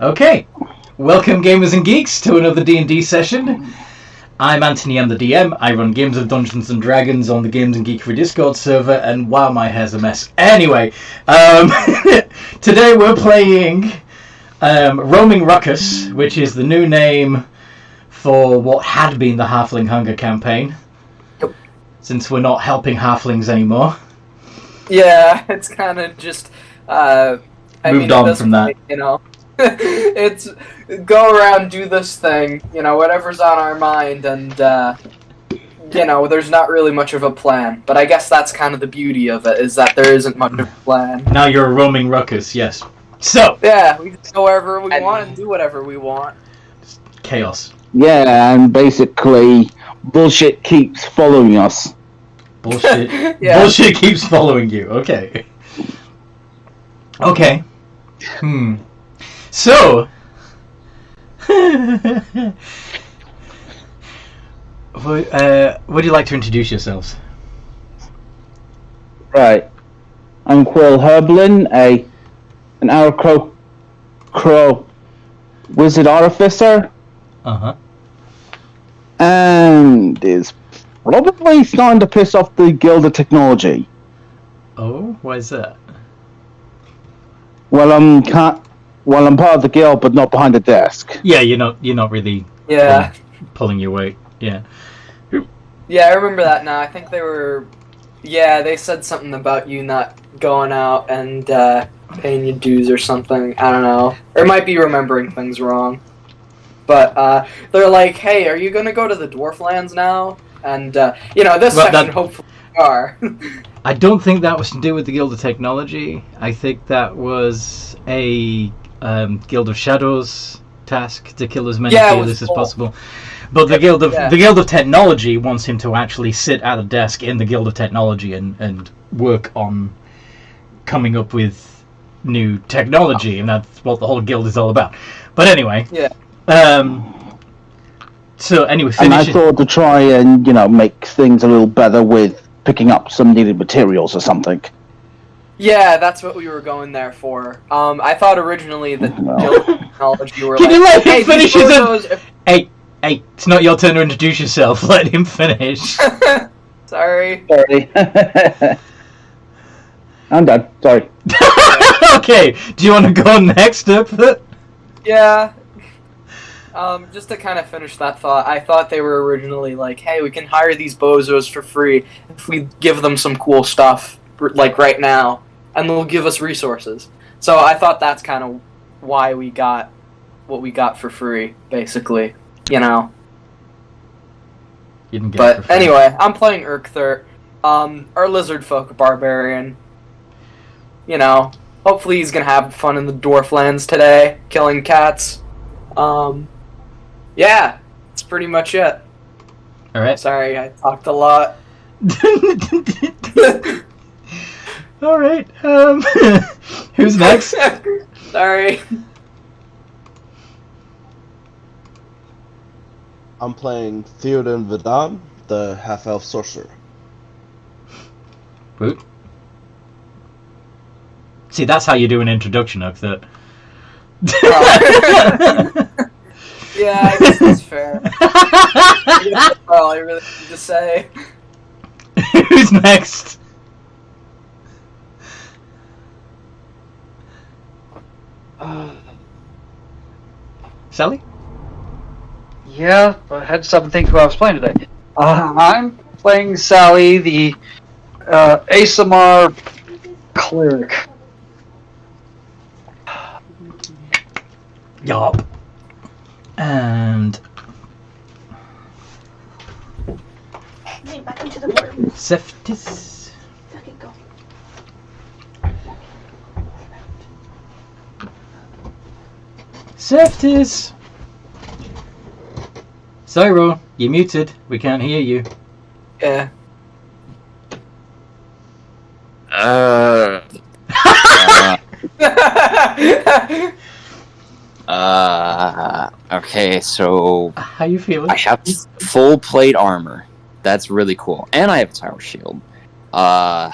Okay, welcome gamers and geeks to another D&D session. I'm Anthony, I'm the DM. I run games of Dungeons and Dragons on the Games and Geekery Discord server, and wow, my hair's a mess. Anyway, today we're playing Roaming Ruckus, which is the new name for what had been the Halfling Hunger campaign, since we're not helping halflings anymore. Yeah, it's kind of just moved on from that. You know, it's go around, do this thing, you know, whatever's on our mind, and you know, there's not really much of a plan. But I guess that's kind of the beauty of it, is that there isn't much of a plan. Now you're a roaming ruckus, yes. So yeah, we can go wherever we want and do whatever we want. Chaos. Yeah, and basically, bullshit keeps following us. Bullshit. Yeah. Bullshit keeps following you. Okay. Okay. So. Would you like to introduce yourselves? Right. I'm Quill Herblin, an Arrow Crow Wizard Artificer, Uh-huh. and is probably starting to piss off the Guild of Technology. Oh, why is that? Well, I'm part of the guild, but not behind the desk. Yeah, you're not really pulling your weight. Yeah. Yeah, I remember that now. I think they said something about you not going out and paying your dues or something. I don't know. Or might be remembering things wrong. But they're like, hey, are you going to go to the Dwarflands now? And, you know, this section hopefully are. I don't think that was to do with the Guild of Technology. I think that was a Guild of Shadows task to kill as many Fearless as possible. But the Guild of Technology wants him to actually sit at a desk in the Guild of Technology and work on coming up with new technology, and that's what the whole guild is all about. But anyway, so anyway, and I thought to try and make things a little better with picking up some needed materials or something. Yeah, that's what we were going there for. I thought originally that Guild of Technology were Can you let him finish his... Hey, it's not your turn to introduce yourself. Let him finish. Sorry. I'm done. Sorry. Okay, do you want to go next up? Yeah. Just to kind of finish that thought, I thought they were originally like, hey, we can hire these bozos for free if we give them some cool stuff, like right now, and they'll give us resources. So I thought that's kind of why we got what we got for free, basically, you know. You didn't get but it for free. Anyway, I'm playing Urkthur, our lizard folk barbarian. You know, hopefully he's gonna have fun in the Dwarflands today, killing cats. Yeah, that's pretty much it. Alright. Sorry, I talked a lot. Alright, who's next? Sorry. I'm playing Theoden Vidan, the half-elf sorcerer. Boot. See, that's how you do an introduction of that. Yeah, I guess that's fair. That's all I really need to say. Who's next? Sally? Yeah, I had to think who I was playing today. I'm playing Sally, the ASMR cleric. Yup. And back into the room. Seftis. Okay, go. Seftis. Sorry, you're muted. We can't hear you. Yeah. Okay, so How you feeling? I have full plate armor. That's really cool. And I have a tower shield. Well,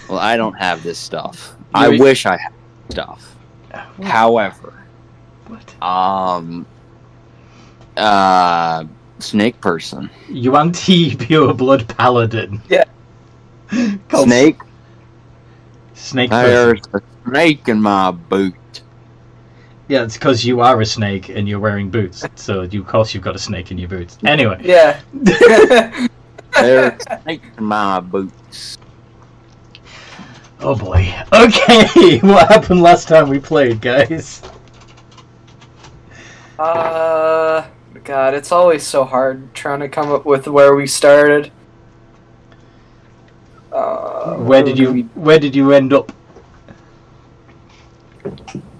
I don't have this stuff. I wish I had stuff. However, What? Snake person. You anti-pure blood paladin. Yeah. Called Snake. Snake person. There's a snake in my boot. Yeah, it's because you are a snake and you're wearing boots. So, of course, you've got a snake in your boots. Anyway. Yeah. There's a snake in my boots. Oh boy. Okay, what happened last time we played, guys? God, it's always so hard trying to come up with where we started. Where did you end up?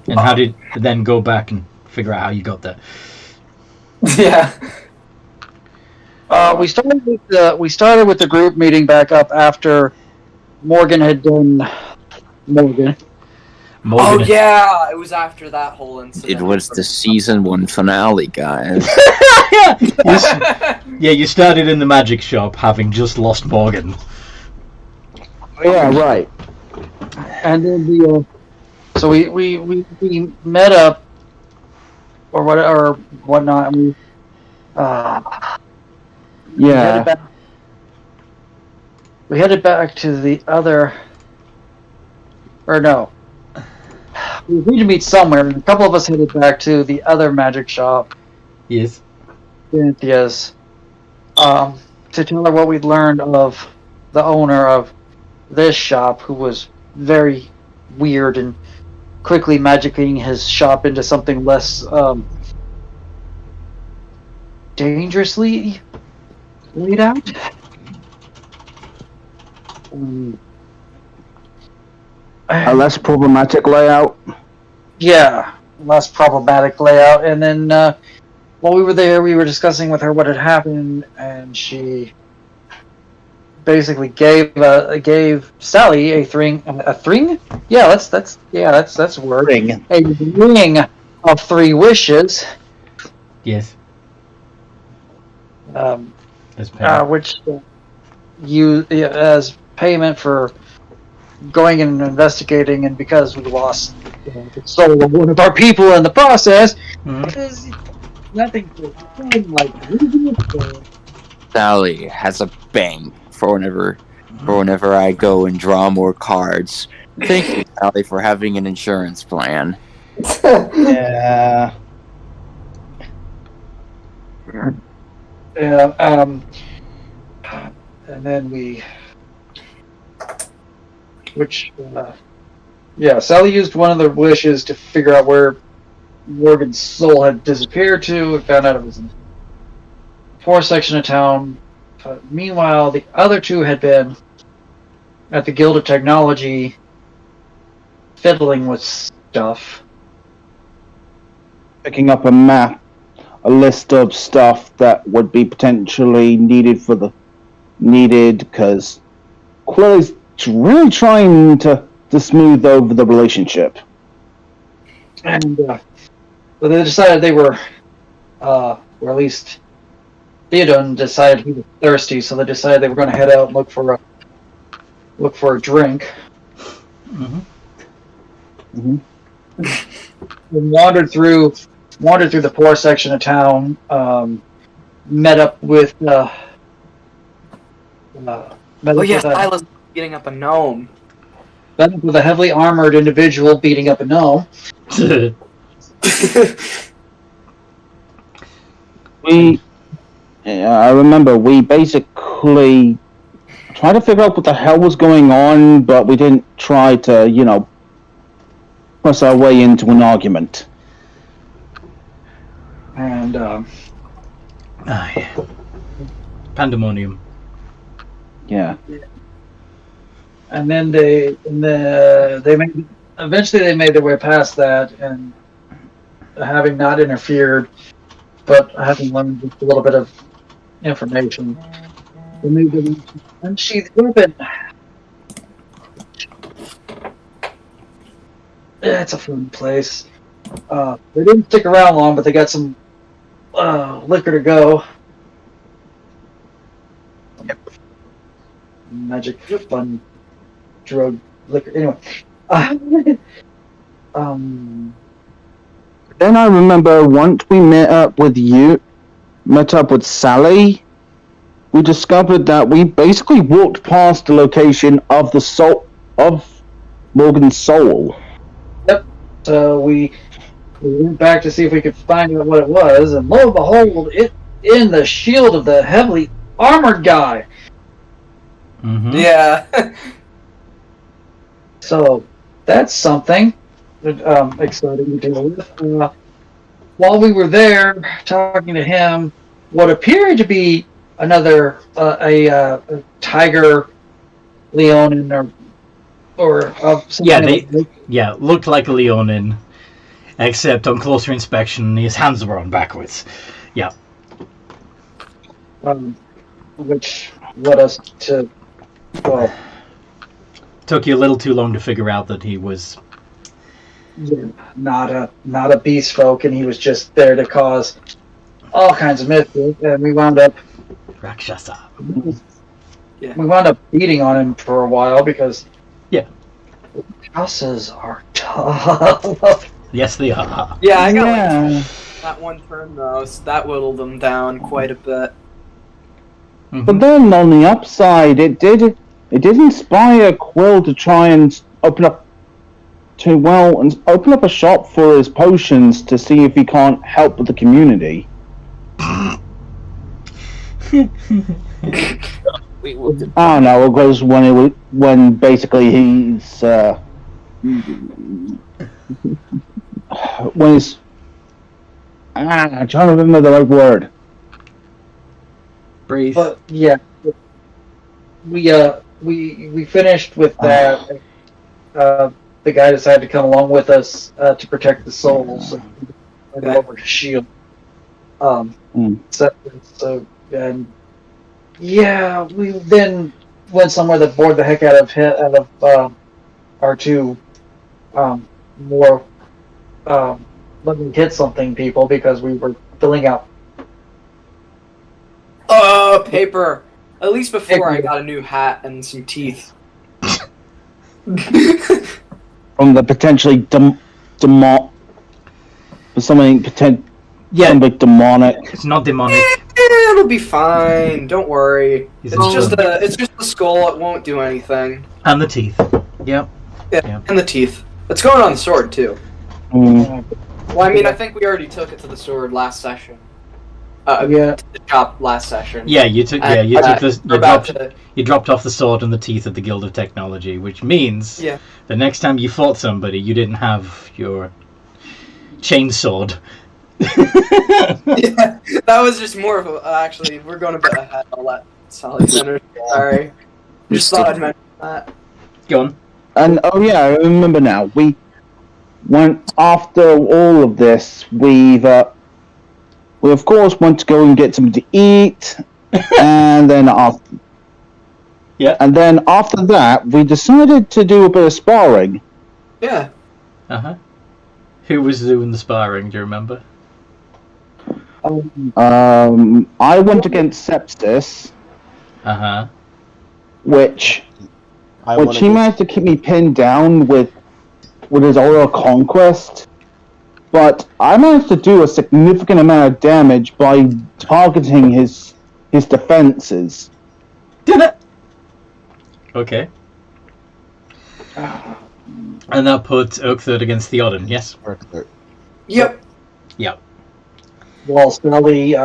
And how did you then go back and figure out how you got there? Yeah. We started with the group meeting back up after Morgan had done Morgan. Oh yeah, it was after that whole incident. It was the season 1 finale, guys. You started in the magic shop, having just lost Morgan. Yeah, right. And then so we met up or whatnot. And we Yeah. we headed back to the other. Or no. We agreed to meet somewhere, and a couple of us headed back to the other magic shop. Yes. Yes. To tell her what we'd learned of the owner of this shop, who was very weird and quickly magicking his shop into something less dangerously laid out. A less problematic layout. Yeah, less problematic layout. And then while we were there, we were discussing with her what had happened, and she basically gave Sally a ring. Yeah, that's a word. Ring. A ring of 3 wishes. Yes. Which you as payment for going and investigating, and because we lost the soul of one of our people in the process, there's nothing like Sally has a bank for whenever I go and draw more cards. Thank you, Sally, for having an insurance plan. Yeah. Yeah. And then Sally used one of the wishes to figure out where Morgan's soul had disappeared to, and found out it was in a poor section of town. Meanwhile, the other 2 had been at the Guild of Technology fiddling with stuff. Picking up a map, a list of stuff that would be potentially needed because Chloe's really trying to smooth over the relationship. And but they decided they were, or at least Theodon decided he was thirsty, so they decided they were going to head out and look for a drink. And wandered through the poor section of town. Met up with. Silas beating up a gnome. Met up with a heavily armored individual beating up a gnome. I remember we basically tried to figure out what the hell was going on, but we didn't try to, press our way into an argument. And Pandemonium. Yeah. And then eventually they made their way past that, and having not interfered, but having learned just a little bit of information, they made them unsheath the weapon. Yeah, it's a fun place. They didn't stick around long, but they got some liquor to go. Yep. Magic, fun, drug, liquor. Anyway, then I remember once we met up with Sally, we discovered that we basically walked past the location of the soul of Morgan's soul. Yep. So we went back to see if we could find out what it was, and lo and behold, it in the shield of the heavily armored guy. Mm-hmm. Yeah. So that's something exciting to deal with. While we were there talking to him, what appeared to be another a tiger leonin or some Yeah, kind of- looked like a Leonin, except on closer inspection, his hands were on backwards. Yeah. which led us to Took you a little too long to figure out that he was... not a beast folk, and he was just there to cause all kinds of mischief, and we wound up Rakshasa. beating on him for a while because houses are tough. Yes, they are. Yeah, I got like that one turn though, so that whittled them down quite a bit. Mm-hmm. But then on the upside, it did inspire Quill to try and open up a shop for his potions to see if he can't help with the community. I don't know. It goes when basically he's when he's I'm trying to remember the right word. Breathe. But yeah, we finished with that. The guy decided to come along with us to protect the souls and over his shield. So and yeah, we then went somewhere that bored the heck out of our two more let me hit something people because we were filling out Paper. At least before I got a new hat and some teeth. From the potentially something demonic. It's not demonic. It'll be fine. Don't worry. It's just a skull. It won't do anything. And the teeth. Yep. Yeah, and the teeth. It's going on the sword too. Mm. Well, I mean, I think we already took it to the sword last session. To the shop last session. Yeah, you took the. You dropped off the sword and the teeth at the Guild of Technology, which means the next time you fought somebody, you didn't have your chainsword. Yeah, that was just more of a. Actually, we're going a bit ahead. I'll let Sally finish. Sorry, just thought I'd mention that. Go on. And I remember now. We went after all of this. We of course went to go and get something to eat, and then after that, we decided to do a bit of sparring. Yeah. Who was doing the sparring? Do you remember? I went against Sepsis. Which he managed to keep me pinned down with his Aura Conquest. But I managed to do a significant amount of damage by targeting his defenses. Did it? Okay. And that put Oakthird against Theoden, yes? Yep. Yep. Well, Sally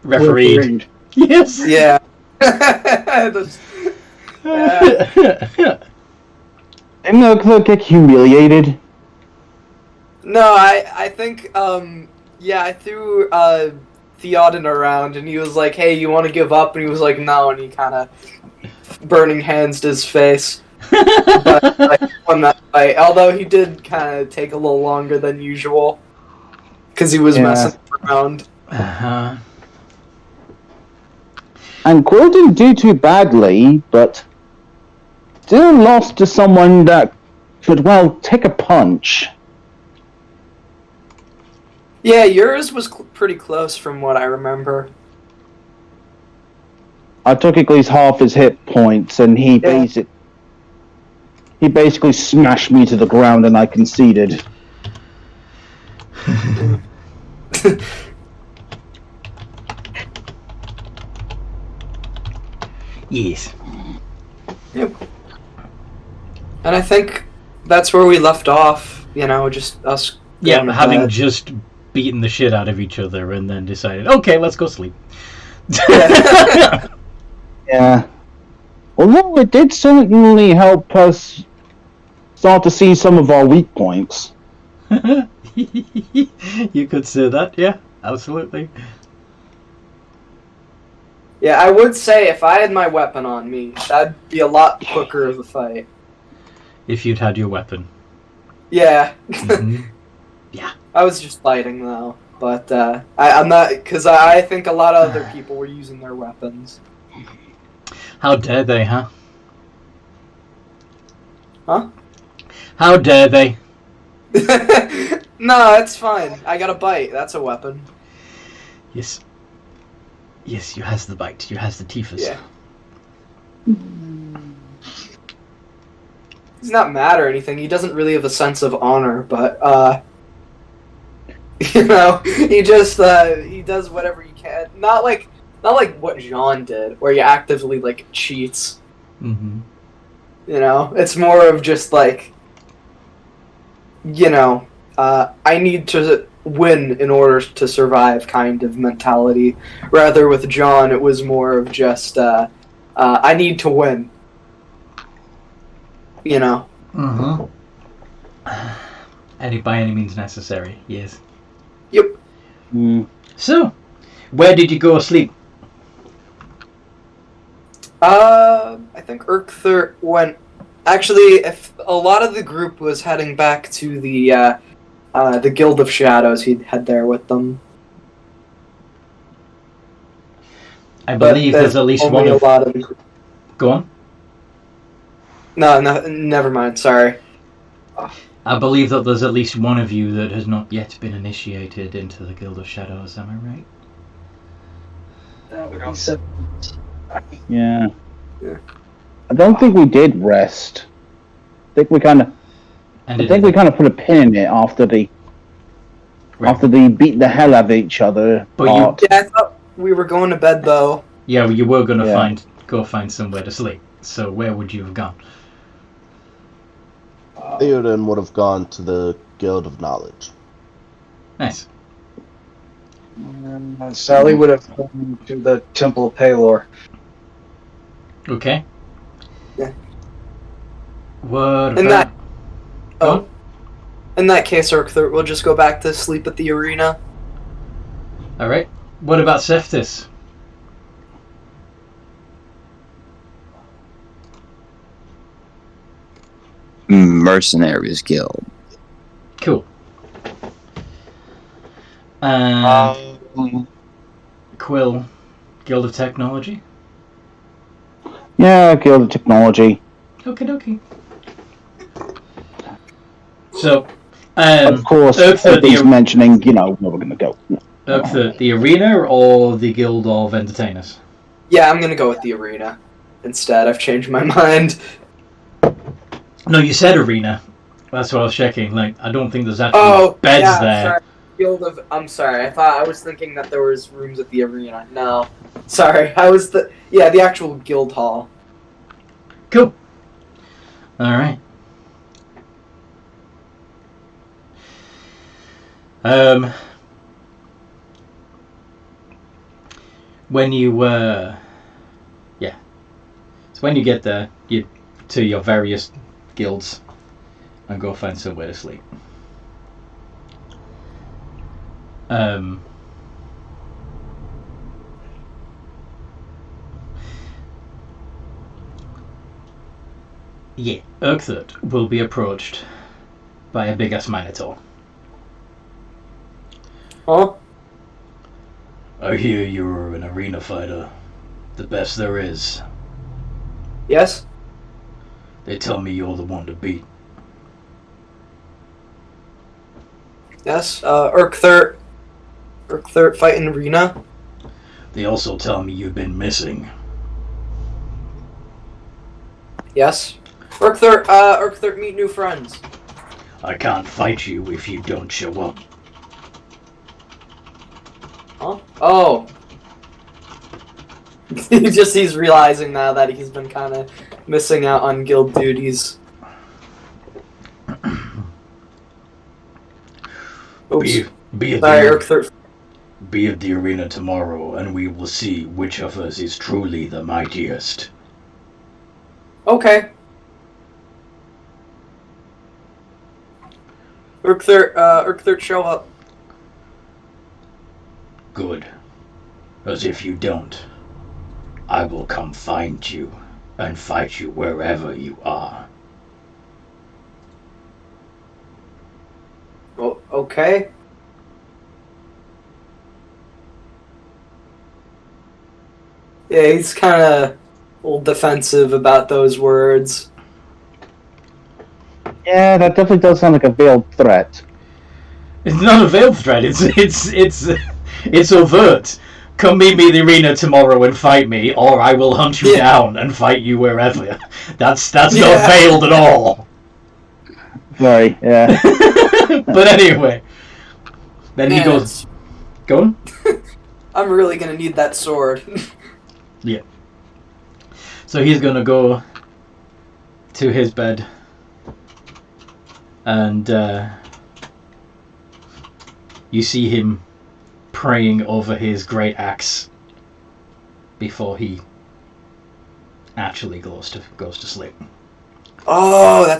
refereed. Yes. Yeah. Didn't Oakthird get humiliated? No, I think, I threw, Theoden around, and he was like, hey, you want to give up? And he was like, no, and he kind of burning hands to his face. But I won that fight, although he did kind of take a little longer than usual, because he was messing around. And Quill didn't do too badly, but still lost to someone that could, take a punch. Yeah, yours was pretty close from what I remember. I took at least half his hit points, and he basically smashed me to the ground, and I conceded. Yes. Yep. And I think that's where we left off. You know, just us. Yeah, going to having bed. just beaten the shit out of each other and then decided, okay, let's go sleep. Yeah. Although it did certainly help us start to see some of our weak points. You could say that, yeah, absolutely. Yeah, I would say if I had my weapon on me, that'd be a lot quicker of a fight. If you'd had your weapon. Yeah. Mhm. Yeah. I was just fighting though, but I'm not, because I think a lot of other people were using their weapons. How dare they, huh? Huh? How dare they? No, it's fine. I got a bite. That's a weapon. Yes. Yes, you has the bite. You has the teethers. Yeah. He's not mad or anything. He doesn't really have a sense of honor, but you know, he just he does whatever he can. Not like what Jean did, where he actively like cheats. Mm-hmm. You know, it's more of just like, you know, I need to win in order to survive kind of mentality. Rather with John, it was more of just, I need to win. You know. Mm-hmm. By any means necessary, yes. Yep. Mm. So, where did you go asleep? I think Urkther went. Actually, if a lot of the group was heading back to the Guild of Shadows, he'd head there with them. I believe there's at least only one a of... lot of the group. Go on. No, never mind. Sorry. I believe that there's at least one of you that has not yet been initiated into the Guild of Shadows, am I right? That would be 7. Yeah. Yeah. I don't think we did rest. I think we kind of put a pin in it after they beat the hell out of each other. But part. Yeah, I thought we were going to bed though. Yeah, well, you were going to Yeah. go find somewhere to sleep. So where would you have gone? Theoden would have gone to the Guild of Knowledge. Nice. And Sally would have gone to the Temple of Palor. Okay. Yeah. What In about... Oh. In that case, Urkther, we'll just go back to sleep at the arena. Alright. What about Seftis? Mercenaries Guild. Cool. Quill, Guild of Technology? Yeah, Guild of Technology. Okie dokie. So, Of course, everybody's mentioning, you know, where we're going to go. the arena or the Guild of Entertainers? Yeah, I'm gonna go with the arena instead. I've changed my mind. No, you said arena. That's what I was checking. Like, I don't think there's actually beds yeah, there. Sorry. I'm sorry. I was thinking that there was rooms at the arena. No, sorry. The actual guild hall. Cool. All right. When you so when you get there, you to your various guilds and go find somewhere to sleep. Yeah, Urkther will be approached by a big-ass minotaur. Huh? I hear you're an arena fighter, the best there is. Yes. They tell me you're the one to beat. Yes. Urkther fighting arena. They also tell me you've been missing. Yes. Urkther, meet new friends. I can't fight you if you don't show up. Huh? Oh. He's realizing now that he's been kind of missing out on guild duties. Oops. Be at the arena tomorrow, and we will see which of us is truly the mightiest. Okay. Urkther, show up. Good. As if you don't, I will come find you and fight you wherever you are. Oh, okay. Yeah, he's kind of a little defensive about those words. Yeah, that definitely does sound like a veiled threat. It's not a veiled threat. It's overt. Come meet me in the arena tomorrow and fight me, or I will hunt you down and fight you wherever. That's not veiled at all. Sorry, yeah. But anyway, then he goes. Go on. I'm really gonna need that sword. Yeah. So he's gonna go to his bed and you see him praying over his great axe before he actually goes to sleep. Oh,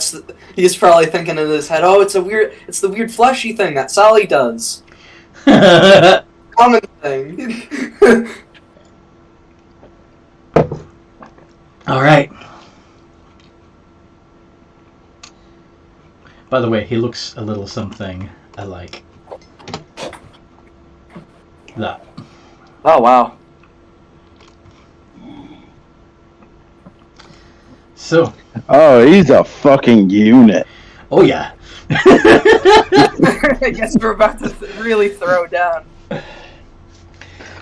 he's probably thinking in his head, oh, it's the weird fleshy thing that Sally does. Common thing. Alright. By the way, he looks a little something like that. Oh, wow. So. Oh, he's a fucking unit. Oh, yeah. I guess we're about to really throw down.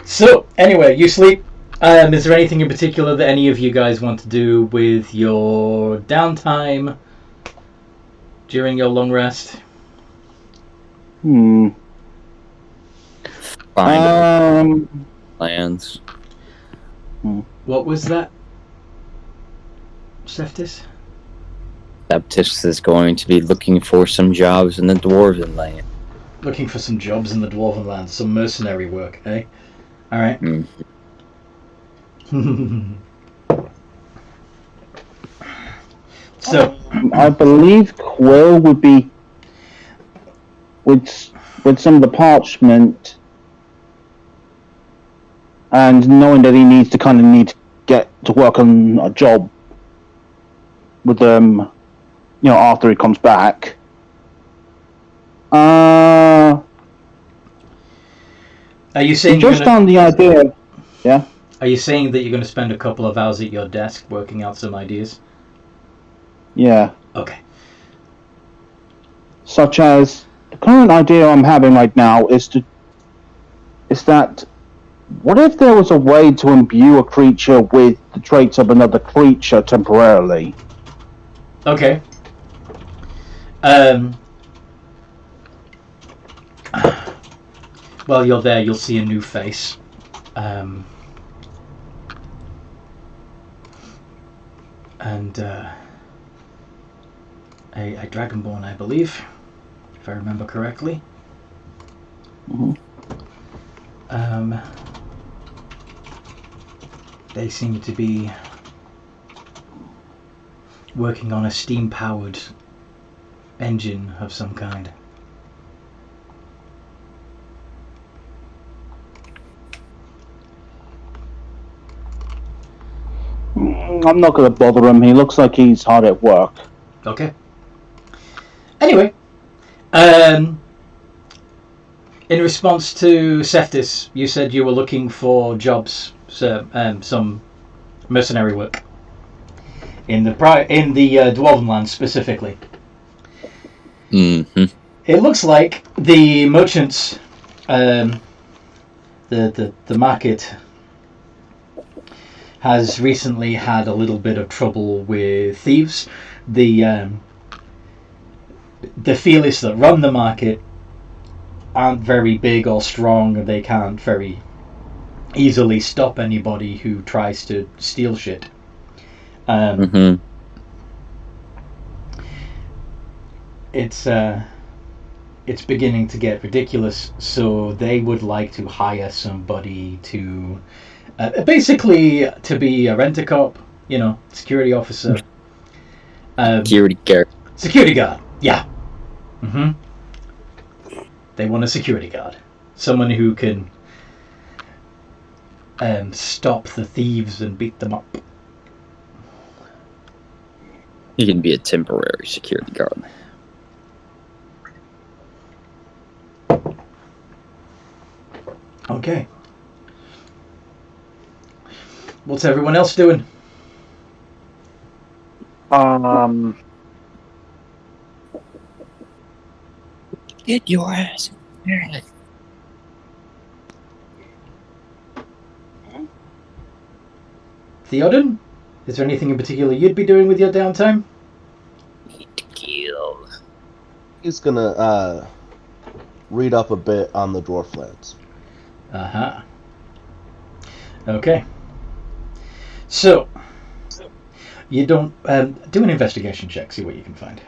So, anyway, you sleep. Is there anything in particular that any of you guys want to do with your downtime during your long rest? Find plans. What was that, Seftis? Baptist is going to be looking for some jobs in the Dwarven land. Looking for some jobs in the Dwarven land, some mercenary work, eh? Alright. So I believe Quill would be with some of the parchment, and knowing that he need to get to work on a job with them, after he comes back. Are you saying on the idea? Yeah. Are you saying that you're going to spend a couple of hours at your desk working out some ideas? Yeah. Okay. Such as the current idea I'm having right now is that what if there was a way to imbue a creature with the traits of another creature temporarily? Okay. While you're there, you'll see a new face. And a dragonborn, I believe, if I remember correctly. Mm-hmm. They seem to be working on a steam-powered engine of some kind. I'm not going to bother him. He looks like he's hard at work. Okay. Anyway, in response to Seftis, you said you were looking for jobs, some mercenary work in the Dwarven lands specifically. Mm-hmm. It looks like the merchants, the market has recently had a little bit of trouble with thieves. The Fearless that run the market aren't very big or strong, and they can't very easily stop anybody who tries to steal shit. It's beginning to get ridiculous, so they would like to hire somebody to basically to be a rent-a-cop, security officer. Security guard, yeah. They want a security guard. Someone who can stop the thieves and beat them up. You can be a temporary security guard. Okay. What's everyone else doing? Get your ass in here. Theoden? Is there anything in particular you'd be doing with your downtime? Need to kill. He's gonna read up a bit on the dwarf lands. Uh-huh. Okay. So, you don't... do an investigation check, see what you can find.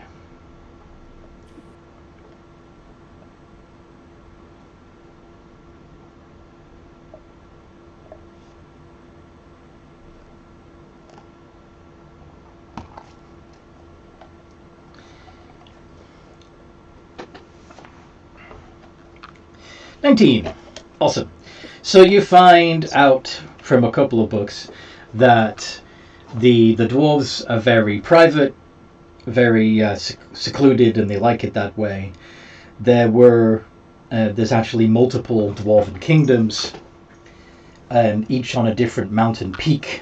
$19. Awesome. So you find out from a couple of books that the dwarves are very private, very secluded, and they like it that way. There's actually multiple dwarven kingdoms, each on a different mountain peak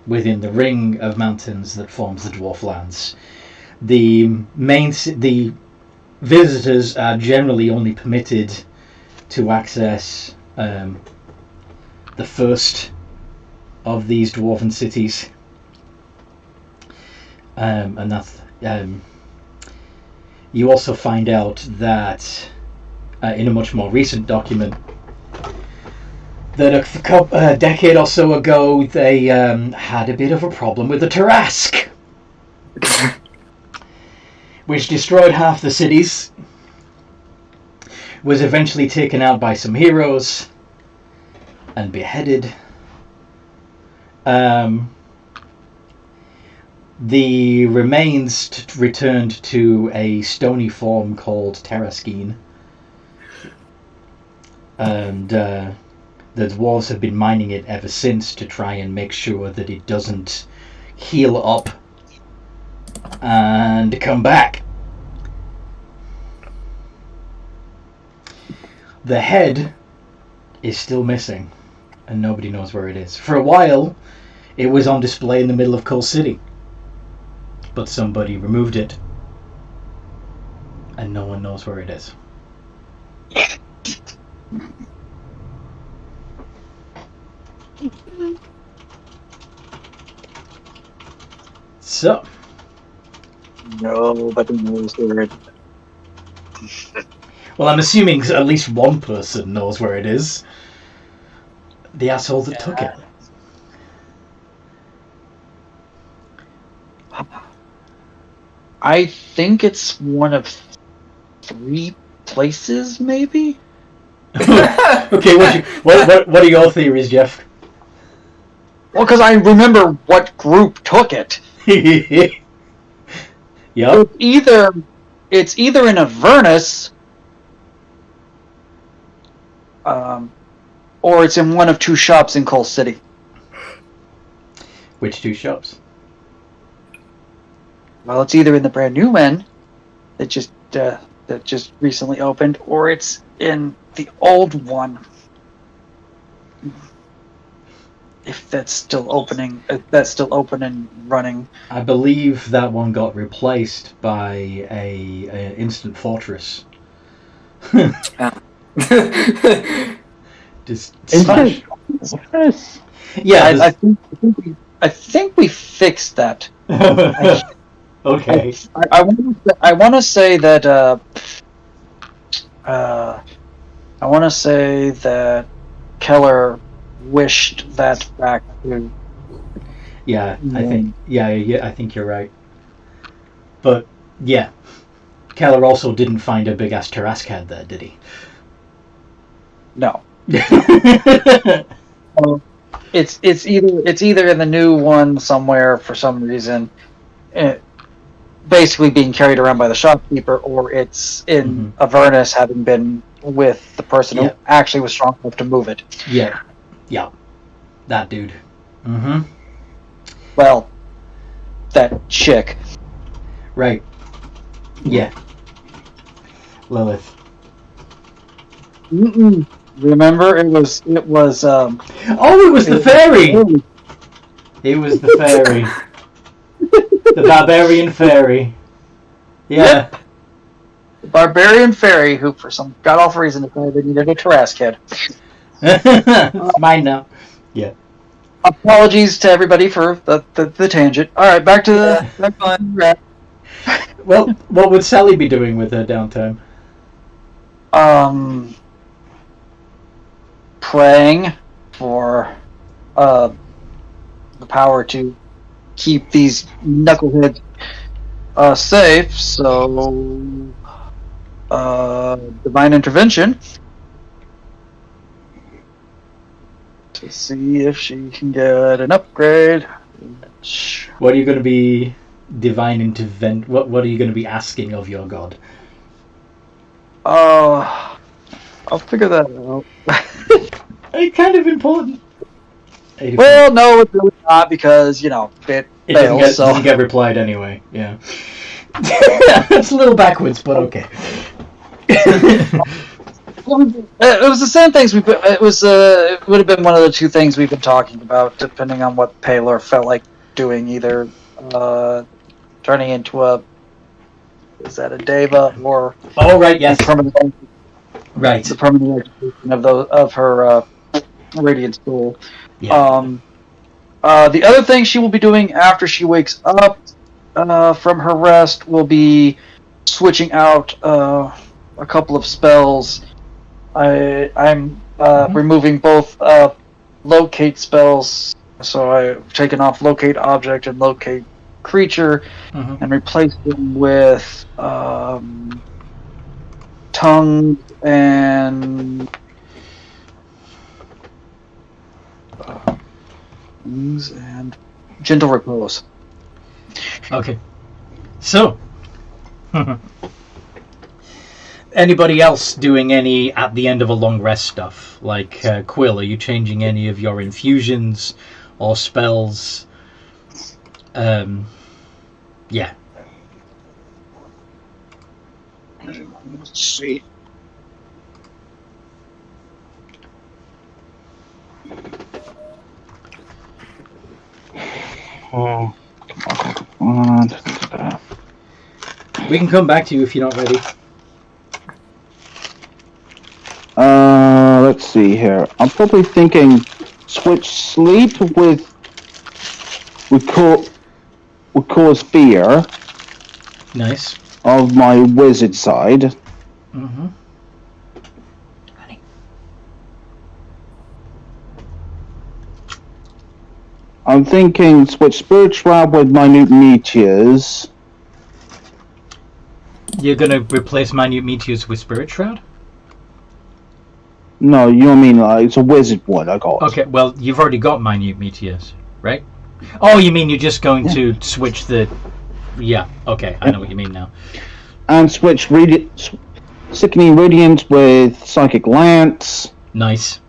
within the ring of mountains that forms the dwarf lands. The visitors are generally only permitted to access the first of these dwarven cities, and that's you also find out that in a much more recent document that a decade or so ago they had a bit of a problem with the Tarrasque, which destroyed half the cities, was eventually taken out by some heroes and beheaded. The remains returned to a stony form called Terraskeen, and the dwarves have been mining it ever since to try and make sure that it doesn't heal up and come back. The head is still missing, and nobody knows where it is. For a while, it was on display in the middle of Coal City, but somebody removed it, and no one knows where it is. So, Nobody knows where it is. well, I'm assuming at least one person knows where it is. The asshole that took it. I think it's one of 3 places, maybe? Okay, what are your theories, Jeff? Well, because I remember what group took it. Yep. It's either in Avernus, or it's in one of 2 shops in Coal City. Which 2 shops? Well, it's either in the brand new one that just recently opened, or it's in the old one. If that's still opening, that's still open and running. I believe that one got replaced by a instant fortress. Just smash. Yeah, I think we fixed that. Okay. I want to say that I want to say that Keller wished that back to. Yeah, I think. Yeah, I think you're right. But yeah, Keller also didn't find a big ass Tarrasque head there, did he? No. It's either in the new one somewhere for some reason, basically being carried around by the shopkeeper, or it's in Avernus having been with the person who actually was strong enough to move it. Yeah, that dude. Mm-hmm. Well, that chick. Right. Yeah. Lilith. Mm-mm. Remember, it was. Oh, it was the fairy. It was the fairy. The barbarian fairy. Yeah. Yep. The barbarian fairy, who for some god-awful reason decided they needed a Tarrasque head. It's mine now. Yeah. Apologies to everybody for the tangent. All right, back to the. Well, what would Sally be doing with her downtime? Praying for the power to keep these knuckleheads safe. So, divine intervention to see if she can get an upgrade. What are you going to be divine intervent? What are you going to be asking of your god? I'll figure that out. It's kind of important. Well, no, it's really not, because, it fails. Doesn't get replied anyway, yeah. It's a little backwards, but okay. It was the same things it would have been one of the two things we've been talking about, depending on what Paler felt like doing, either turning into a Deva, or right, yes. Right. The permanent execution of her radiant soul. Yeah. The other thing she will be doing after she wakes up from her rest will be switching out a couple of spells. I'm removing both locate spells, so I've taken off locate object and locate creature, and replaced them with tongue and gentle repose. Okay. So, anybody else doing any at the end of a long rest stuff? Like Quill, are you changing any of your infusions or spells? Yeah. Let's see. Oh, come on. We can come back to you if you're not ready. Let's see here. I'm probably thinking switch sleep with cause fear. Nice. Of my wizard side. Mm-hmm. I'm thinking switch spirit shroud with minute meteors. You're gonna replace minute meteors with spirit shroud? No, you know what I mean? It's a wizard one I got. Okay, well, you've already got minute meteors, right? Oh, you mean you're just going to switch the... Yeah, okay, I know what you mean now. And switch sickening radiant with psychic lance. Nice.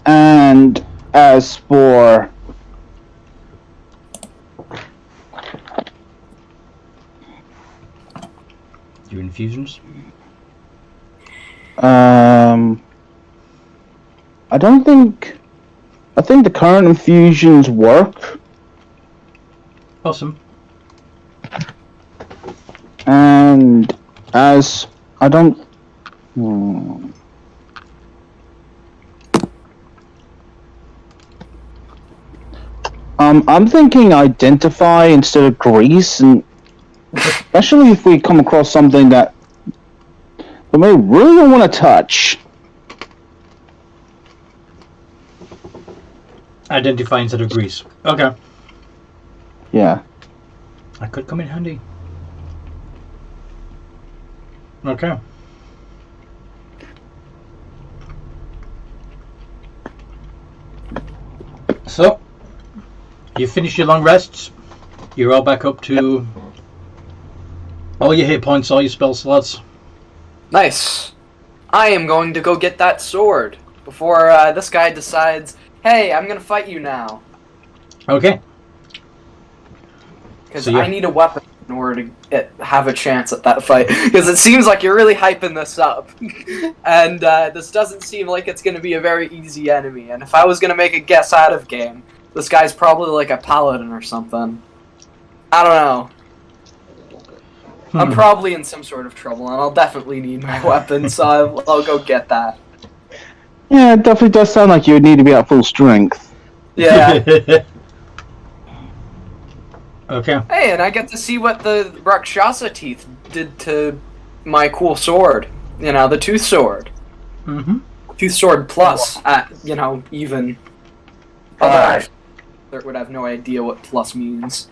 And as for your infusions? I think the current infusions work. Awesome. And as I don't... I'm thinking identify instead of grease, and especially if we come across something that But I really don't want to touch. Identify instead of grease. Okay. Yeah. That could come in handy. Okay. So, you finish your long rests. You're all back up to all your hit points, all your spell slots. Nice. I am going to go get that sword before this guy decides, hey, I'm going to fight you now. Okay. Because So, yeah. I need a weapon in order to have a chance at that fight. Because it seems like you're really hyping this up. And this doesn't seem like it's going to be a very easy enemy. And if I was going to make a guess out of game, this guy's probably like a paladin or something. I don't know. I'm probably in some sort of trouble, and I'll definitely need my weapon, so I'll go get that. Yeah, it definitely does sound like you would need to be at full strength. Yeah. Okay. Hey, and I get to see what the Rakshasa teeth did to my cool sword. You know, the tooth sword. Mm-hmm. Tooth sword plus, even. Otherwise, I would have no idea what plus means.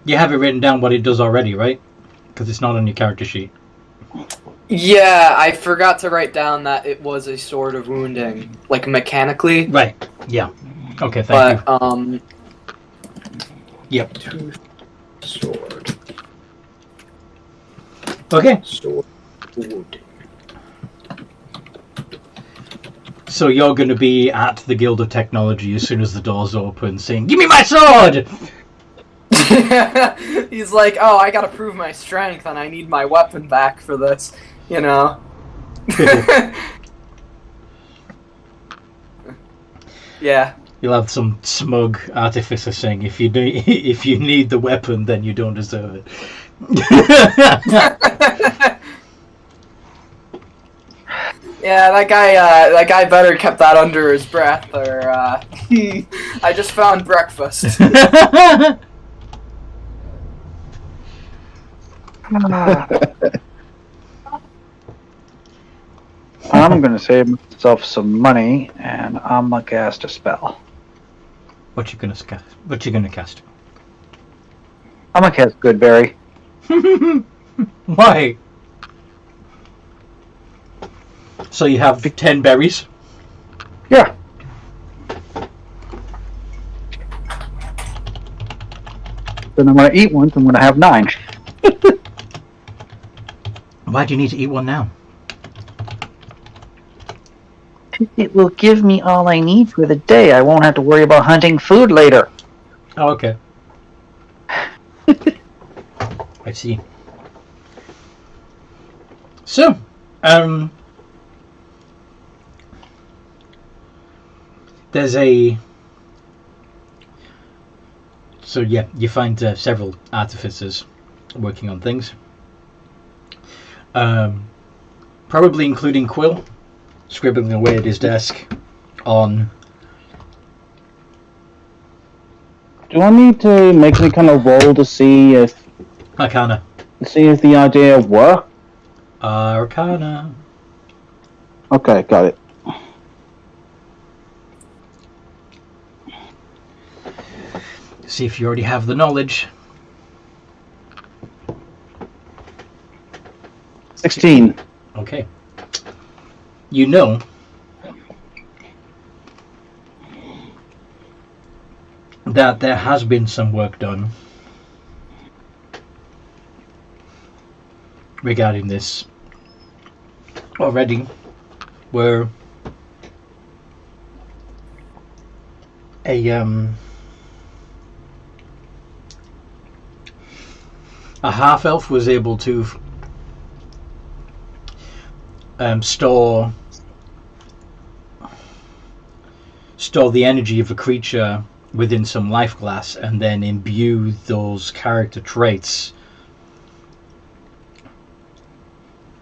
You have it written down what it does already, right? Because it's not on your character sheet. Yeah, I forgot to write down that it was a sword of wounding, like mechanically. Right. Yeah. Okay, thank you. Yep. Tooth sword. Okay. Sword wounding. So you're going to be at the Guild of Technology as soon as the doors open, saying, "Give me my sword!" He's like, oh, I gotta prove my strength and I need my weapon back for this, you know. Yeah. You'll have some smug artificer saying, if you need the weapon, then you don't deserve it. Yeah, that guy better kept that under his breath, or I just found breakfast. I'm gonna save myself some money, and I'm gonna cast a spell. What you gonna cast? I'm gonna cast Goodberry. Why? So you have 10 berries? Yeah. Then I'm gonna eat one, so I'm gonna have 9. Why do you need to eat one now? It will give me all I need for the day. I won't have to worry about hunting food later. Oh, okay. I see. So, there's a... So yeah, you find several artificers working on things. Probably including Quill, scribbling away at his desk on... Do I need to make any kind of roll to see if Arcana. The idea works? Arcana. Okay, got it. See if you already have the knowledge. 16. Okay. You know that there has been some work done regarding this already, where a half-elf was able to store the energy of a creature within some life glass and then imbue those character traits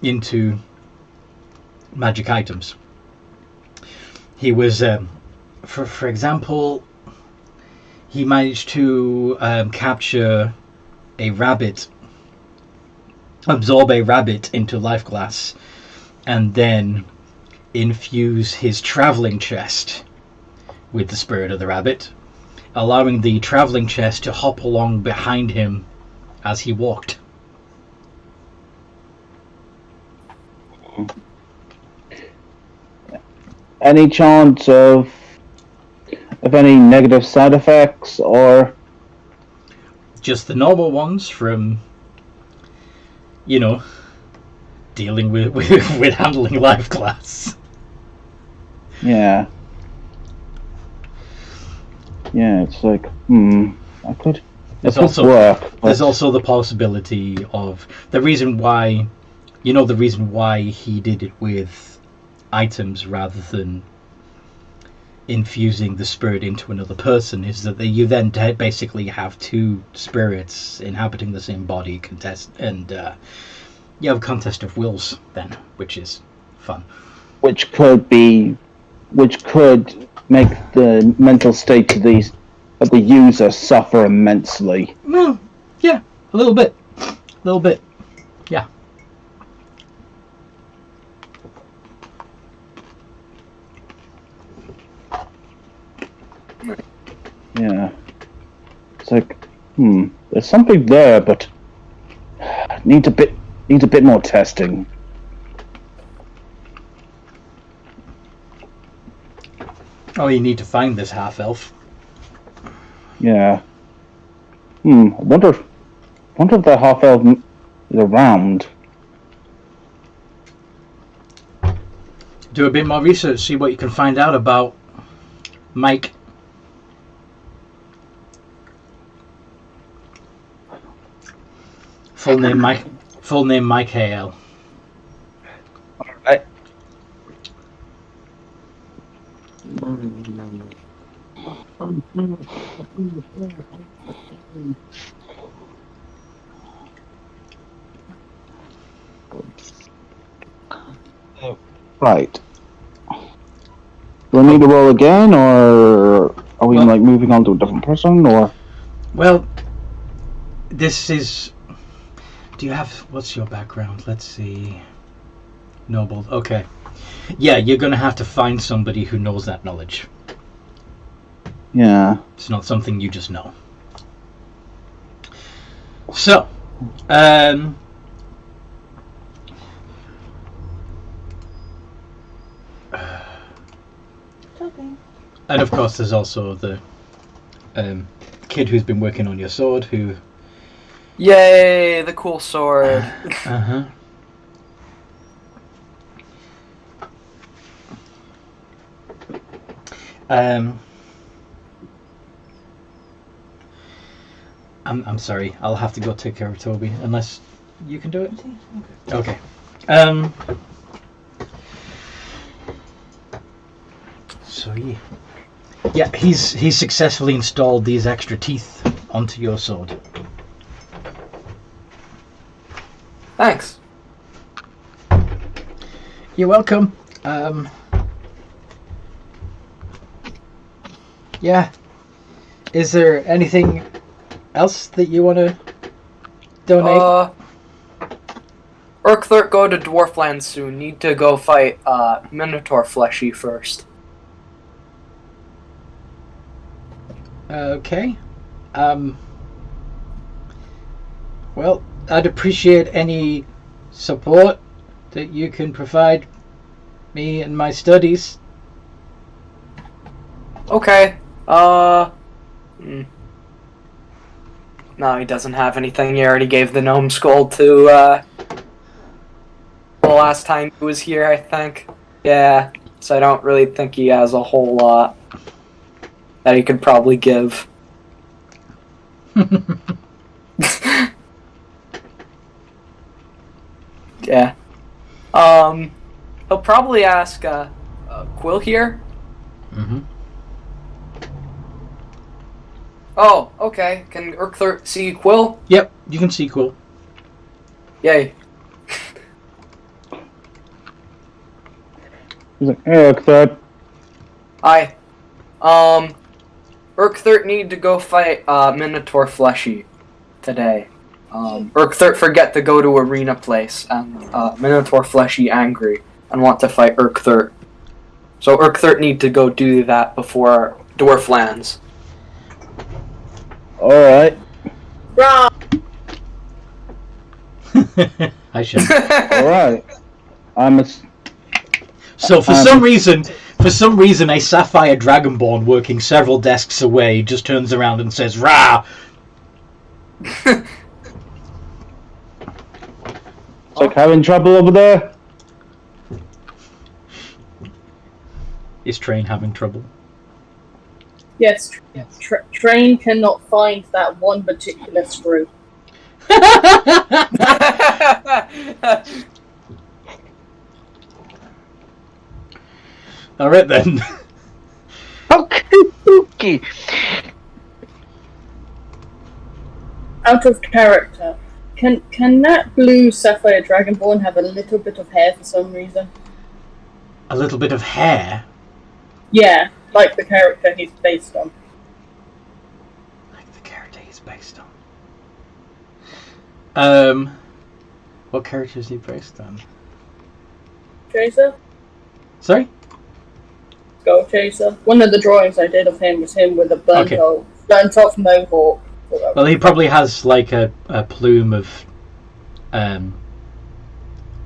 into magic items. He was, for example, he managed to capture a rabbit, absorb a rabbit into life glass, and then infuse his traveling chest with the spirit of the rabbit, allowing the traveling chest to hop along behind him as he walked. Any chance of any negative side effects, or Just the normal ones from, dealing with handling life glass. yeah, it's like I could. There's It could also work. But there's also the possibility of the reason why he did it with items rather than infusing the spirit into another person is that you then basically have two spirits inhabiting the same body you have a contest of wills then, which is fun. which could make the mental state of the user suffer immensely. Well, yeah, a little bit, yeah. Yeah, it's like there's something there, but needs a bit more testing. Oh, you need to find this half elf. Yeah. I wonder if that half elf is around. Do a bit more research, see what you can find out about Mike. Full name Mike Hale. Alright. Right. Do I need to roll again, or are we moving on to a different person, or? Well, this is. Do you have? What's your background? Let's see. Noble. Okay. Yeah, you're gonna have to find somebody who knows that knowledge. Yeah. It's not something you just know. So, Okay. and of course, there's also the kid who's been working on your sword. Who? Yay, the cool sword. Uh-huh. I'm sorry. I'll have to go take care of Toby unless you can do it. Okay. So yeah, he's successfully installed these extra teeth onto your sword. Thanks. You're welcome. Yeah. Is there anything else that you want to donate? Urkthlert go to Dwarfland soon. Need to go fight Minotaur Fleshy first. Okay. Well, I'd appreciate any support that you can provide me in my studies. Okay. No, he doesn't have anything. He already gave the gnome skull to the last time he was here, I think. Yeah. So I don't really think he has a whole lot that he could probably give. Yeah. He'll probably ask Quill here. Mm-hmm. Oh, okay. Can Urkthlert see Quill? Yep, you can see Quill. Yay. He's like, hey, look that. Hi. Urkthert need to go fight Minotaur Fleshy today. Urkthert forget to go to arena place, and Minotaur Fleshy angry and want to fight Urkthert. So Urkthert need to go do that before Dwarf lands. Alright. Wrong. I should. Alright. So for some reason, a Sapphire Dragonborn working several desks away just turns around and says, "Rah!" It's like having trouble over there. Is Train having trouble? Yes, Train cannot find that one particular screw. Alright then. Okay. Out of character, can that blue Sapphire Dragonborn have a little bit of hair for some reason? A little bit of hair? Yeah, like the character he's based on. Like the character he's based on. What character is he based on? Chaser? Sorry? Skull Chaser. One of the drawings I did of him was him with a burnt off mohawk. Well, he probably has like a plume of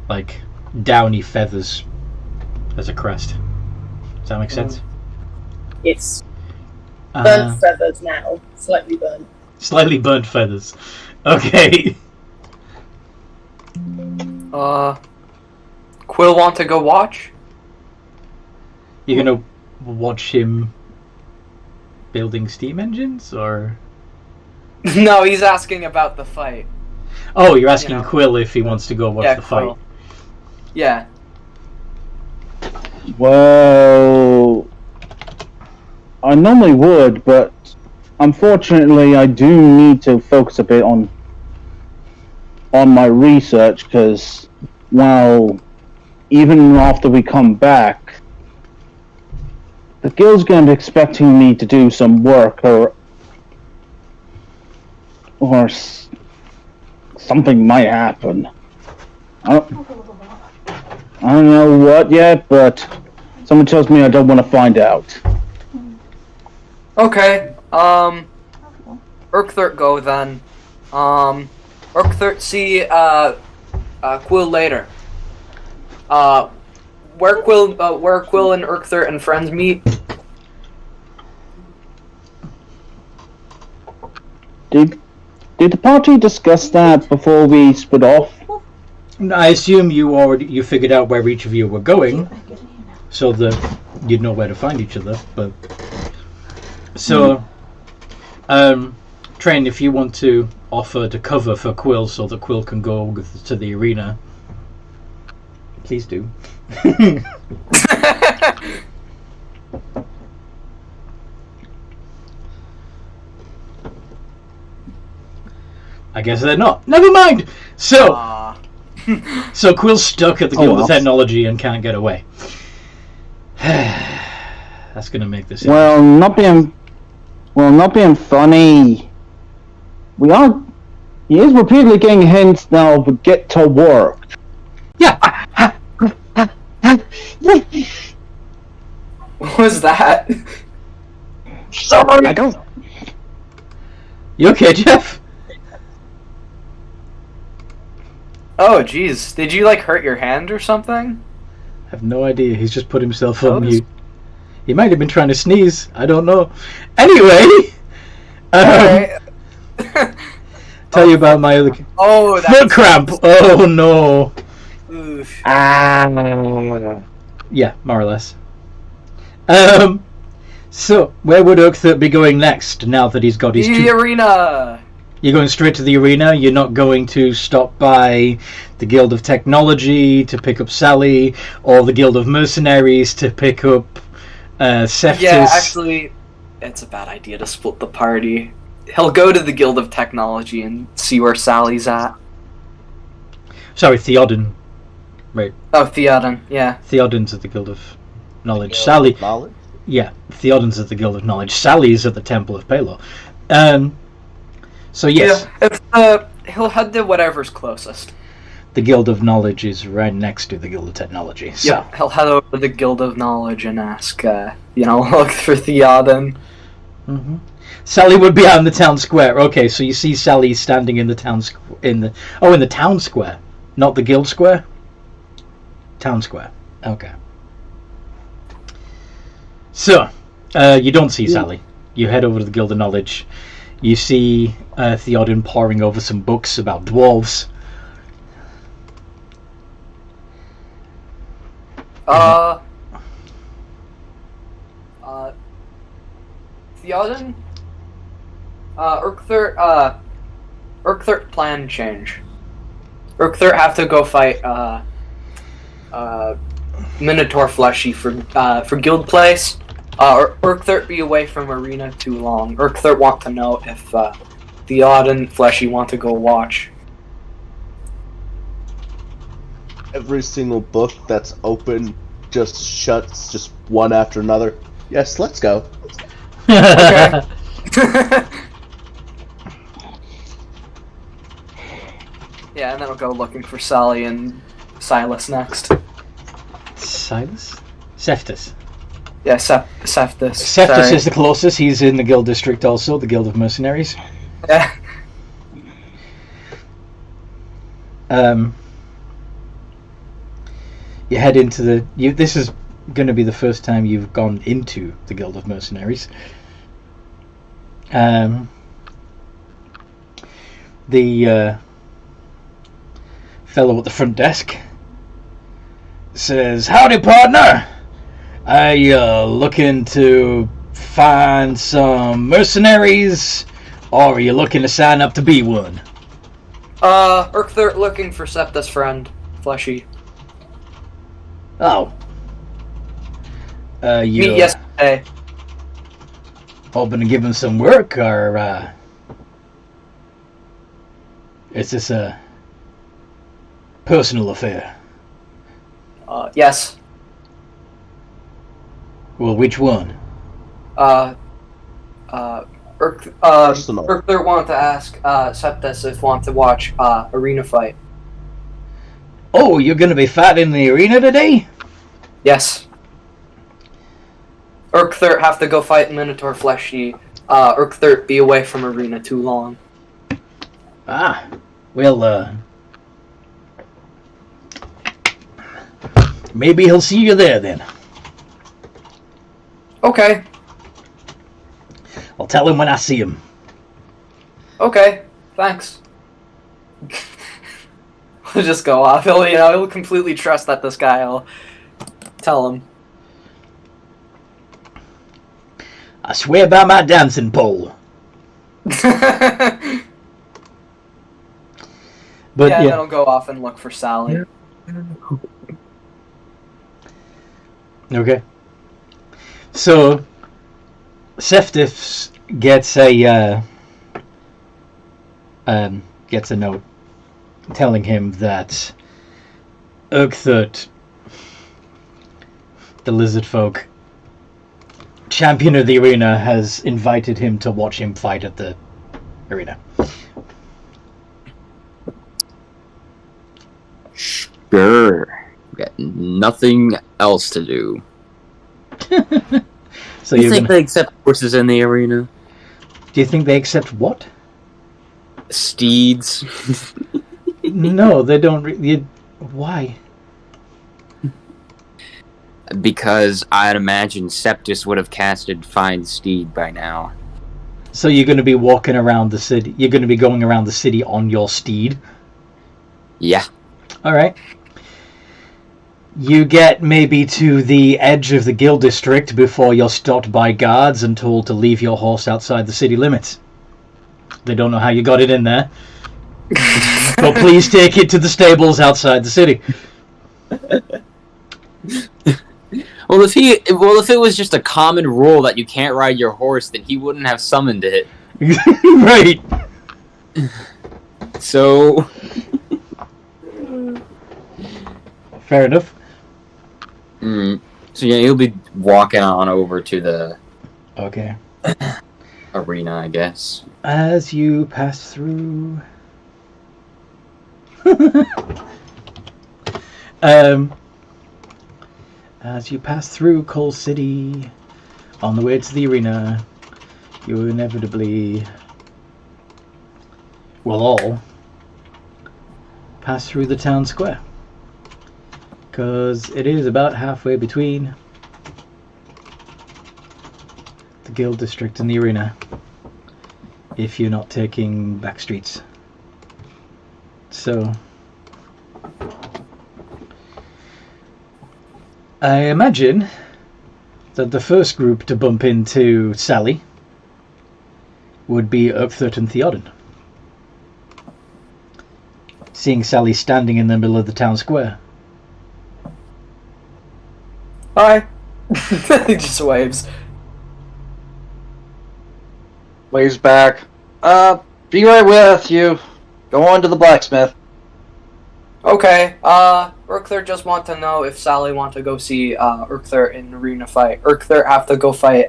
like downy feathers as a crest. Does that make sense? It's burnt feathers now. Slightly burnt. Slightly burnt feathers. Okay. Quill want to go watch? You're gonna watch him building steam engines, or? No, he's asking about the fight. Oh, you're asking Quill if he wants to go watch the fight. Quill. Yeah. Well, I normally would, but unfortunately I do need to focus a bit on my research, because, well, even after we come back, the guild's going to be expecting me to do some work, or something might happen. I don't know what yet, but someone tells me I don't want to find out. Okay. Urkthert go then. Urkthert see Quill later. Where Quill and Urkthert and friends meet. Did the party discuss that before we split off? I assume you figured out where each of you were going, so that you'd know where to find each other. But so, Train, if you want to offer to cover for Quill so that Quill can go to the arena, please do. I guess they're not. Never mind. So, so Quill's stuck at the Guild of Technology and can't get away. That's gonna make this. Well, not being funny. He is repeatedly getting hints now, but get to work. Yeah. What was that? Sorry, I don't. You okay, Jeff? Oh, jeez. Did you, like, hurt your hand or something? I have no idea. He's just put himself on mute. He might have been trying to sneeze. I don't know. Anyway, tell you about my other foot cramp. Oh no. Oof. Yeah, more or less. So where would Urkthert be going next? Now that he's got his the arena. You're going straight to the arena? You're not going to stop by the Guild of Technology to pick up Sally, or the Guild of Mercenaries to pick up Seftis? Yeah, actually, it's a bad idea to split the party. He'll go to the Guild of Technology and see where Sally's at. Sorry, Theoden. Right. Oh, Theoden, yeah. Theoden's at the Guild of Knowledge. Sally. Knowledge? Yeah, Theoden's at the Guild of Knowledge. Sally's at the Temple of Palo. So yes, Yeah, he'll head to whatever's closest. the Guild of Knowledge is right next to the Guild of Technology. So Yeah, he'll head over to the Guild of Knowledge and ask, look for Theoden. hmm Sally would be out in the town square. Okay, so you see Sally standing in the town in the town square, not the Guild Square. Town square. Okay. So, you don't see Sally. You head over to the Guild of Knowledge. You see Theoden poring over some books about dwarves. Theoden? Urkther plan change. Urkther have to go fight, Minotaur Fleshy for Guild Place. Urkther be away from Arena too long. Urkther want to know if, Theoden Fleshy want to go watch. Every single book that's open just shuts, just one after another. Yes, let's go. Okay. Yeah, and then we'll go looking for Sally and Silas next. Silas? Seftus. Yeah, Seftus. Seftus is the closest. He's in the Guild District also, the Guild of Mercenaries. Yeah. You head into the... This is going to be the first time you've gone into the Guild of Mercenaries. The fellow at the front desk says, "Howdy, partner. Are you looking to find some mercenaries, or are you looking to sign up to be one?" Urkther looking for Septa's friend, Fleshy. Oh. You Meet yesterday. hoping to give him some work, or is this a personal affair? Yes. Well, which one? Personal. Urkther wanted to ask Septus if want to watch arena fight. Oh, you're going to be fighting in the arena today? Yes. Urkther have to go fight Minotaur Fleshy. Urkther be away from arena too long. Ah, well, maybe he'll see you there then. Okay. I'll tell him when I see him. Okay. Thanks. We'll just go off. He'll completely trust that this guy will tell him. I swear by my dancing pole. But yeah, yeah. then I'll go off and look for Sally. Okay. So, Seftis gets a note telling him that Urkthut, the lizard folk, champion of the arena, has invited him to watch him fight at the arena. Sure. Got nothing else to do. So you think they accept horses in the arena? Do you think they accept what? Steeds. No, they don't. Why? Because I'd imagine Septus would have casted Find Steed by now. So you're going to be walking around the city. You're going to be going around the city on your steed. Yeah. All right. You get maybe to the edge of the guild district before you're stopped by guards and told to leave your horse outside the city limits. They don't know how you got it in there. But please take it to the stables outside the city. Well, if it was just a common rule that you can't ride your horse, then he wouldn't have summoned it. Right. So, fair enough. So yeah, he'll be walking on over to the Okay. arena, I guess. As you pass through... As you pass through Coal City, on the way to the arena, you inevitably will all pass through the town square. Because it is about halfway between the Guild District and the arena, if you're not taking back streets. So, I imagine that the first group to bump into Sally would be Upthert and Theoden. Seeing Sally standing in the middle of the town square. Hi. He just waves. Waves back. Be right with you. Go on to the blacksmith. Okay, Urkther just want to know if Sally want to go see, Urkther in arena fight. Urkther have to go fight,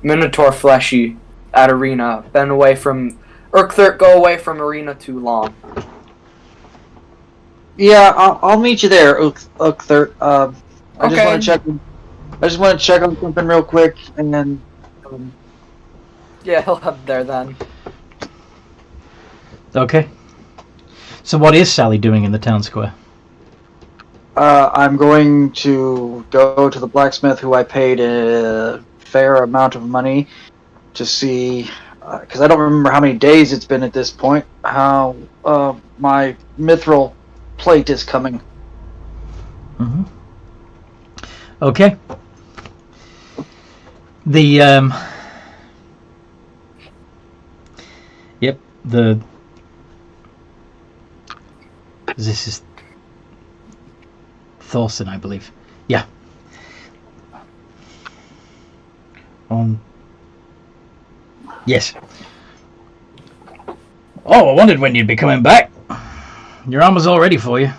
Minotaur Fleshy at arena. Been away from... Urkther go away from arena too long. Yeah, I'll meet you there, Urkther. I just Okay. want to check. I just want to check on something real quick, and then. Yeah, he'll head there then. Okay. So what is Sally doing in the town square? I'm going to go to the blacksmith who I paid a fair amount of money to see, because I don't remember how many days it's been at this point, how my mithril plate is coming. Mm-hmm. Okay. The Yep. This is Thorson, I believe. Yeah. Yes. Oh, I wondered when you'd be coming back. Your armor's all ready for you.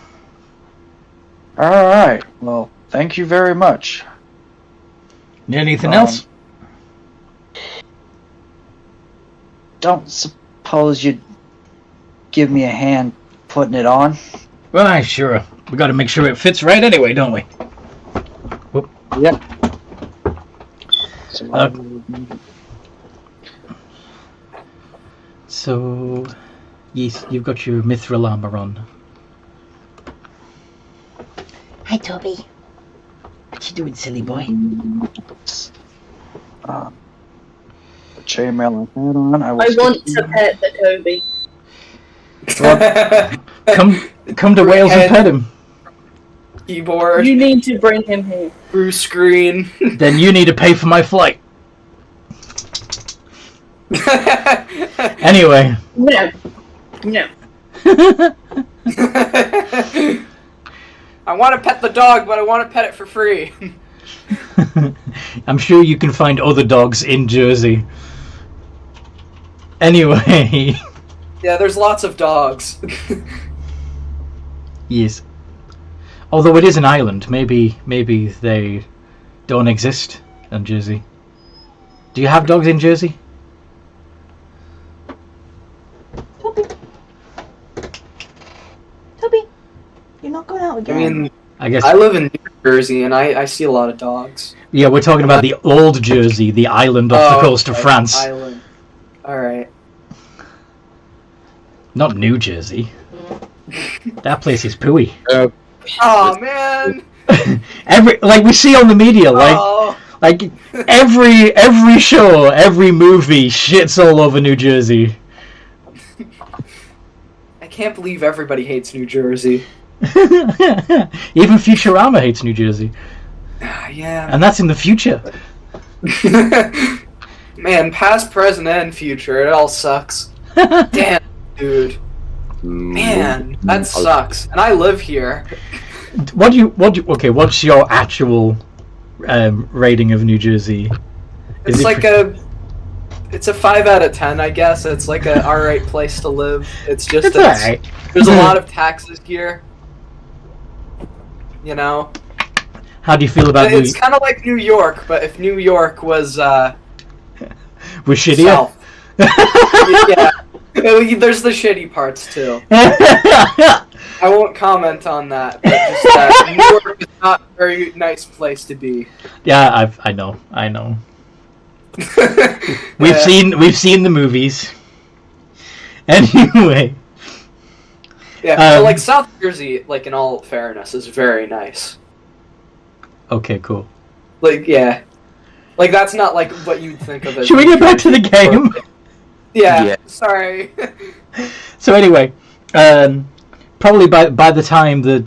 Alright, well, thank you very much. Need anything else? Don't suppose you'd give me a hand putting it on? Well, sure. We gotta make sure it fits right anyway, don't we? Whoop. Yep. So, yes, you've got your mithril armor on. Hi, Toby. What you doing, silly boy? The chainmail I had on. I want to pet the Toby. Come to Wales and pet him. Keyboard. You need to bring him here. Through screen. Then you need to pay for my flight. Anyway. No. No. I want to pet the dog, but I want to pet it for free. I'm sure you can find other dogs in Jersey. Anyway. Yeah, there's lots of dogs. Yes. Although it is an island, maybe they don't exist in Jersey. Do you have dogs in Jersey? Toby, you're not going out I again. mean, I guess. I live in New Jersey, and I see a lot of dogs. Yeah, we're talking about the old Jersey, the island off the coast of France. Island. Alright. Not New Jersey. That place is pooey. Oh, man! Like we see on the media, Oh. like every show, every movie shits all over New Jersey. I can't believe everybody hates New Jersey. Even Futurama hates New Jersey. Yeah. And that's in the future. Man, past, present, and future, it all sucks. Damn, dude. Man, that sucks. And I live here. What's your actual rating of New Jersey? It's it's a 5 out of 10, I guess. It's like a alright place to live. It's just It's alright. There's a lot of taxes here. You know? How do you feel about It's kind of like New York, but if New York was was shittier? South. Yeah. There's the shitty parts too. I won't comment on that, but just that New York is not a very nice place to be. Yeah, I know. We've seen the movies. Anyway. Yeah, so like South Jersey, like in all fairness, is very nice. Okay, cool. Like, yeah. Like, that's not like what you'd think of as... Should we get back to the game? Yeah, sorry. So anyway, probably by the time that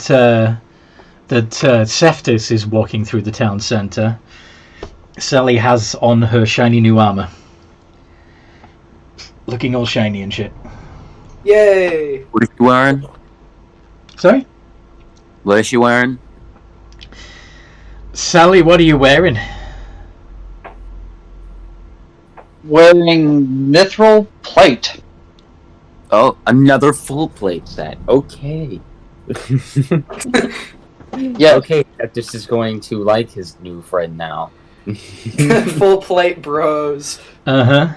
Seftis is walking through the town centre, Sally has on her shiny new armour. Looking all shiny and shit. Yay! What is she wearing? Sorry? What is she wearing? Sally, what are you wearing? Wearing mithril plate. Oh, another full plate set. Okay. Yeah. Okay, Septus is going to like his new friend now. Full plate bros. Uh-huh.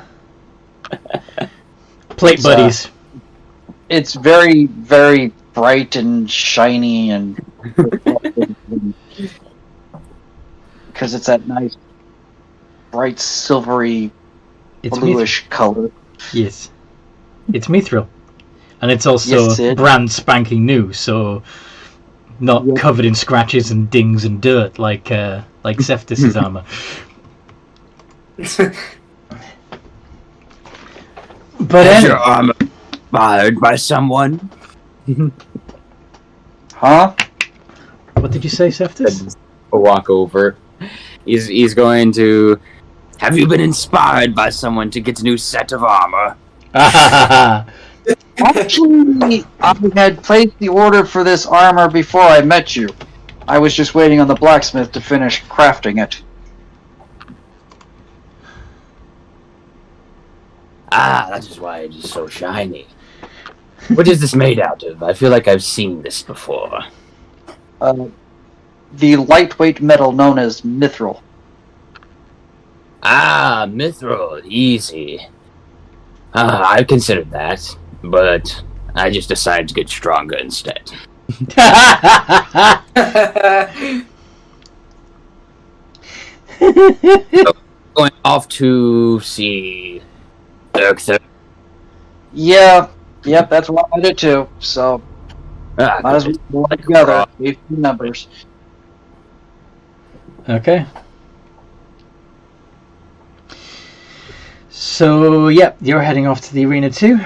Plate It's, buddies. It's very, very bright and shiny and because it's that nice bright silvery It's bluish color. Yes. It's mithril. And it's also Yes, it- brand spanking new, so not Yep. covered in scratches and dings and dirt like Seftis' armour. But Is anyway, your arm fired by someone? Huh? what did you say, Seftis? A walk over. He's going to... Have you been inspired by someone to get a new set of armor? Actually, I had placed the order for this armor before I met you. I was just waiting on the blacksmith to finish crafting it. Ah, that is why it is so shiny. What is this made out of? I feel like I've seen this before. The lightweight metal known as mithril. Ah, mithril. Easy. I considered that, but I just decided to get stronger instead. Going off to see Erkther. Yeah, yep, that's what I did too. So might as well work together. Leave the numbers. Okay. So, yeah, you're heading off to the arena too.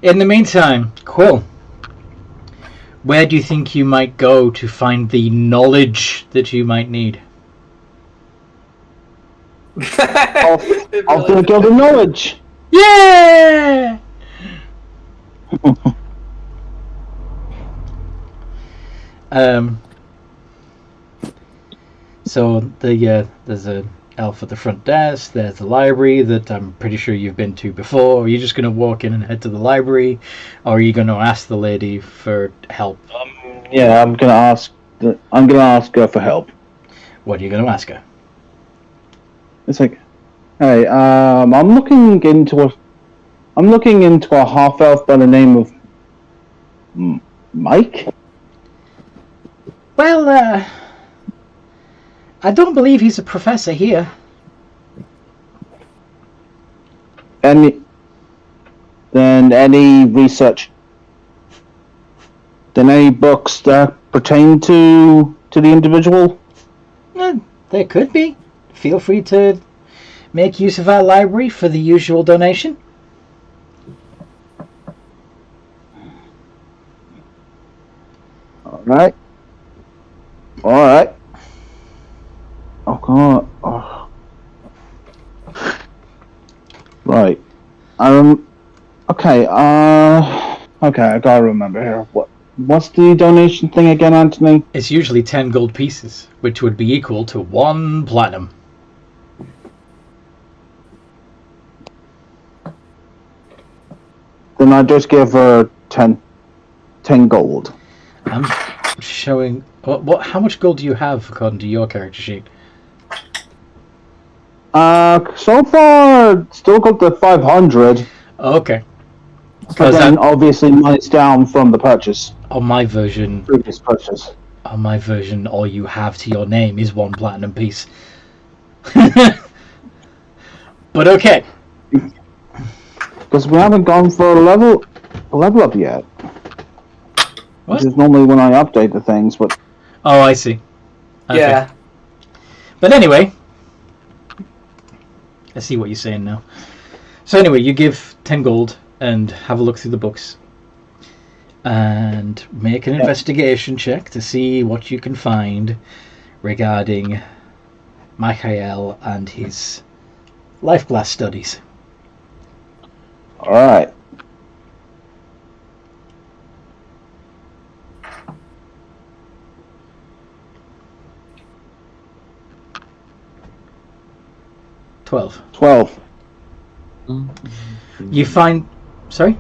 In the meantime, Quill, where do you think you might go to find the knowledge that you might need? I'll to the Guild of Knowledge. Yeah! So there's a elf at the front desk. There's the library that I'm pretty sure you've been to before. Are you just going to walk in and head to the library, or are you going to ask the lady for help? Yeah, I'm gonna ask her for help. What are you going to ask her? It's like, hey, I'm looking into a half elf by the name of Mike. Well, I don't believe he's a professor here. Any research? Then any books that pertain to the individual? There could be. Feel free to make use of our library for the usual donation. Alright. Oh god. Oh. Right. Okay, I gotta remember here. What's the donation thing again, Anthony? It's usually 10 gold pieces, which would be equal to 1 platinum. Then I just give her 10 gold. I'm showing What? How much gold do you have according to your character sheet? So far, still got the 500. Okay. But then, obviously, mine's down from the purchase. On my version, Previous purchase. On my version, all you have to your name is 1 platinum piece. But okay. Because we haven't gone for a level up yet. What? Which is normally when I update the things, but... Oh, I see. Okay. Yeah. But anyway, I see what you're saying now. So anyway, you give 10 gold and have a look through the books. And make an investigation check to see what you can find regarding Michael and his life glass studies. Alright. Twelve. You find... Sorry?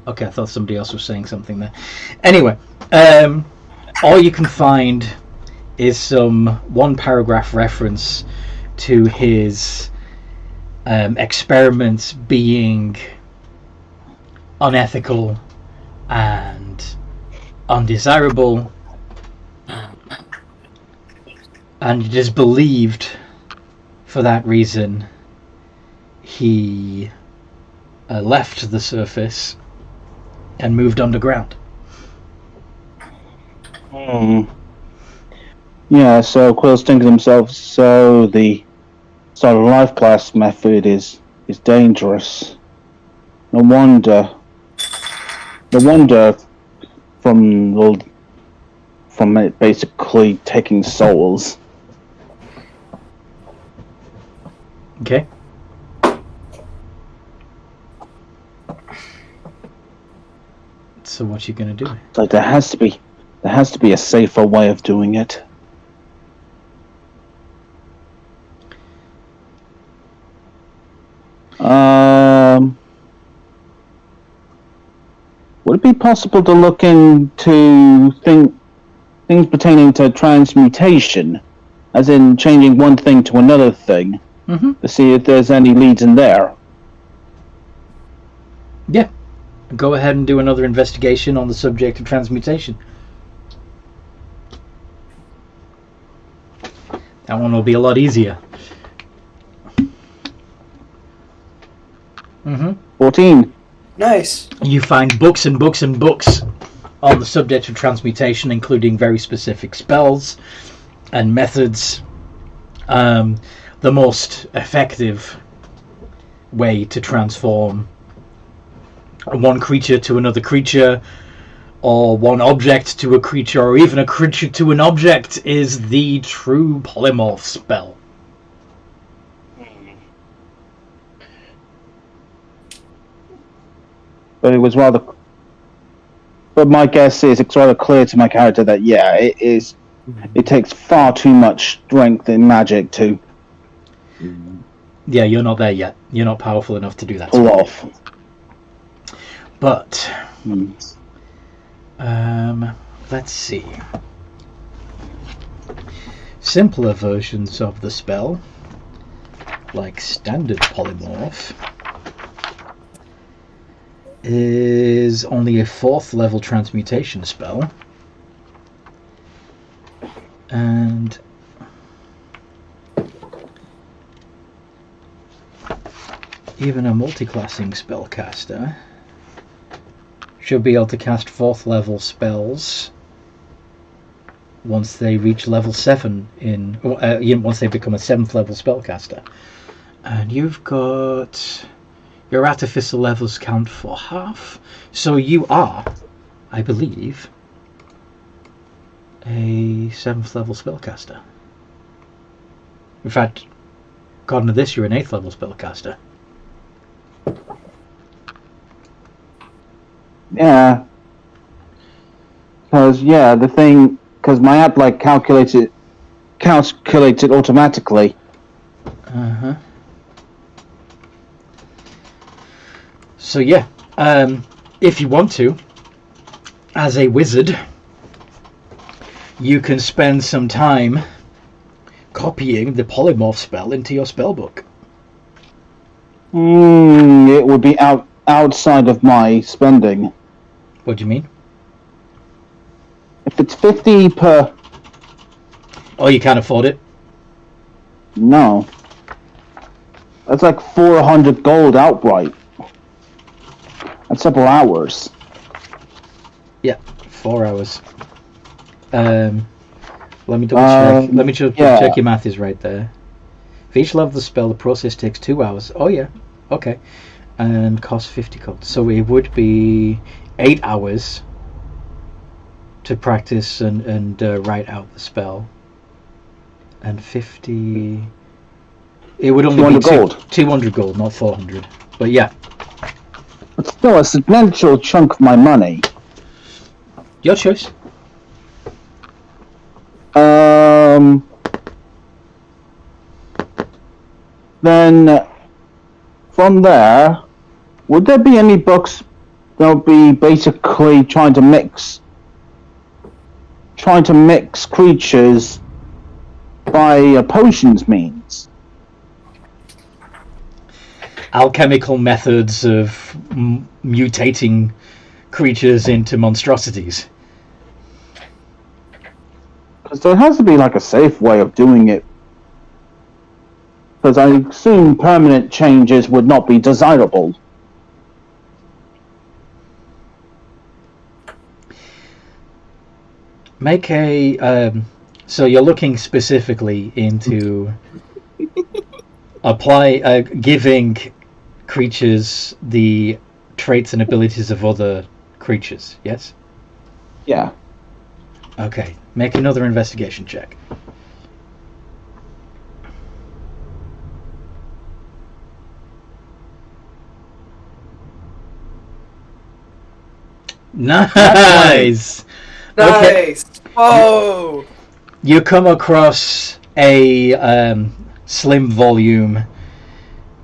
Okay, I thought somebody else was saying something there. Anyway, all you can find is some one-paragraph reference to his experiments being unethical and undesirable, and it is believed for that reason he left the surface and moved underground. Yeah, so Quill's thinking to himself, so the sort of life class method is dangerous. No wonder from it basically taking souls. Okay. So what you gonna do? Like there has to be a safer way of doing it. Would it be possible to look into things pertaining to transmutation, as in changing one thing to another thing, to see if there's any leads in there? Yeah. Go ahead and do another investigation on the subject of transmutation. That one will be a lot easier. 14. Nice. You find books and books and books on the subject of transmutation, including very specific spells and methods. The most effective way to transform one creature to another creature, or one object to a creature, or even a creature to an object, is the true polymorph spell. But my guess is it's rather clear to my character that it is. It takes far too much strength in magic to. Yeah, you're not there yet. You're not powerful enough to do that. Pull off. But let's see. Simpler versions of the spell, like standard polymorph, is only a 4th level transmutation spell, and even a multiclassing spellcaster should be able to cast 4th level spells once they reach level 7 once they become a 7th level spellcaster. And you've got your artificer levels count for half, so you are, I believe, a 7th level spellcaster. In fact, according to this, you're an 8th level spellcaster. Yeah. Because my app calculates it automatically. So yeah, if you want to, as a wizard, you can spend some time copying the polymorph spell into your spellbook. It would be outside of my spending. What do you mean? If it's 50 per... Oh, you can't afford it? No. That's like 400 gold outright. That's several hours. Yeah, 4 hours. Let me double check. Let me just check your math is right there. For each level of the spell, the process takes 2 hours. Oh yeah, okay. And costs 50 gold. So it would be 8 hours to practice and write out the spell. And 50... It would only be 200 gold, not 400. But yeah. It's still a substantial chunk of my money. Your choice. Then, from there, would there be any books that would be basically trying to mix creatures by potions means? Alchemical methods of mutating creatures into monstrosities. Because there has to be like a safe way of doing it. Because I assume permanent changes would not be desirable. Make a... so you're looking specifically into giving creatures the traits and abilities of other creatures, yes? Yeah. Okay, make another investigation check. Nice! Nice! Okay. Whoa! You come across a slim volume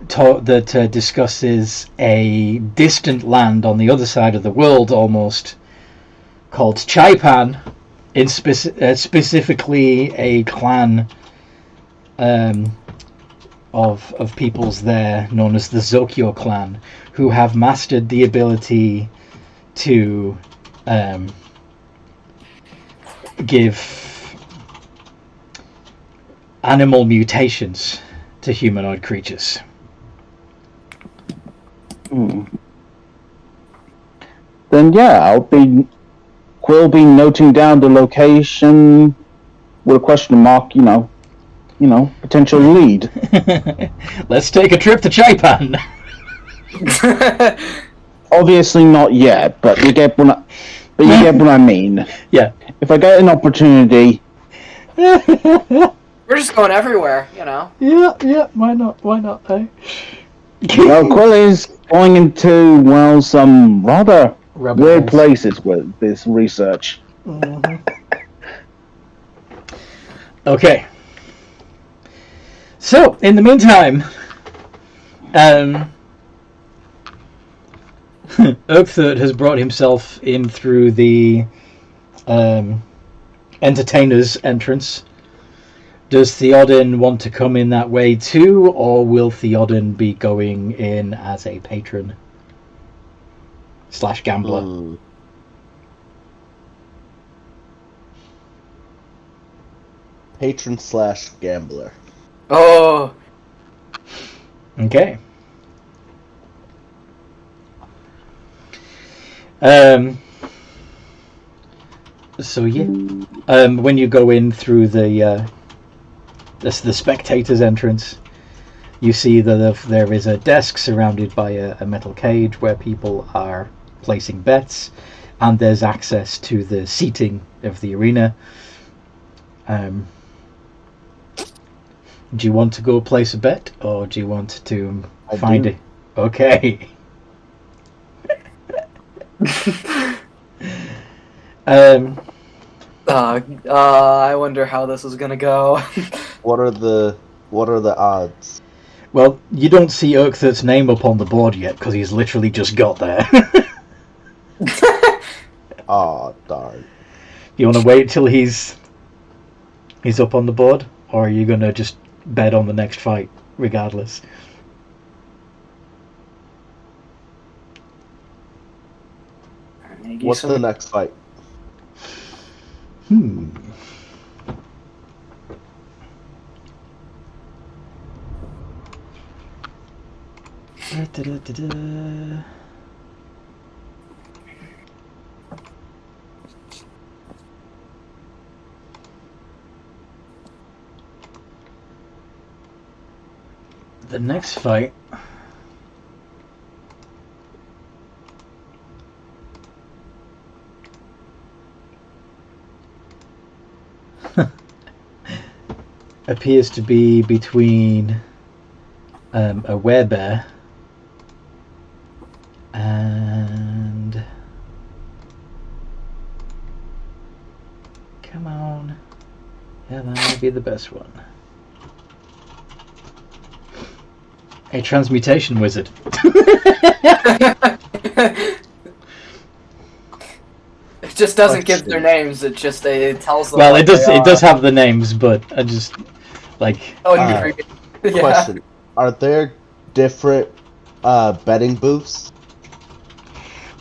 that discusses a distant land on the other side of the world, almost, called Chaipan, specifically a clan of peoples there known as the Zokyo clan, who have mastered the ability to give animal mutations to humanoid creatures. Then yeah, we'll be noting down the location with a question mark, potential lead. Let's take a trip to Chaipan. Obviously not yet, but you get what I mean. Yeah. If I get an opportunity. We're just going everywhere, Yeah, why not, eh? Well, Quill is going into, some rather weird places with this research. Mm-hmm. Okay. So, in the meantime, Urkthurt has brought himself in through the entertainer's entrance. Does Theoden want to come in that way too, or will Theoden be going in as a patron / gambler? Patron / gambler. Oh. Okay. So yeah, when you go in through the spectator's entrance, you see that there is a desk surrounded by a metal cage where people are placing bets, and there's access to the seating of the arena. Do you want to go place a bet, or do you want to find it? Okay. I wonder how this is gonna go. What are the odds? Well, you don't see Urkthurt's name up on the board yet because he's literally just got there. Oh, darn. You want to wait till he's up on the board, or are you going to just bet on the next fight regardless? What's the next fight? The next fight appears to be between a werebear and... Come on. Yeah, that might be the best one. A transmutation wizard. It just doesn't give their names. It just it tells them. Well, it does. It does have the names, but I just like. Oh, yeah. Question: are there different betting booths?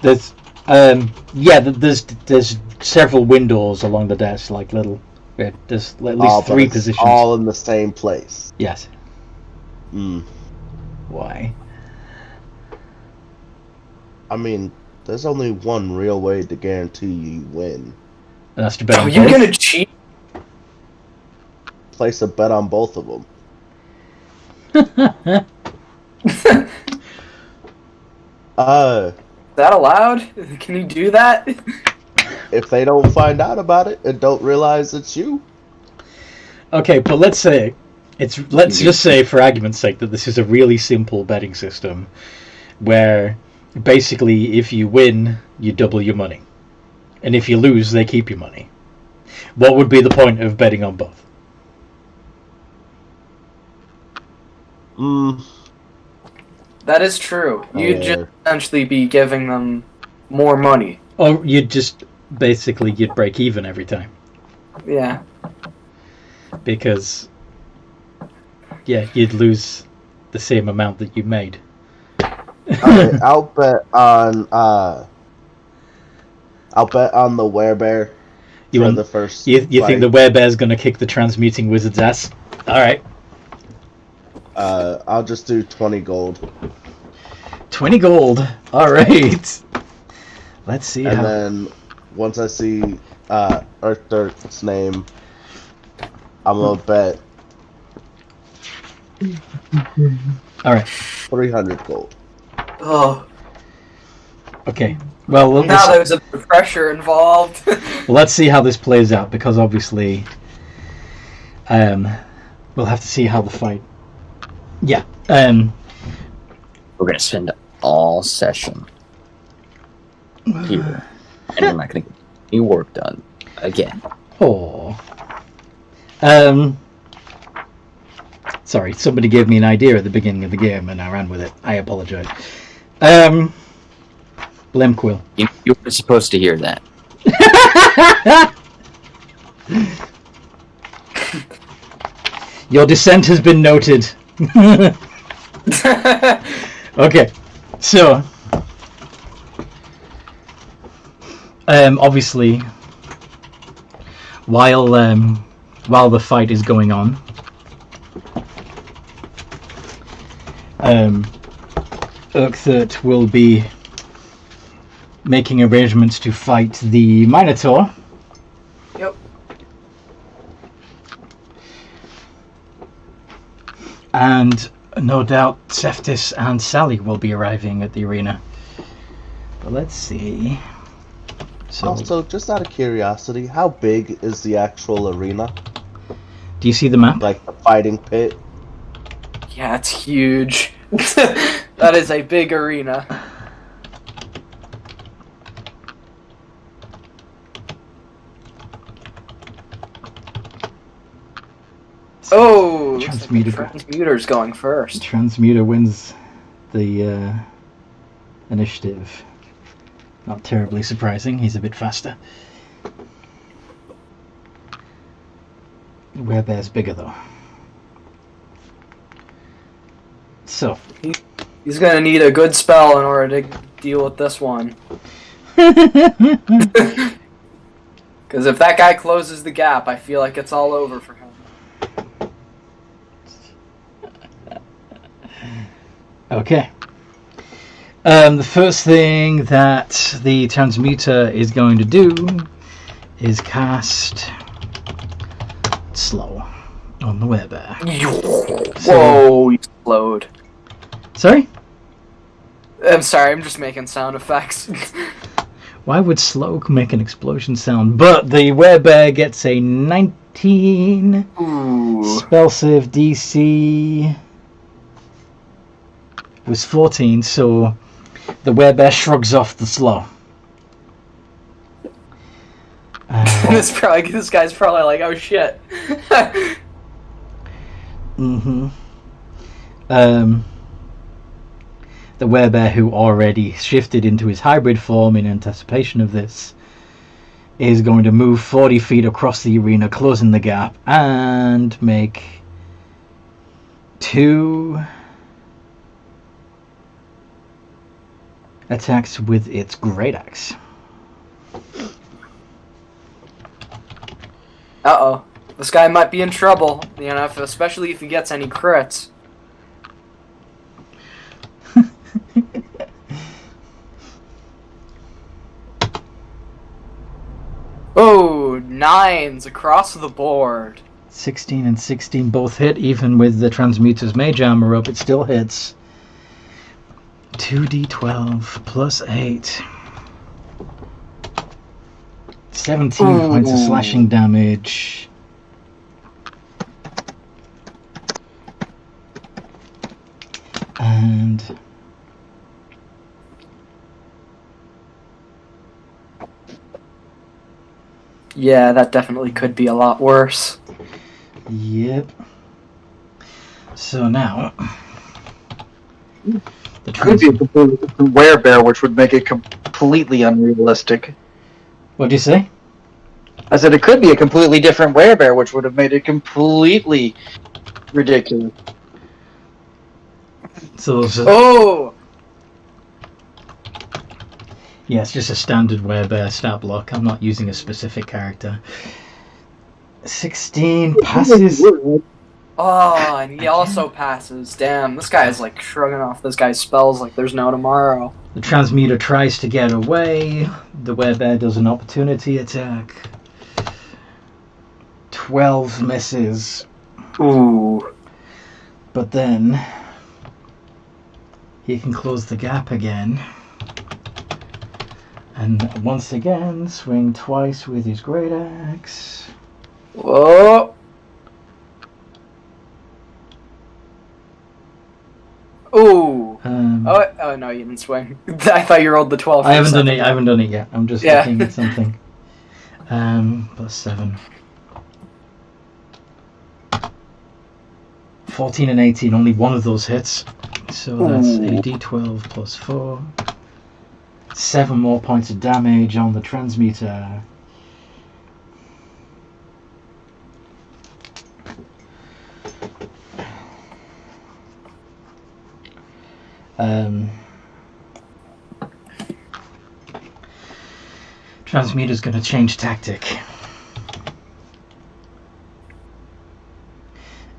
There's yeah. There's several windows along the desk, like little. There's at least 3 positions. All in the same place. Yes. Hmm. Why? I mean, there's only one real way to guarantee you win. And that's to bet on Are you both? gonna cheat? Place a bet on both of them. Is that allowed? Can you do that? If they don't find out about it and don't realize it's you. Okay, but let's just say, for argument's sake, that this is a really simple betting system, where basically if you win, you double your money, and if you lose, they keep your money. What would be the point of betting on both? That is true. You'd just essentially be giving them more money. Or you'd break even every time. Yeah. Because, yeah, you'd lose the same amount that you made. Alright, I'll bet on the werebear for the first. You think the werebear's gonna kick the transmuting wizard's ass? Alright. I'll just do 20 gold. 20 gold. Alright. Let's see and then once I see Earthdirt's name, I'm gonna bet. Alright. 300 gold. Oh. Okay. Well, now there's a pressure involved. Well, let's see how this plays out, because obviously, we'll have to see how the fight. Yeah. We're gonna spend all session here, and we're not gonna get any work done again. Oh. Sorry, somebody gave me an idea at the beginning of the game, and I ran with it. I apologize. Blemquill. You were supposed to hear that. Your dissent has been noted. Okay, so obviously, while the fight is going on, Urkthirt will be making arrangements to fight the Minotaur. Yep. And no doubt Seftis and Sally will be arriving at the arena. But let's see. So, also, just out of curiosity, how big is the actual arena? Do you see the map? Like the fighting pit? Yeah, it's huge. That is a big arena. Oh, Transmuter's going first. Transmuter wins the initiative. Not terribly surprising, he's a bit faster. Werebear's bigger though. So. He's gonna need a good spell in order to deal with this one. Because if that guy closes the gap, I feel like it's all over for him. Okay. The first thing that the transmuter is going to do is cast slow on the werebear. Whoa, you slowed. Sorry? I'm sorry, I'm just making sound effects. Why would slow make an explosion sound? But the werebear gets a 19 spell save DC was 14, so the werebear shrugs off the slow. This guy's probably like, oh shit. The werebear, who already shifted into his hybrid form in anticipation of this, is going to move 40 feet across the arena, closing the gap, and make 2 attacks with its great axe. Uh-oh. This guy might be in trouble, you know, especially if he gets any crits. Oh, 9s across the board. 16 and 16 both hit, even with the transmuter's mage armor up, it still hits. 2d12 plus 8. 17 points of slashing damage. And yeah, that definitely could be a lot worse. Yep. So now the Could be a completely different werebear, which would make it completely unrealistic. What'd you say? I said it could be a completely different werebear, which would have made it completely ridiculous. So oh! Yeah, it's just a standard werebear stat block. I'm not using a specific character. 16 passes. Oh, and he also passes. Damn, this guy is like shrugging off this guy's spells like there's no tomorrow. The transmuter tries to get away. The werebear does an opportunity attack. 12 misses. Ooh. But then he can close the gap again. And once again, swing twice with his great axe. Whoa. Ooh. Oh no, you didn't swing. I thought you rolled the 12. I haven't done it. I haven't done it yet. I'm just looking at something. Plus 7. 14 and 18. Only one of those hits. So that's a d12 plus 4. 7 more points of damage on the transmuter. Transmuter's going to change tactic.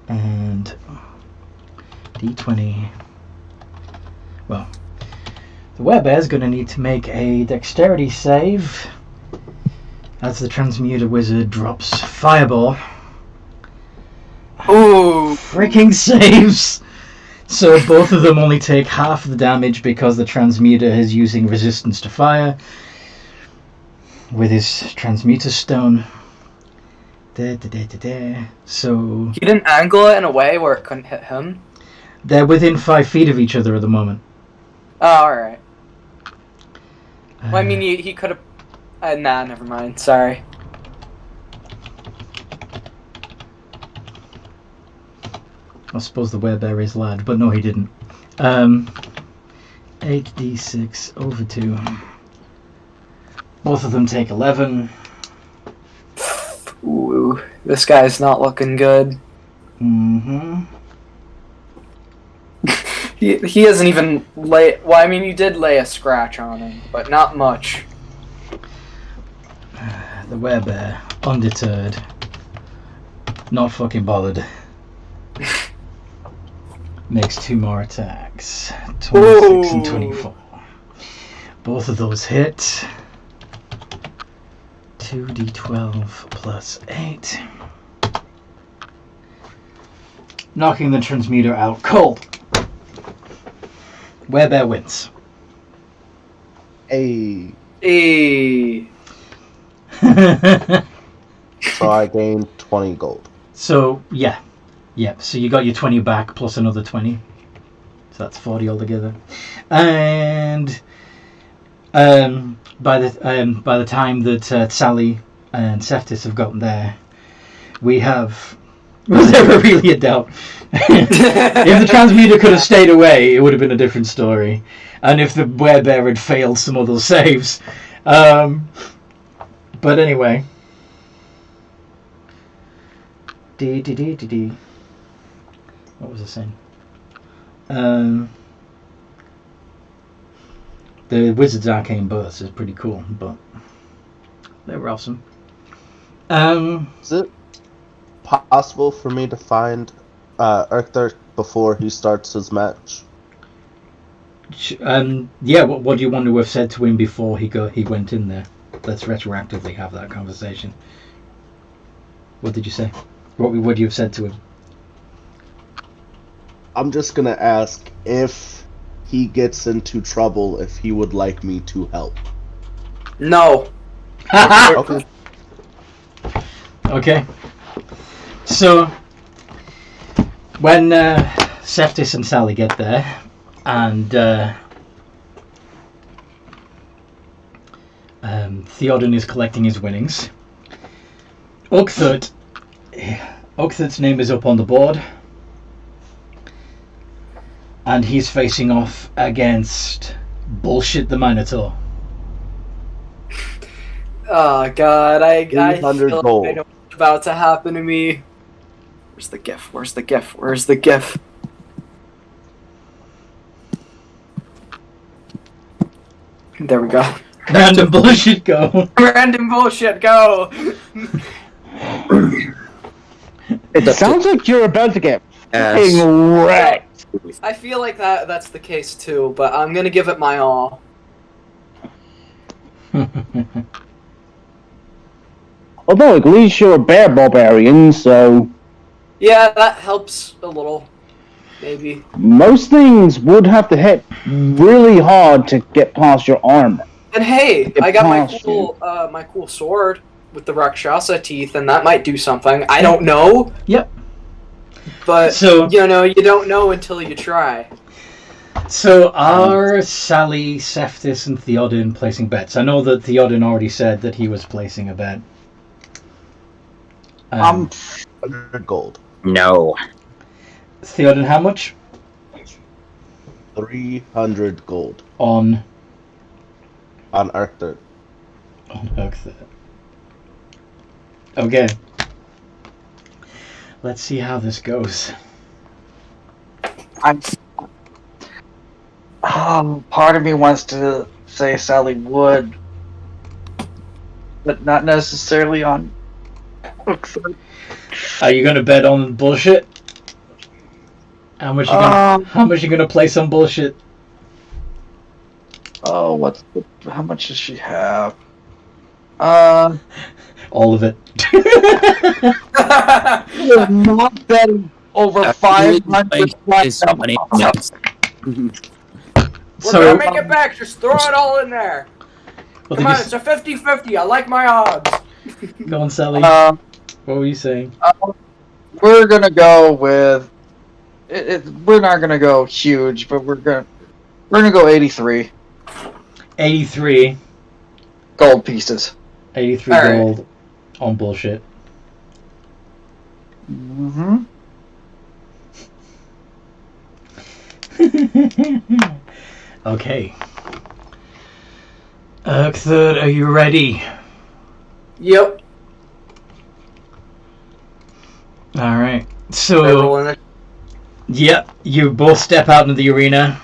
And d20. Well, the werebear's going to need to make a dexterity save as the transmuter wizard drops fireball. Ooh! Freaking saves! So both of them only take half the damage because the transmuter is using resistance to fire with his transmuter stone. So He didn't angle it in a way where it couldn't hit him? they're within 5 feet of each other at the moment. Oh, alright. Well, I mean, he could have... nah, never mind. Sorry. I suppose the werebear is lad, but no, he didn't. 8d6 over 2. Both of them take 11. Ooh, this guy's not looking good. Mm-hmm. He hasn't even lay. Well, I mean, you did lay a scratch on him, but not much. The werebear, undeterred, not fucking bothered. Makes 2 more attacks. 26 and 24. Both of those hit. 2d12 plus 8. Knocking the transmuter out cold. Werebear wins. Hey. So I gained 20 gold. So, yeah. So you got your 20 back plus another 20. So that's 40 altogether. And by the time that Sally and Seftis have gotten there, we have... Was there really a doubt? If the transmuter could have stayed away, it would have been a different story. And if the werebear had failed some of those saves. But anyway. What was I saying? The Wizard's Arcane Burst is pretty cool, but they were awesome. Is it possible for me to find Arthur before he starts his match? Yeah, what do you want to have said to him before he went in there? Let's retroactively have that conversation. What did you say? What would you have said to him? I'm just gonna ask if he gets into trouble, if he would like me to help. No. Okay. Okay. So, when Seftis and Sally get there, and Theoden is collecting his winnings, Uchther's name is up on the board, and he's facing off against Bullshit the Minotaur. Oh God, I feel like I know gold. what's about to happen to me. Where's the GIF? Where's the GIF? Where's the GIF? There we go. Random bullshit go. Random bullshit go. It sounds like you're about to get Yes. fucking wrecked. I feel like that's the case too, but I'm gonna give it my all. Although at least you're a bear barbarian, so Yeah, that helps a little. Maybe. most things would have to hit really hard to get past your armor. And hey, I got my past cool sword with the Rakshasa teeth, and that might do something. I don't know. Yep. But So- you know, you don't know until you try. So are Sally, Seftis, and Theoden placing bets? I know that Theoden already said that he was placing a bet. 100 gold. No. Theoden, how much? 300 gold. On Arthur. Uchther. Okay. Let's see how this goes. Part of me wants to say Sally would, but not necessarily on. Are you gonna bet on bullshit? How much you gonna place on bullshit? Oh, how much does she have? All of it. You're not betting over 500 Is money. We're So, gonna make it back. Just throw it all in there. what Come did on, you it's a 50-50. I like my odds. go on, Sally? What were you saying? We're gonna go with. We're not gonna go huge, but we're gonna go 83 83. gold pieces. 83 All right. gold on bullshit. Mm-hmm. Okay. Third, are you ready? Yep. Alright. They're So, rolling it. yeah, you both step out into the arena.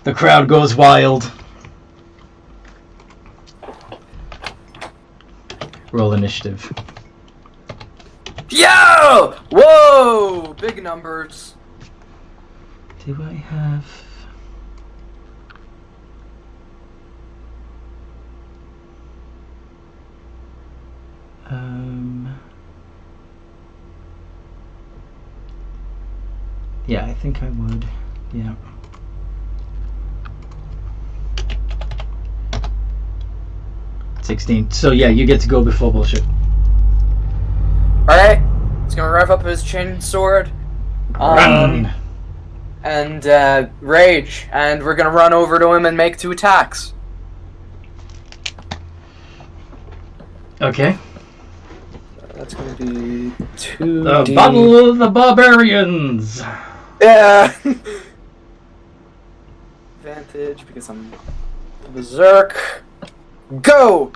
The crowd goes wild. Roll initiative. Yo! Whoa! Big numbers. Do I have... Yeah, I think I would. Yeah. $16. So yeah, you get to go before bullshit. Alright. He's gonna rev up his chain sword. Run! And rage. And we're gonna run over to him and make 2 attacks. Okay. That's gonna be 2. The Battle of the Barbarians! Yeah! Advantage because I'm berserk. Go!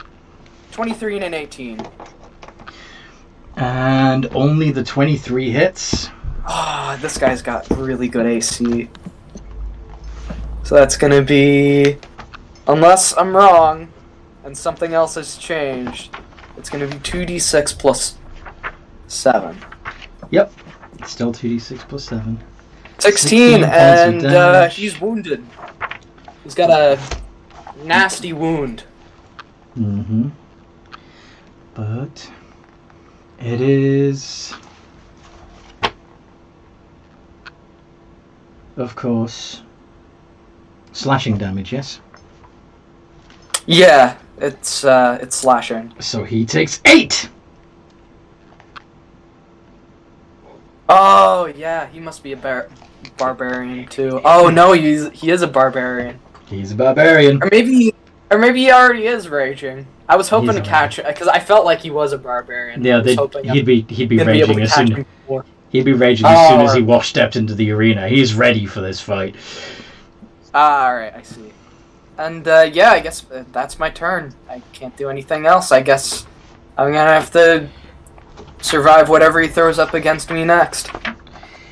23 and an 18. And only the 23 hits. Ah, this guy's got really good AC. So that's gonna be... Unless I'm wrong, and something else has changed, it's gonna be 2d6 plus 7. Yep. Still 2d6 plus 7. 16, points of and damage. he's wounded. He's got a nasty wound. Mm-hmm. But it is, of course, slashing damage, yes? Yeah, it's slashing. So he takes 8! Oh, yeah, he must be a barbarian, too. Oh, no, he is a barbarian. He's a barbarian. Or maybe he already is raging. I was hoping He's to a catch it, because I felt like he was a barbarian. Yeah, I was hoping he'd be gonna be able raging to as catch soon him before. he'd be raging as soon as he stepped into the arena. He's ready for this fight. Alright, I see. And, yeah, I guess that's my turn. I can't do anything else. I guess I'm gonna have to survive whatever he throws up against me next.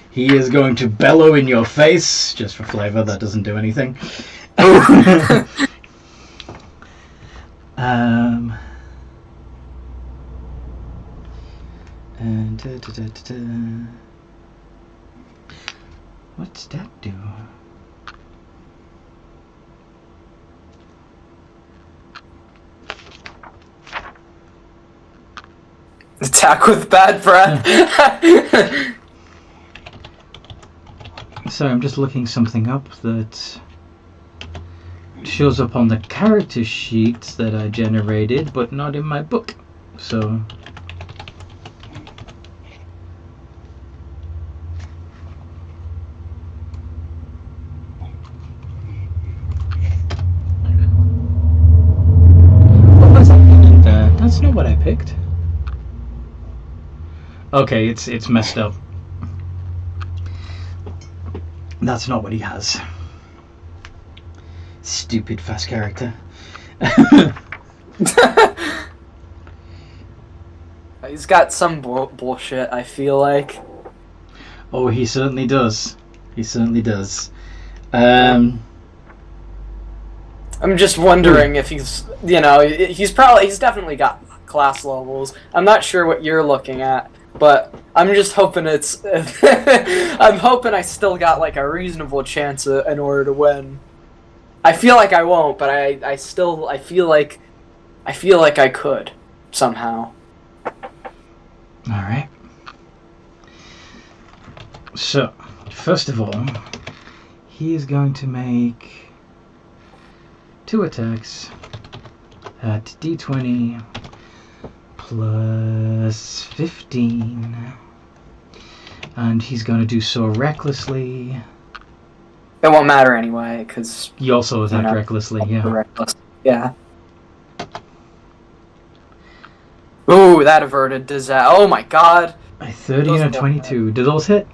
He is going to bellow in your face, just for flavor. That doesn't do anything. And what's that do? Attack with bad breath. Sorry, I'm just looking something up that shows up on the character sheet that I generated, but not in my book. So that's not what I picked. Okay, it's messed up. That's not what he has. Stupid fast character. He's got some bullshit, I feel like. Oh, he certainly does. He certainly does. I'm just wondering if he's, he's definitely got class levels. I'm not sure what you're looking at, but I'm just hoping it's, I'm hoping I still got like a reasonable chance in order to win. I feel like I won't, but I feel like I could somehow. Alright. So, first of all, he is going to make 2 attacks at d20 plus 15. And he's going to do so recklessly. It won't matter anyway, because... You also attack recklessly, yeah. Reckless. Yeah. Ooh, that averted disaster. Oh my god. A 30 and a 22. Do those hit?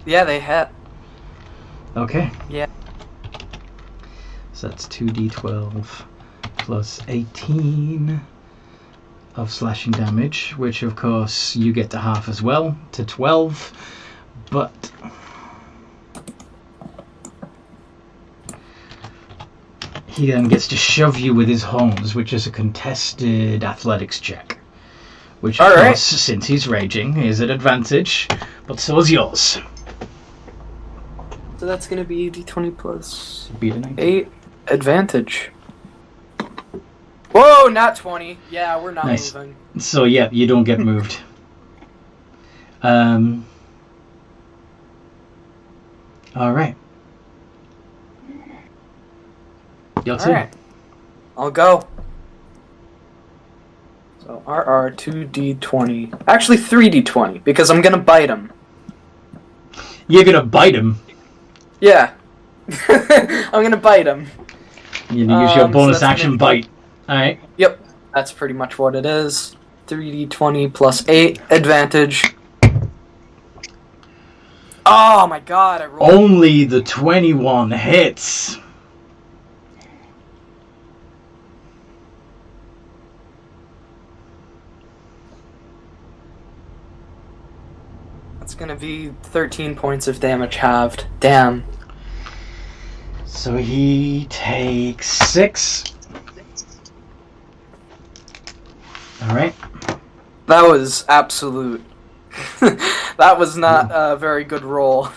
Yeah, they hit. Okay. Yeah. So that's 2d12 plus 18 of slashing damage, which of course you get to half as well, to 12, but he then gets to shove you with his horns, which is a contested athletics check. Which, of course, since he's raging, is an advantage, but so is yours. So that's going to be d20 plus Beat a 19. 8 advantage. Whoa, not 20. Yeah, we're not moving. So, yeah, you don't get moved. Alright. Your turn. Alright. I'll go. So, RR 2d20. Actually, 3d20, because I'm going to bite him. You're going to bite him? Yeah. I'm going to bite him. You're going to use your bonus action bite. Alright. Yep. That's pretty much what it is. 3d20 plus 8 advantage. Oh my god, I rolled. Only the 21 hits. That's gonna be 13 points of damage halved. Damn. So he takes 6. Alright. That was absolute. That was not a very good roll.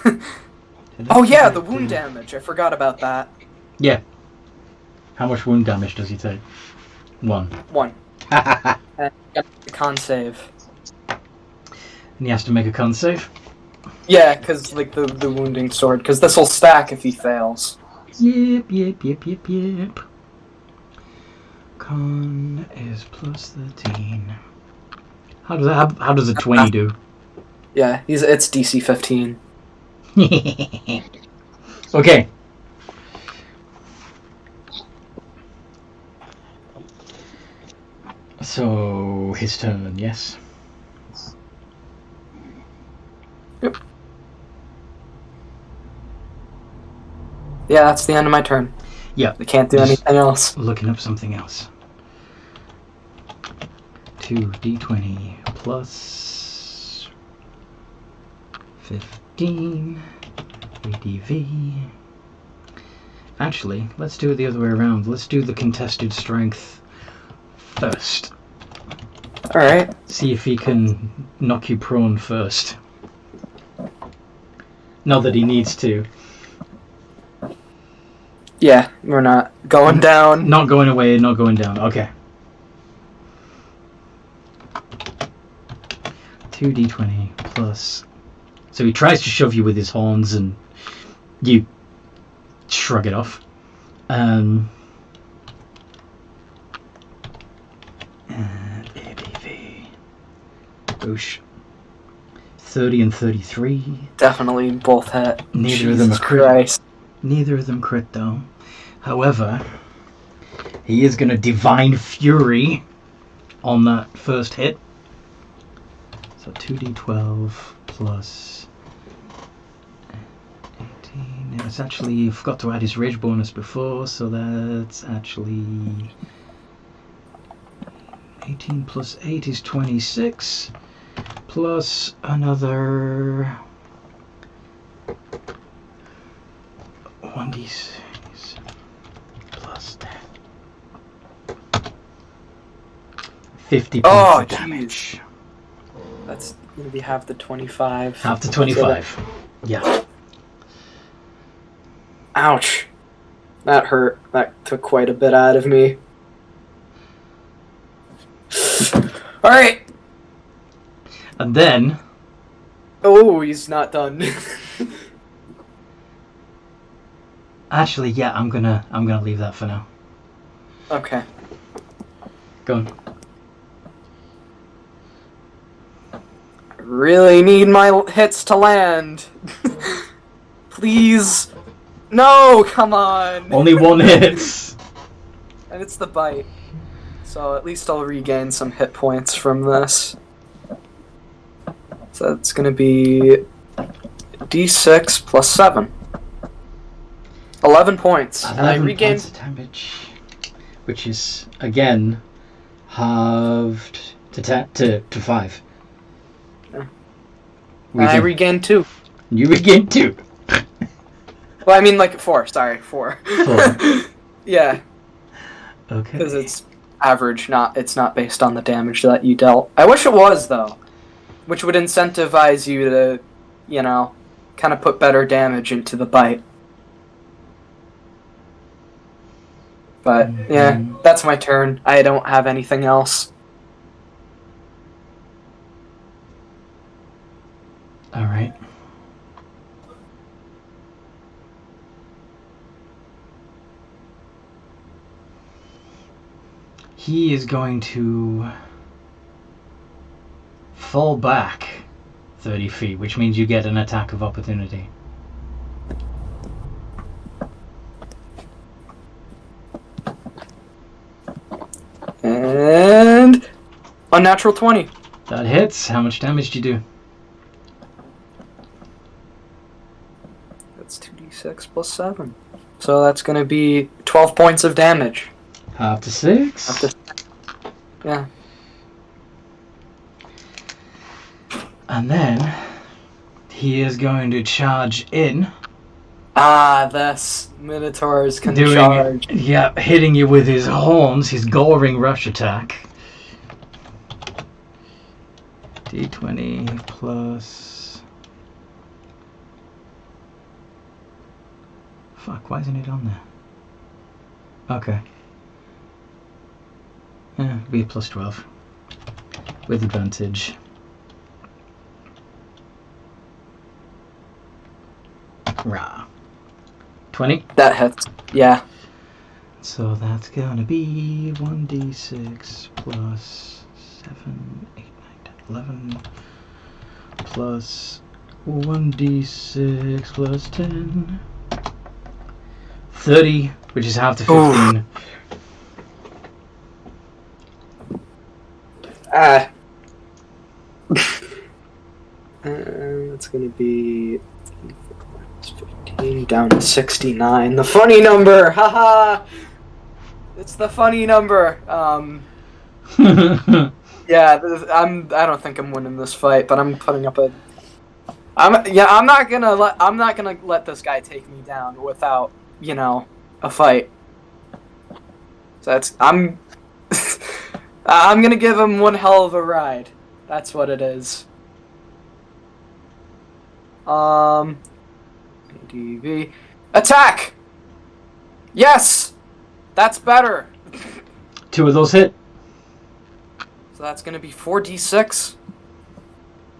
Oh yeah, the wound damage. I forgot about that. Yeah. How much wound damage does he take? 1. 1. And got a con save. And he has to make a con save? Yeah, because like the wounding sword, because this will stack if he fails. Yep. Con is plus 13. How does a 20 do? Yeah, it's DC 15. Okay. So his turn, yes. Yep. Yeah, that's the end of my turn. Yeah. I can't do anything else. Looking up something else. 2d20 plus 15 ADV. Actually, let's do it the other way around. Let's do the contested strength first. Alright. See if he can knock you prone first. Not that he needs to. Yeah, we're not going down. Not going away, not going down. Okay. 2d20 plus... So he tries to shove you with his horns and you shrug it off. And ABV. Boosh. 30 and 33. Definitely both hit. Neither of them are crit. Christ. Neither of them crit though. However, he is going to Divine Fury on that first hit. So 2d12 plus 18. It's actually, you forgot to add his rage bonus before, so that's actually 18 plus 8 is 26. Plus another 1d6 plus 10. 50 points of damage. That's going to be half the 25. Half the 25. Yeah. Ouch. That hurt. That took quite a bit out of me. Alright. And then... Oh, he's not done. Actually, yeah, I'm gonna leave that for now. Okay. Go on. I really need my hits to land. Please. No, come on. Only one hits. And it's the bite. So at least I'll regain some hit points from this. So it's going to be d6 plus 7. 11 points. 11 I regained points of damage. which is again halved to 5. Yeah. I regain 2. You regain 2. Well, I mean, like 4. Sorry, 4. 4. Yeah. Okay. Because it's average, it's not based on the damage that you dealt. I wish it was, though. Which would incentivize you to, kind of put better damage into the bite. But, yeah, that's my turn. I don't have anything else. Alright. He is going to fall back 30 feet, which means you get an attack of opportunity. And unnatural 20. That hits. How much damage do you do? That's 2d6 plus 7. So that's going to be 12 points of damage. Half to 6. Yeah. And then he is going to charge in. This Minotaurs can charge. Yeah, hitting you with his horns, his goring rush attack. D20 plus... Fuck, why isn't it on there? Okay. Yeah, it'll be a plus 12. With advantage. Rah. 20? That hits. Yeah. So that's gonna be 1d6 plus 7, 8, 9, 10, 11 plus 1d6 plus 10. 30, which is half to 15. That's gonna be 15 down to 69. The funny number, haha. It's the funny number. Yeah, I don't think I'm winning this fight, but I'm putting up a. I'm not gonna let this guy take me down without a fight. So I'm gonna give him one hell of a ride. That's what it is. ADV. Attack! Yes! That's better! 2 of those hit. So that's gonna be 4d6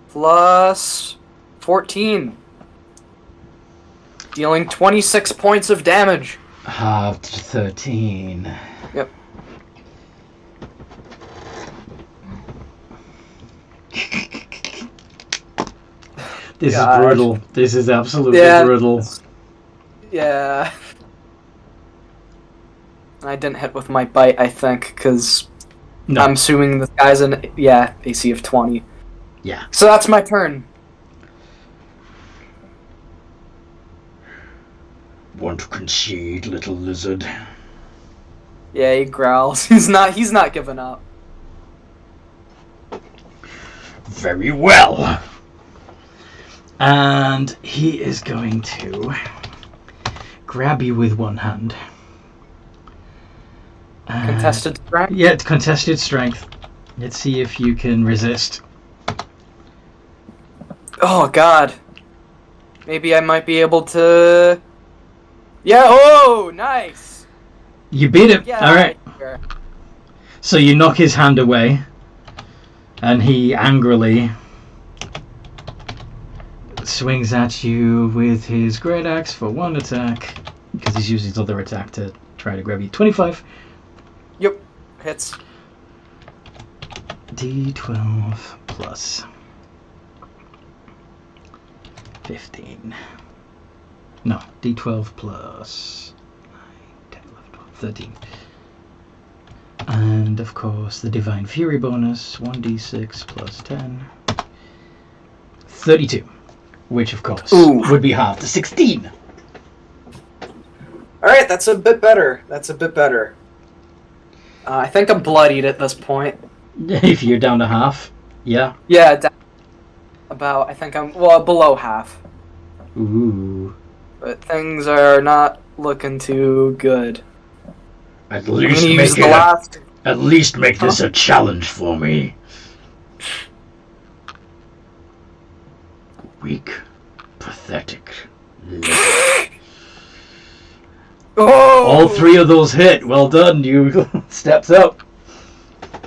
plus 14. Dealing 26 points of damage. Halved to 13. Yep. This is brutal. This is absolutely brutal. Yeah. I didn't hit with my bite, I think, because I'm assuming this guy's an AC of 20. Yeah. So that's my turn. Want to concede, little lizard? Yeah, he growls. He's not giving up. Very well. And he is going to grab you with one hand. Contested strength? Yeah, contested strength. Let's see if you can resist. Oh, God. Maybe I might be able to... Yeah, oh, nice! You beat him. Yeah, alright. So you knock his hand away, and he angrily swings at you with his great axe for one attack, because he's used his other attack to try to grab you. 25. Yep, hits. D12 plus 15. No, D12 plus 9, 10, 11, 12, 13. And of course the Divine Fury bonus, 1d6 plus 10. 32. Which of course would be half to 16. Alright, that's a bit better. I think I'm bloodied at this point. If you're down to half, yeah. Yeah, about, I think I'm, well, below half. Ooh. But things are not looking too good. At I'm least gonna make use the it. last... At least make this a challenge for me. Weak, pathetic. Oh! All 3 of those hit. Well done. You steps up.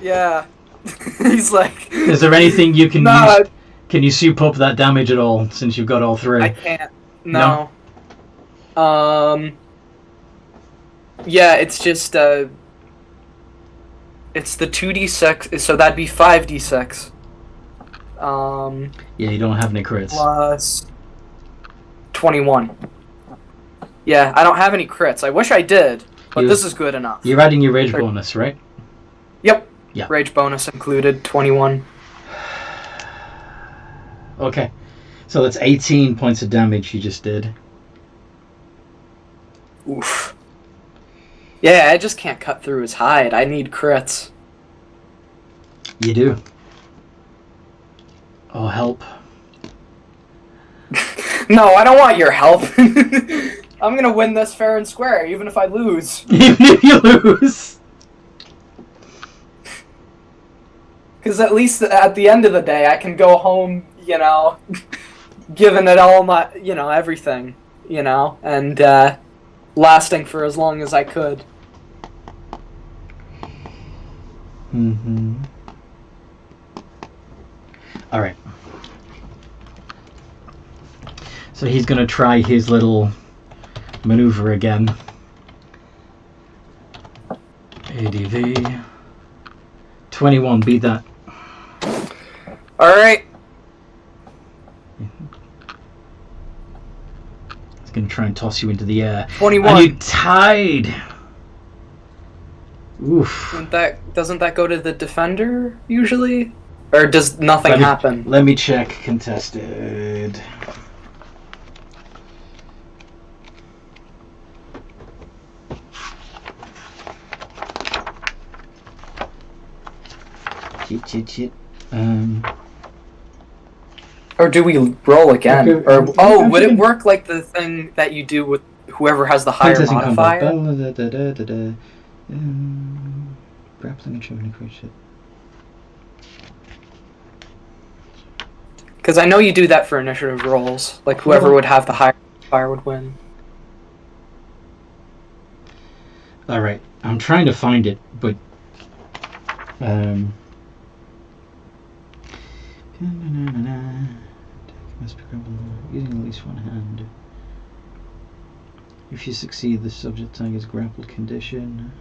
Yeah. He's like... Is there anything you can Nah. use? Can you soup up that damage at all, since you've got all 3? I can't. No. Yeah, it's just, it's the 2d6, so that'd be 5d6. Yeah, you don't have any crits. Plus 21. Yeah, I don't have any crits. I wish I did, but this is good enough. You're adding your rage bonus, right? Yep. Yeah. Rage bonus included, 21. Okay. So that's 18 points of damage you just did. Oof. Yeah, I just can't cut through his hide. I need crits. You do. Oh, help. No, I don't want your help. I'm gonna win this fair and square, even if I lose. Even if you lose. Because at least at the end of the day, I can go home, you know, giving it all my, you know, everything, you know, and lasting for as long as I could. Mm-hmm. Alright. So he's gonna try his little maneuver again. ADV 21, beat that. Alright. He's gonna try and toss you into the air. 21. And you tied! Oof. Doesn't that go to the defender, usually? Or does nothing happen? Let me check contested. Shit. Or do we roll again? Okay. Or would it work like the thing that you do with whoever has the higher modifier? Grappling and shoving creature. Because I know you do that for initiative rolls. Like whoever would have the higher modifier would win. Alright, I'm trying to find it, but must be grappled using at least one hand. If you succeed, the subject target's grappled condition.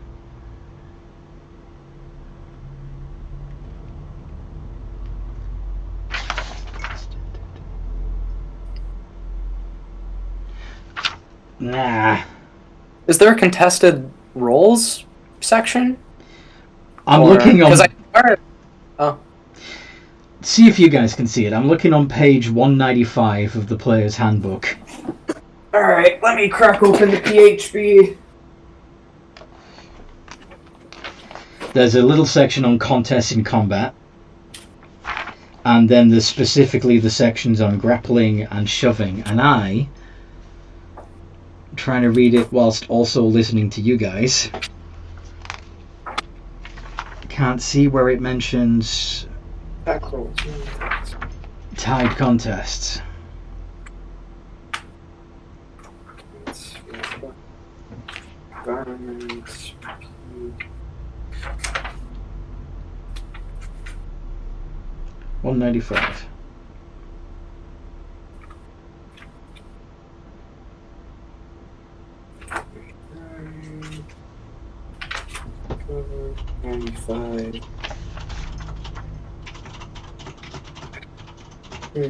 Nah. Is there a contested rolls section? I'm looking on. Oh. See if you guys can see it. I'm looking on page 195 of the player's handbook. Alright, let me crack open the PHB. There's a little section on contests in combat. And then there's specifically the sections on grappling and shoving. And I'm trying to read it whilst also listening to you guys. Can't see where it mentions tied contests. $195. I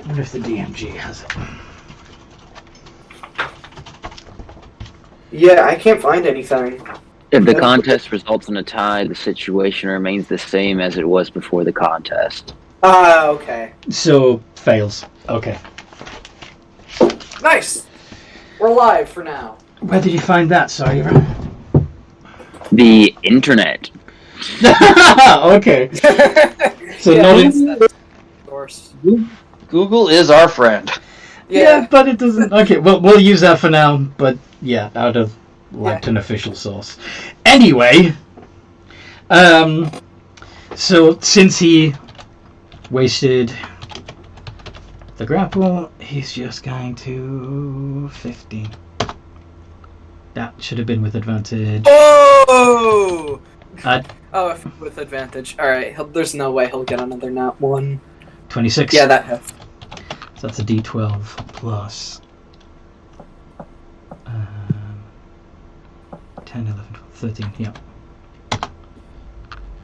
wonder if the DMG has it. Yeah, I can't find anything. If the contest results in a tie, the situation remains the same as it was before the contest. Okay. So, fails. Okay. Nice! We're live for now. Where did you find that, sorry? The internet. Okay. So Yeah, not that's in... the source. Google is our friend. Yeah, but it doesn't... Okay, well, we'll use that for now, but yeah, out of lacked an official source. Anyway, so since he wasted the grapple, he's just going to 15. That should have been with advantage. Oh! Oh, with advantage. Alright, there's no way he'll get another nat 1. 26. Yeah, that hits. So that's a d12 plus 10, 11, 12, 13, yeah.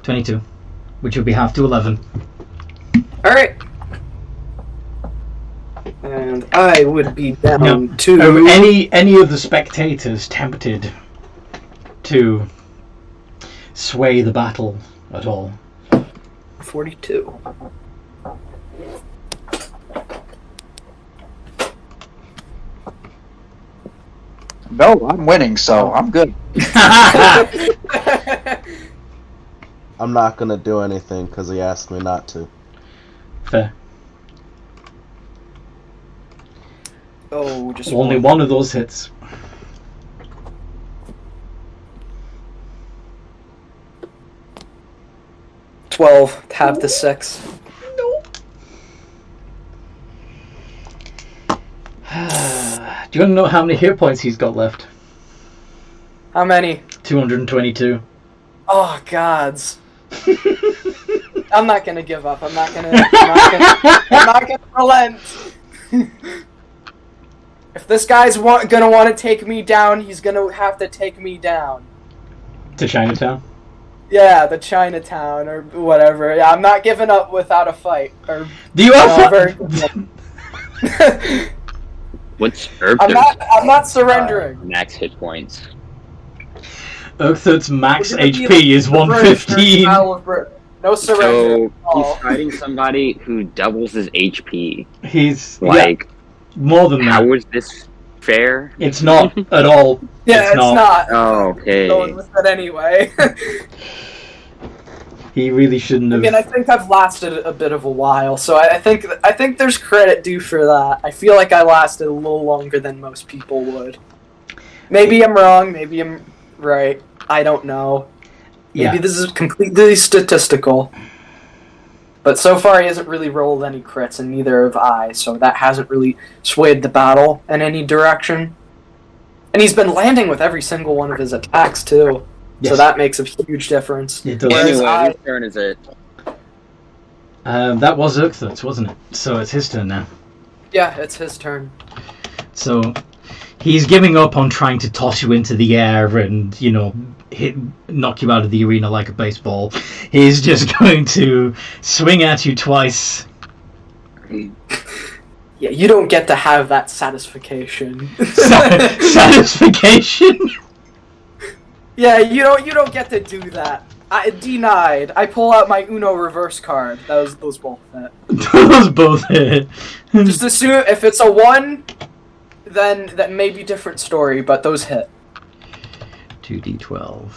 22, which would be half to 11. Alright. And I would be down Now, to... are any of the spectators tempted to sway the battle at all? 42. No, I'm winning, so I'm good. I'm not gonna do anything because he asked me not to. Fair. Oh, just Only one of those hits. $12. Have the 6. Do you want to know how many hit points he's got left? How many? 222. Oh, gods. I'm not gonna give up. I'm not gonna relent. If this guy's gonna want to take me down, he's gonna have to take me down. To Chinatown? Yeah, the Chinatown or whatever. Yeah, I'm not giving up without a fight. Or do you have What's I'm not surrendering. max hit points? Urther's max HP is 115. No surrender. So he's fighting somebody who doubles his HP. He's like more than that. How is this fair? It's not at all. Yeah, it's not. Oh, okay. Going with it anyway. He really shouldn't have. I mean, I think I've lasted a bit of a while, so I think there's credit due for that. I feel like I lasted a little longer than most people would. Maybe I'm wrong. Maybe I'm right. I don't know. Maybe this is completely statistical. But so far he hasn't really rolled any crits, and neither have I, so that hasn't really swayed the battle in any direction. And he's been landing with every single one of his attacks, too. Yes. So that makes a huge difference. It does. Anyway, whose turn is it? That was Urther's, wasn't it? So it's his turn now. Yeah, it's his turn. So he's giving up on trying to toss you into the air and, knock you out of the arena like a baseball. He's just going to swing at you twice. Yeah, you don't get to have that satisfaction. Satisfaction? Yeah, you don't get to do that. Denied. I pull out my Uno reverse card. Those both hit. Those both hit. Just assume if it's a 1, then that may be a different story, but those hit. 2d12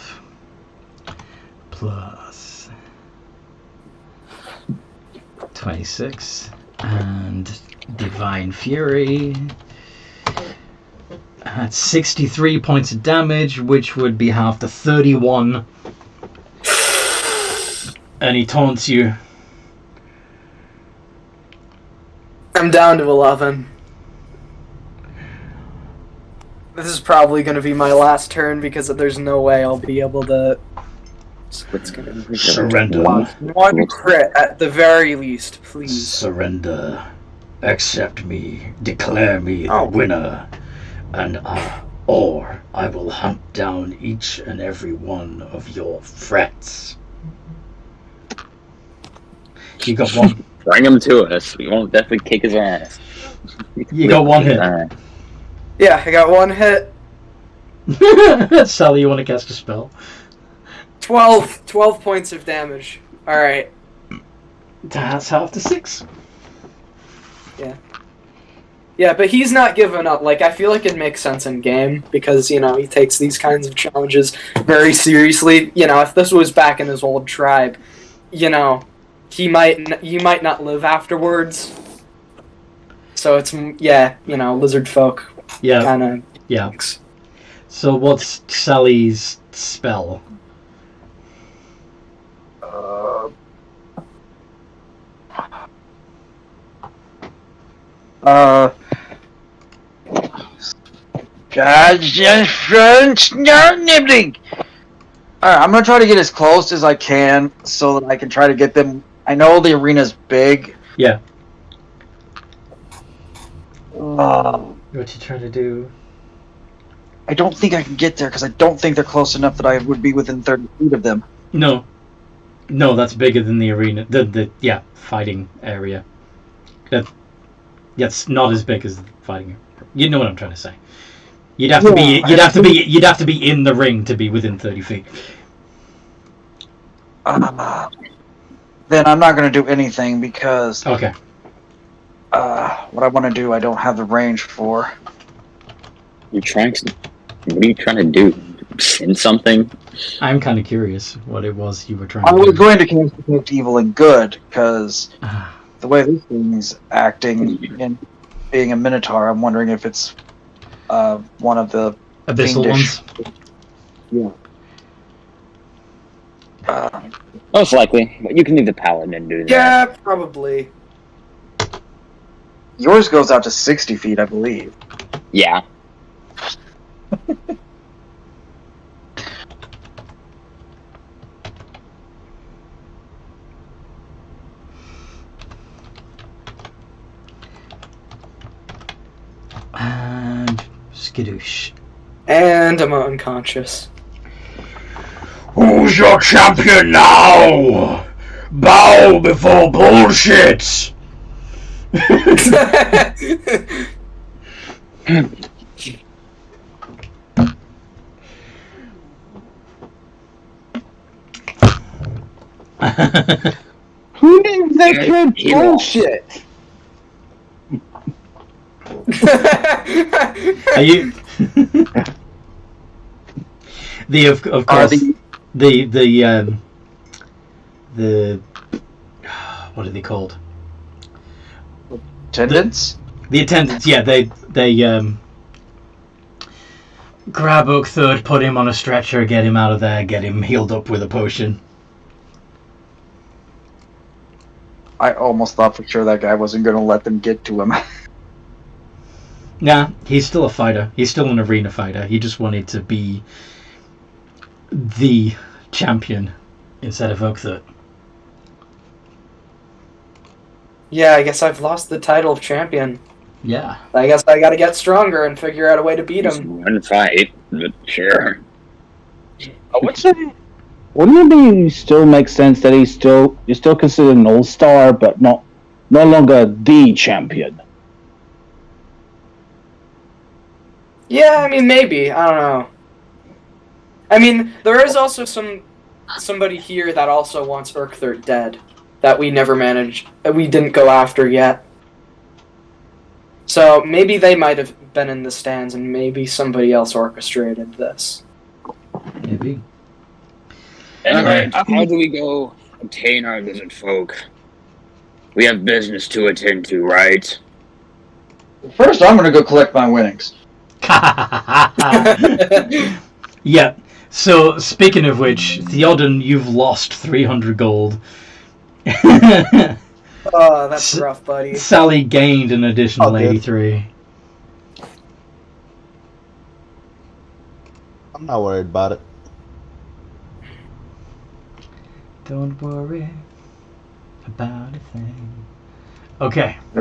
plus 26 and Divine Fury. That's 63 points of damage, which would be half to 31. And he taunts you. I'm down to 11. This is probably going to be my last turn because there's no way I'll be able to... Surrender. One crit at the very least, please. Surrender. Accept me. Declare me the winner. And or I will hunt down each and every one of your threats. You got one. Bring him to us. We won't definitely kick his ass. You got one hit. Yeah, I got one hit. Sally, you want to cast a spell? 12 points of damage. Alright. That's half to 6. Yeah. Yeah, but he's not giving up. Like, I feel like it makes sense in game because, you know, he takes these kinds of challenges very seriously. You know, if this was back in his old tribe, you know, you might not live afterwards. So it's, yeah, you know, lizard folk. Yeah. Kind of. Yeah. So what's Sally's spell? Nibbling. Alright, I'm gonna try to get as close as I can so that I can try to get them. I know the arena's big. Yeah. What you trying to do? I don't think I can get there because I don't think they're close enough that I would be within 30 feet of them. No, that's bigger than the arena. The fighting area. That's not as big as the fighting area. You know what I'm trying to say. You'd have to be in the ring to be within 30 feet. Then I'm not going to do anything because okay. What I want to do, I don't have the range for. What are you trying to do? Send something? I'm kind of curious what it was you were trying to do. I was going to cast Detect Evil and Good because the way this thing's acting and being a Minotaur, I'm wondering if it's one of the abyssal fiendish ones. Yeah. Most likely, but you can leave the paladin do that. Yeah, probably. Yours goes out to 60 feet, I believe. Yeah. And skadoosh. And I'm unconscious. Who's your champion now? Bow before bullshit! Who named that kid bullshit? Are you? Of course the what are they called? Attendants? The attendants, yeah, they grab Oak Third, put him on a stretcher, get him out of there, get him healed up with a potion. I almost thought for sure that guy wasn't going to let them get to him. Nah, he's still a fighter. He's still an arena fighter. He just wanted to be the champion instead of Oak Third. Yeah, I guess I've lost the title of champion. Yeah. I guess I gotta get stronger and figure out a way to beat him. One fight, but sure. Wouldn't it still make sense that you're still considered an all-star, but no longer the champion? Yeah, I mean, maybe. I don't know. I mean, there is also somebody here that also wants Urkther dead that we never managed, that we didn't go after yet. So maybe they might have been in the stands and maybe somebody else orchestrated this. Maybe. Anyway, how do we go obtain our lizard folk? We have business to attend to, right? First, I'm going to go collect my winnings. Yeah. So, speaking of which, Theoden, you've lost 300 gold. Oh, that's rough, buddy. Sally gained an additional 83. I'm not worried about it. Don't worry about a thing. Okay. I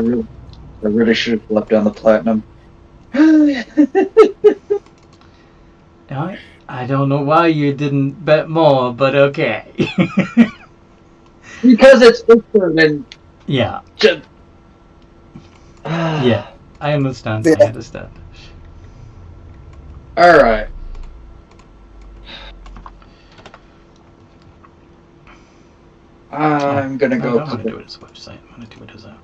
really should have left down the platinum. I don't know why you didn't bet more, but okay. Because it's and yeah. Just... yeah, I understand. Yeah. I understand. All right. I'm gonna go. I'm gonna do it as a website. I'm gonna do it as a.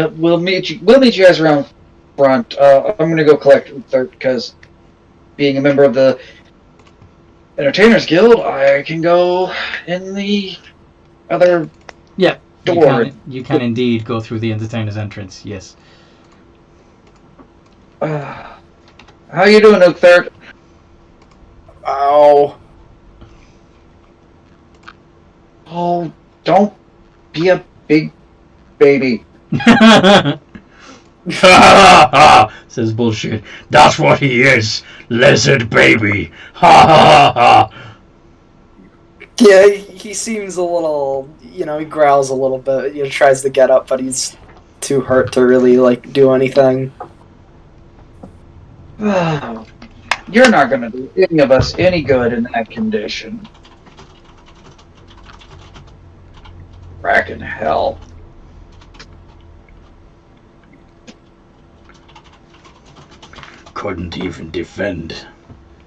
We'll meet you. We'll meet you guys around front. I'm going to go collect Uther because being a member of the Entertainers Guild, I can go in the other door. You can indeed go through the entertainer's entrance, yes. How you doing, Uther? Ow. Oh, don't be a big baby. Says bullshit. That's what he is. Lizard baby. Ha ha ha. Yeah, he seems a little, he growls a little bit, tries to get up, but he's too hurt to really, do anything. You're not going to do any of us any good in that condition. Frackin' hell. Couldn't even defend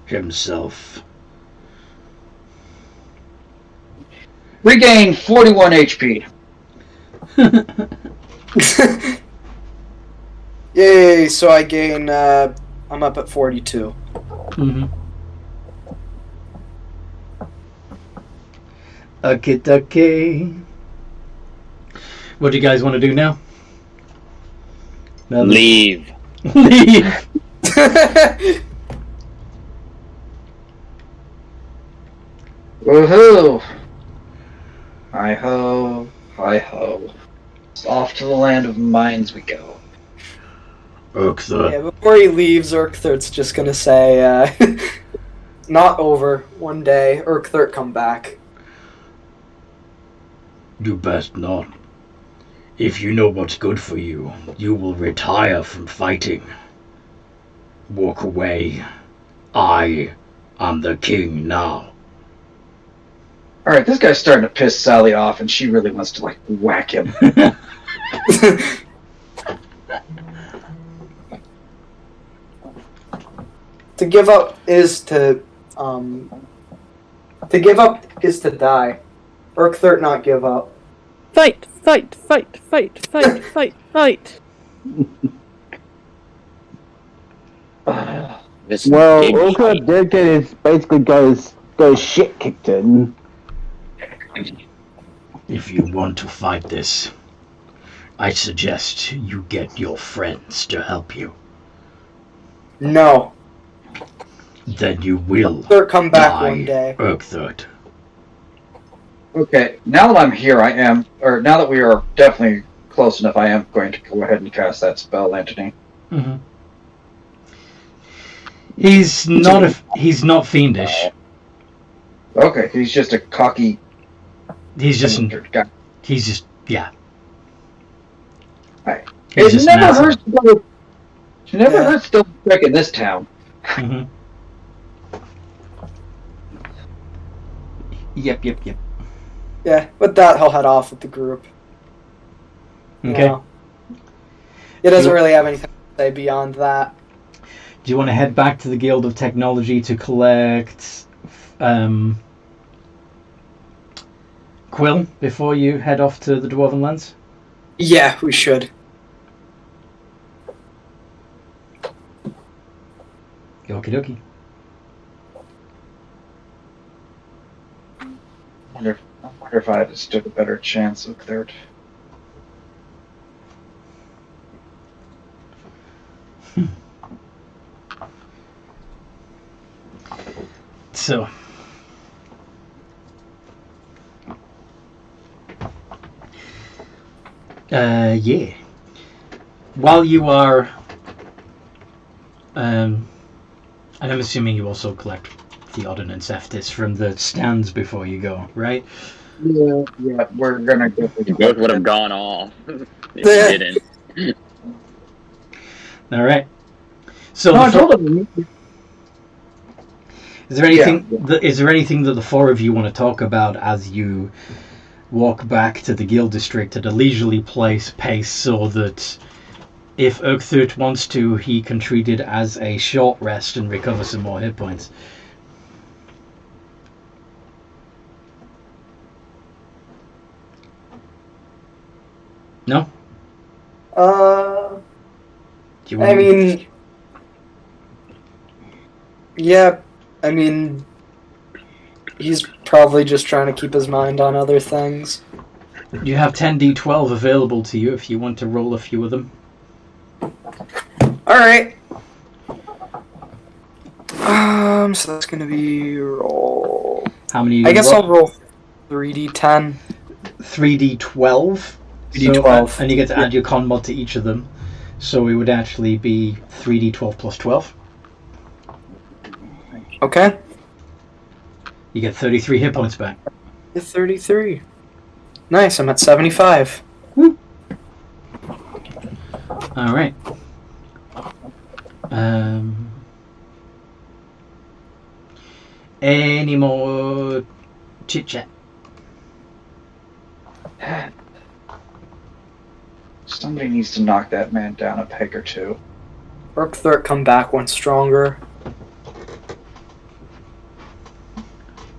himself. Regain 41 HP. Yay, so I gain, I'm up at 42. Mm-hmm. Okay. What do you guys want to do now? Leave. Leave. Woohoo! Hi-ho, hi-ho. Off to the land of mines we go. Urkther. Yeah, before he leaves, Urkther's just gonna say, not over. One day, Urkther come back. You best not. If you know what's good for you, you will retire from fighting. Walk away. I am the king now. Alright, this guy's starting to piss Sally off, and she really wants to, whack him. To give up is to give up is to die. Urkther not give up. Fight, fight, fight, fight, fight, fight, fight. Well, Orca did get his, basically got his shit kicked in. If you want to fight this, I suggest you get your friends to help you. No. Then you will Urkther come back die, one day. Urkther. Okay, now that I'm here, now that we are definitely close enough, I am going to go ahead and cast that spell, Anthony. Mm-hmm. He's not fiendish. Okay, he's just a cocky. He's just yeah. Right. He's It never hurts to trick in this town. Mm-hmm. Yep. Yeah, with that, he'll head off with the group. Okay. He doesn't really have anything to say beyond that. Do you want to head back to the Guild of Technology to collect Quill before you head off to the Dwarven Lands? Yeah, we should. Okie dokie. I wonder if I had stood a better chance of third. So, yeah. While you are, and I'm assuming you also collect the Ordnance Eftis from the stands before you go, right? Yeah, we're gonna go. You both would have gone off if you didn't. All right. So, No, I told him. is there anything? Is there anything that the four of you want to talk about as you walk back to the Guild District at a leisurely pace, so that if Urkther wants to, he can treat it as a short rest and recover some more hit points? No? Do you want yeah, I mean, he's probably just trying to keep his mind on other things. You have 10d12 available to you if you want to roll a few of them. Alright. So that's gonna be roll. How many? I guess I'll roll 3d10. 3d12. 3d12. And you get to add your con mod to each of them. So it would actually be 3d12 plus 12. Okay. You get 33 hit points back. 33. Nice, I'm at 75. Alright. Any more chit chat? Somebody needs to knock that man down a peg or two. Urkthark come back one stronger.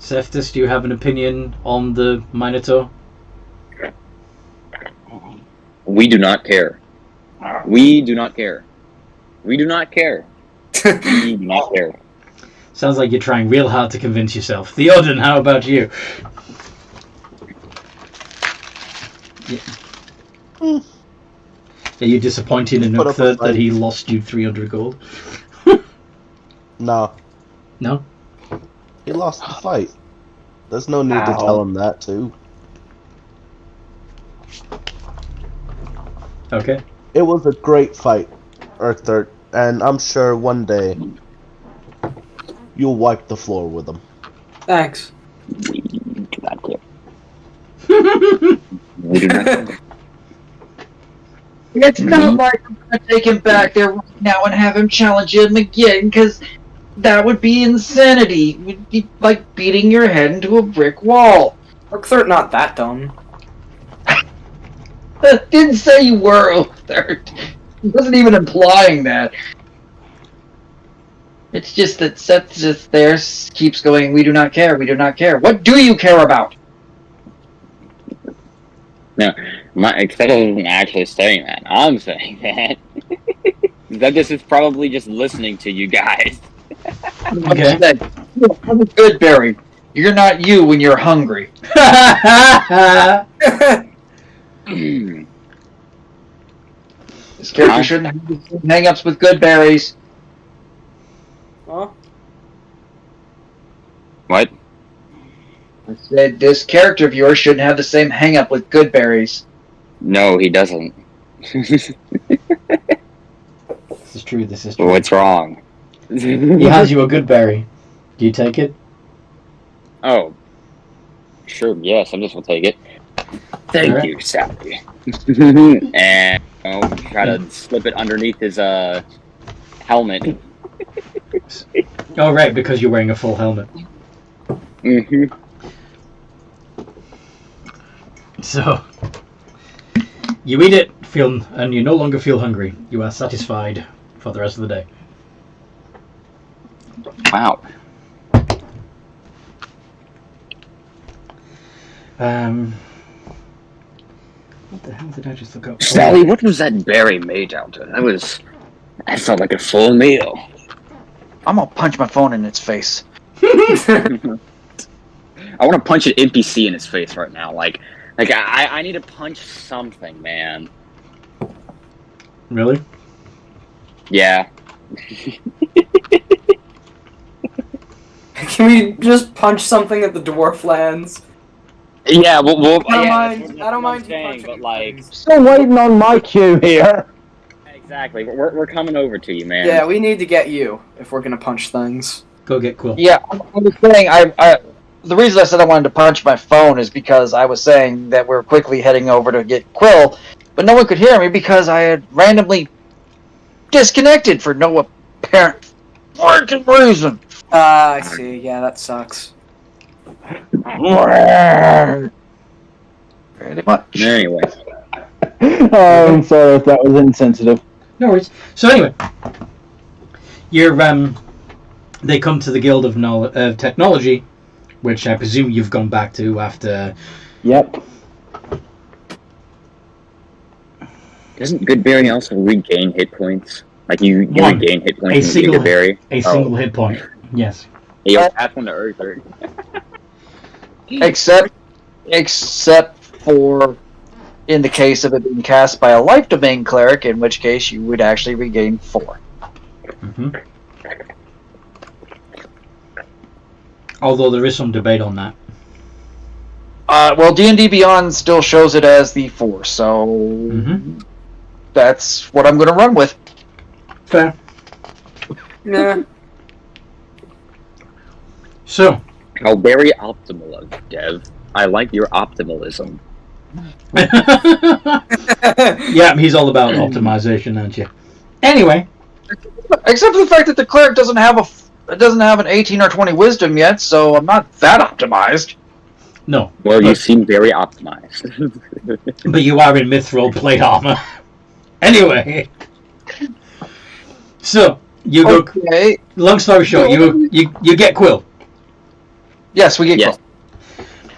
Seftus, do you have an opinion on the Minotaur? We do not care. We do not care. We do not care. We do not care. Sounds like you're trying real hard to convince yourself. Theoden, how about you? Yeah. Are you disappointed in Urkthark that he lost you 300 gold? No. No? He lost the fight. There's no need to tell him that, too. Okay. It was a great fight, Urkthark, and I'm sure one day you'll wipe the floor with him. Thanks. We do not care. We do not care. It's not like I'm gonna take him back there right now and have him challenge him again, because that would be insanity. It would be like beating your head into a brick wall. Urkthark not that dumb. Didn't say you were, Urkthark. He wasn't even implying that. It's just that Seth just there keeps going, we do not care, we do not care. What do you care about? No, Except I wasn't actually saying that. I'm saying that. That this is probably just listening to you guys. Okay. I'm a good berry. You're not you when you're hungry. This character shouldn't have hang-ups with good berries. Huh? What? I said this character of yours shouldn't have the same hang-up with good berries. No, he doesn't. This is true, this is true. What's wrong? He has you a good berry. Do you take it? Oh. Sure, yes, I just will take it. Thank Alright. you, Sally. And I'll try to slip it underneath his helmet. Oh, right, because you're wearing a full helmet. Mm-hmm. So, you eat it, and you no longer feel hungry. You are satisfied for the rest of the day. Wow. What the hell did I just look up? Sally, what was that berry made out of? That felt like a full meal. I'm gonna punch my phone in its face. I want to punch an NPC in his face right now. Like I need to punch something, man. Really? Yeah. Can we just punch something at the dwarf lands? Yeah, well I don't yeah, mind you saying, punching but like, Still waiting on my cue here. exactly. We're coming over to you, man. Yeah, we need to get you if we're gonna punch things. Go get Quill. Yeah, I was saying, the reason I said I wanted to punch my phone is because I was saying that we're quickly heading over to get Quill, but no one could hear me because I had randomly disconnected for no apparent freaking reason. I see. Yeah, that sucks. Pretty much. Anyway. Oh, I'm sorry if that was insensitive. No worries. So anyway, you're they come to the Guild of Technology, which I presume you've gone back to after. Yep. Doesn't Goodberry also regain hit points? Like you regain hit points when you eat a berry? A single hit point, yes. Hey, pass one to Earther. Except for in the case of it being cast by a life domain cleric, in which case you would actually regain 4. Mm-hmm. Although there is some debate on that. Well, D&D Beyond still shows it as the 4, so that's what I'm going to run with. Fair. Yeah. So. How very optimal of you, Dev. I like your optimalism. Yeah, he's all about optimization, aren't you? Anyway. Except for the fact that the cleric doesn't have an 18 or 20 wisdom yet, so I'm not that optimized. No. Well, you seem very optimized. But you are in mithril plate armor. Anyway. So, you go... Okay. Long story short, you get Quill. Yes, we get Quill.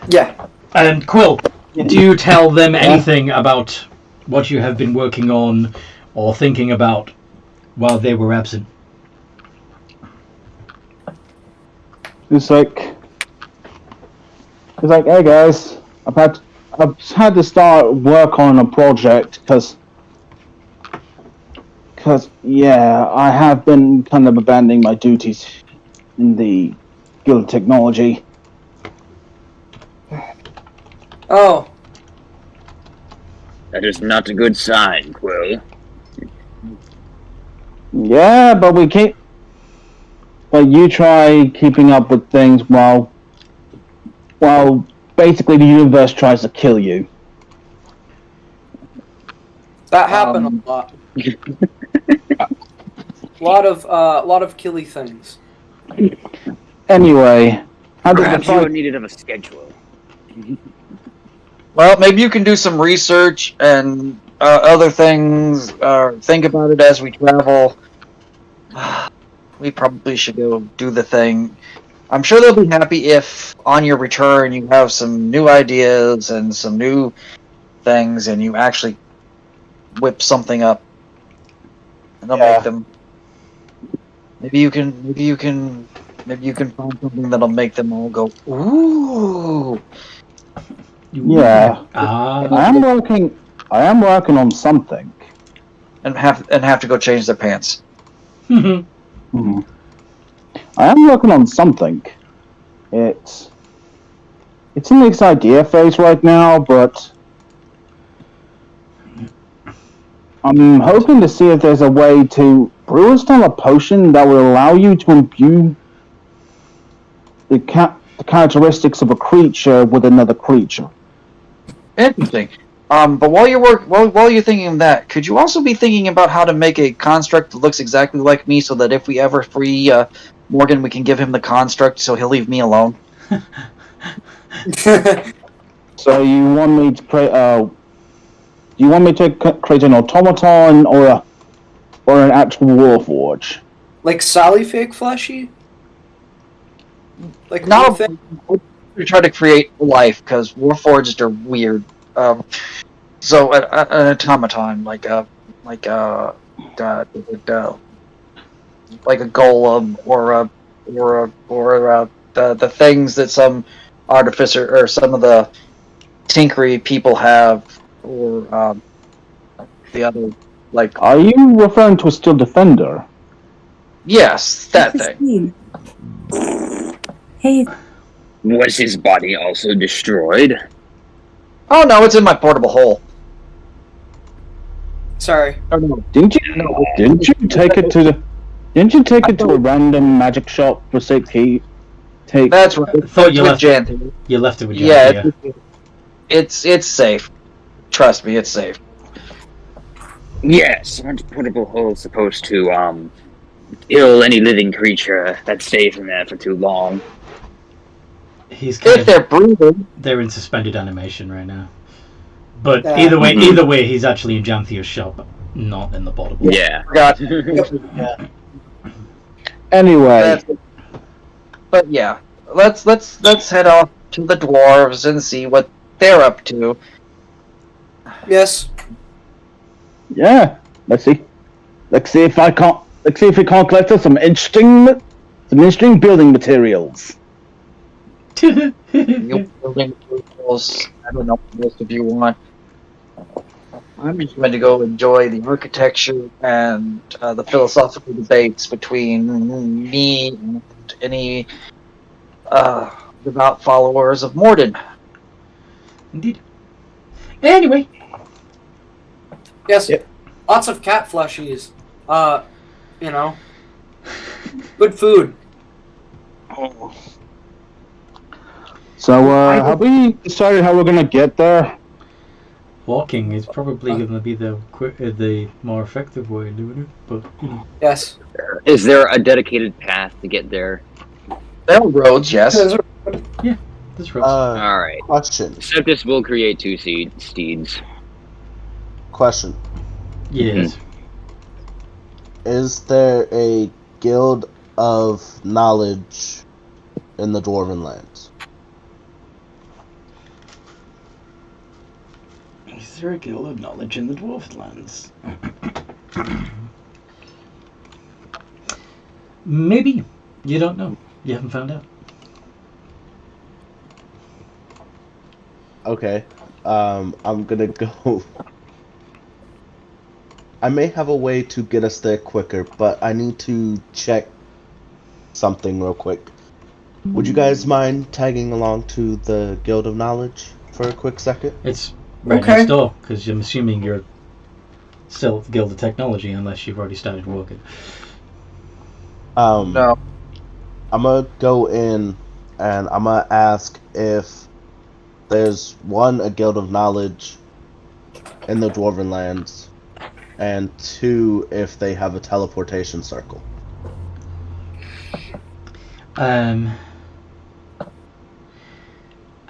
Yeah. And Quill, do you tell them anything about what you have been working on or thinking about while they were absent? It's like, hey guys, I've had to start work on a project because yeah, I have been kind of abandoning my duties in the Guild of Technology. Oh. That is not a good sign, Quill. Yeah, but we can't. But you try keeping up with things while basically the universe tries to kill you. That happened a lot. lot of killy things. Anyway, perhaps you are needed of a schedule. Well, maybe you can do some research and other things, think about it as we travel. We probably should go do the thing. I'm sure they'll be happy if, on your return, you have some new ideas and some new things, and you actually whip something up. And they'll make them. Maybe you can find something that'll make them all go, ooh. Yeah, I am working on something, and have to go change their pants. I am working on something. It's in its idea phase right now, but I'm hoping to see if there's a way to brew a potion that will allow you to imbue the characteristics of a creature with another creature. Interesting. But while you're thinking of that, could you also be thinking about how to make a construct that looks exactly like me, so that if we ever free Morgan, we can give him the construct, so he'll leave me alone? So you want me to create? You want me to create an automaton or an actual warforge? Like Sally Fake Fleshy? Like no, we try to create life because warforged are weird. So an automaton, like a golem or the things that some artificer or some of the tinkery people have, or the other like. Are you referring to a Steel Defender? Yes, that thing. Hey. Was his body also destroyed? Oh no, it's in my portable hole. Sorry. Oh, no. Didn't you take it to a random magic shop for safekeep? That's right. I thought you left it with Janthia. Yeah, it's safe. Trust me, it's safe. Yes, aren't portable holes supposed to kill any living creature that stays in there for too long? If they're breathing. They're in suspended animation right now. But either way, he's actually in Janthia's shop, not in the bottom. Yeah. Yeah. Anyway. But yeah, let's head off to the dwarves and see what they're up to. Yes. Yeah. Let's see. Let's see if we can't collect us some interesting building materials. Building materials. I don't know what most of you want. I'm just going to go enjoy the architecture and the philosophical debates between me and any devout followers of Morden. Indeed. Anyway. Yes. Yep. Lots of cat fleshies. Good food. Oh. So, have we decided how we're gonna get there? Walking is probably going to be the more effective way of doing it, but Yes. Is there a dedicated path to get there? There are roads, yes. Yeah, there's roads. All right. Question. Septus will create 2 steeds. Question. Yes. Is there a guild of knowledge in the Dwarven lands? Is there a guild of knowledge in the Dwarven lands? Maybe. You don't know. You haven't found out. Okay. I'm gonna go. I may have a way to get us there quicker, but I need to check something real quick. Would you guys mind tagging along to the Guild of Knowledge for a quick second? It's right next door, because I'm assuming you're still at the Guild of Technology, unless you've already started working. No. I'm gonna go in and I'm gonna ask if there's a Guild of Knowledge in the Dwarven lands, and 2, if they have a teleportation circle.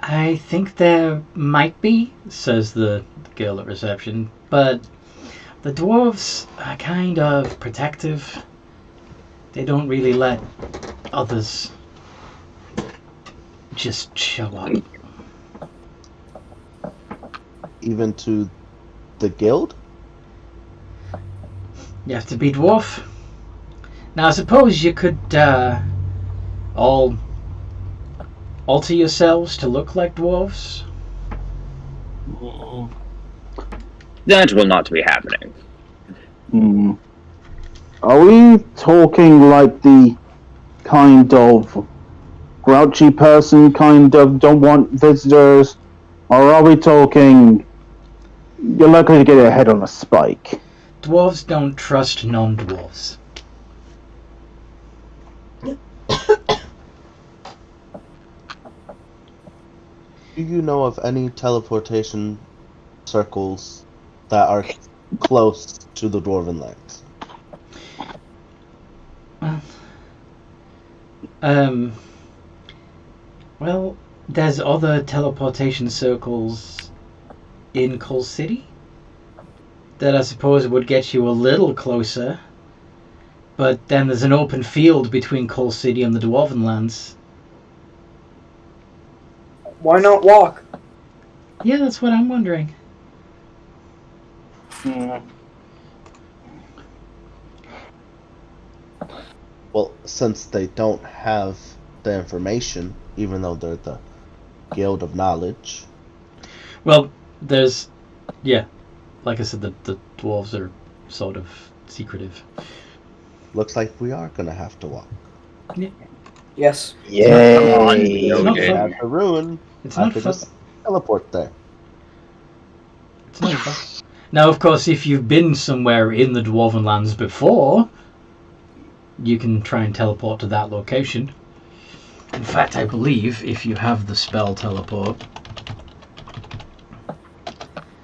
I think there might be, says the girl at reception, but the dwarves are kind of protective. They don't really let others just show up. Even to the guild? You have to be dwarf. Now I suppose you could all alter yourselves to look like dwarves. That will not be happening. Are we talking like the kind of grouchy person, kind of don't want visitors, or are we talking you're likely to get your head on a spike? Dwarves don't trust non-dwarves. Do you know of any teleportation circles that are close to the Dwarven lands? Well, there's other teleportation circles in Coal City that I suppose would get you a little closer, but then there's an open field between Coal City and the Dwarven lands. Why not walk? Yeah, that's what I'm wondering. Well, since they don't have the information, even though they're the Guild of Knowledge. Well, there's... yeah, like I said, the dwarves are sort of secretive. Looks like we are going to have to walk. Yeah. Yes. Yay! It's not fun. At the ruin, It's I not could fun. just teleport there. It's not fun. Now, of course, if you've been somewhere in the Dwarven lands before, you can try and teleport to that location. In fact, I believe if you have the spell teleport...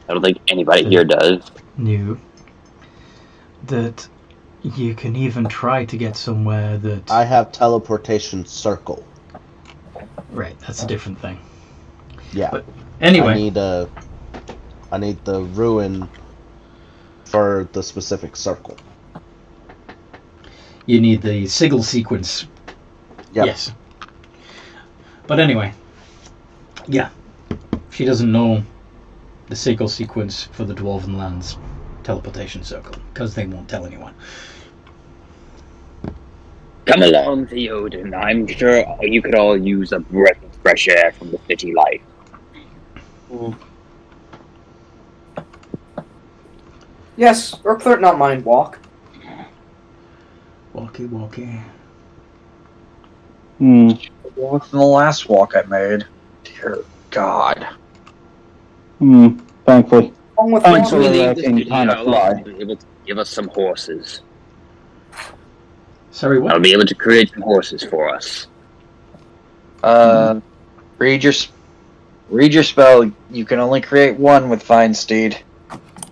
I don't think anybody here does. No. That you can even try to get somewhere that... I have teleportation circle. Right, that's a different thing. Yeah. But anyway... I need the ruin for the specific circle. You need the sigil sequence. Yep. Yes. But anyway, yeah. She doesn't know the sigil sequence for the Dwarven lands. teleportation circle, because they won't tell anyone. Come along, Theoden. I'm sure you could all use a breath of fresh air from the city life. Yes, Urquhart not mind walk. Walkie. Walk from the last walk I made. Dear God. Thankfully. Thankfully, I can kind of fly. I'll be able to give us some horses. Sorry, what? I'll be able to create some horses for us. Read your spell. You can only create one with Fine Steed.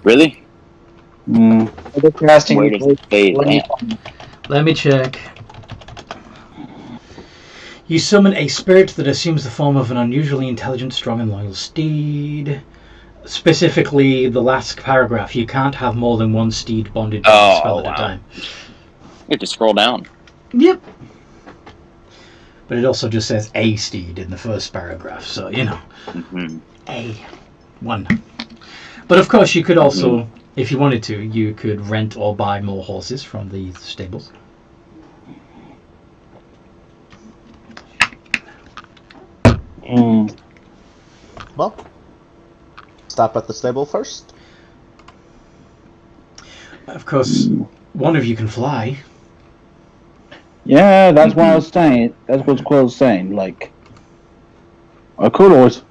Really? Casting. Where does it say that? Let me check. You summon a spirit that assumes the form of an unusually intelligent, strong, and loyal steed. Specifically, the last paragraph. You can't have more than one steed bonded to the spell at a time. You have to scroll down. Yep. But it also just says a steed in the first paragraph, so, you know. A. One. But of course, you could also, if you wanted to, you could rent or buy more horses from the stables. Well, stop at the stable first. Of course, one of you can fly. Yeah, that's what I was saying. That's what Quill was saying. Like, I could always.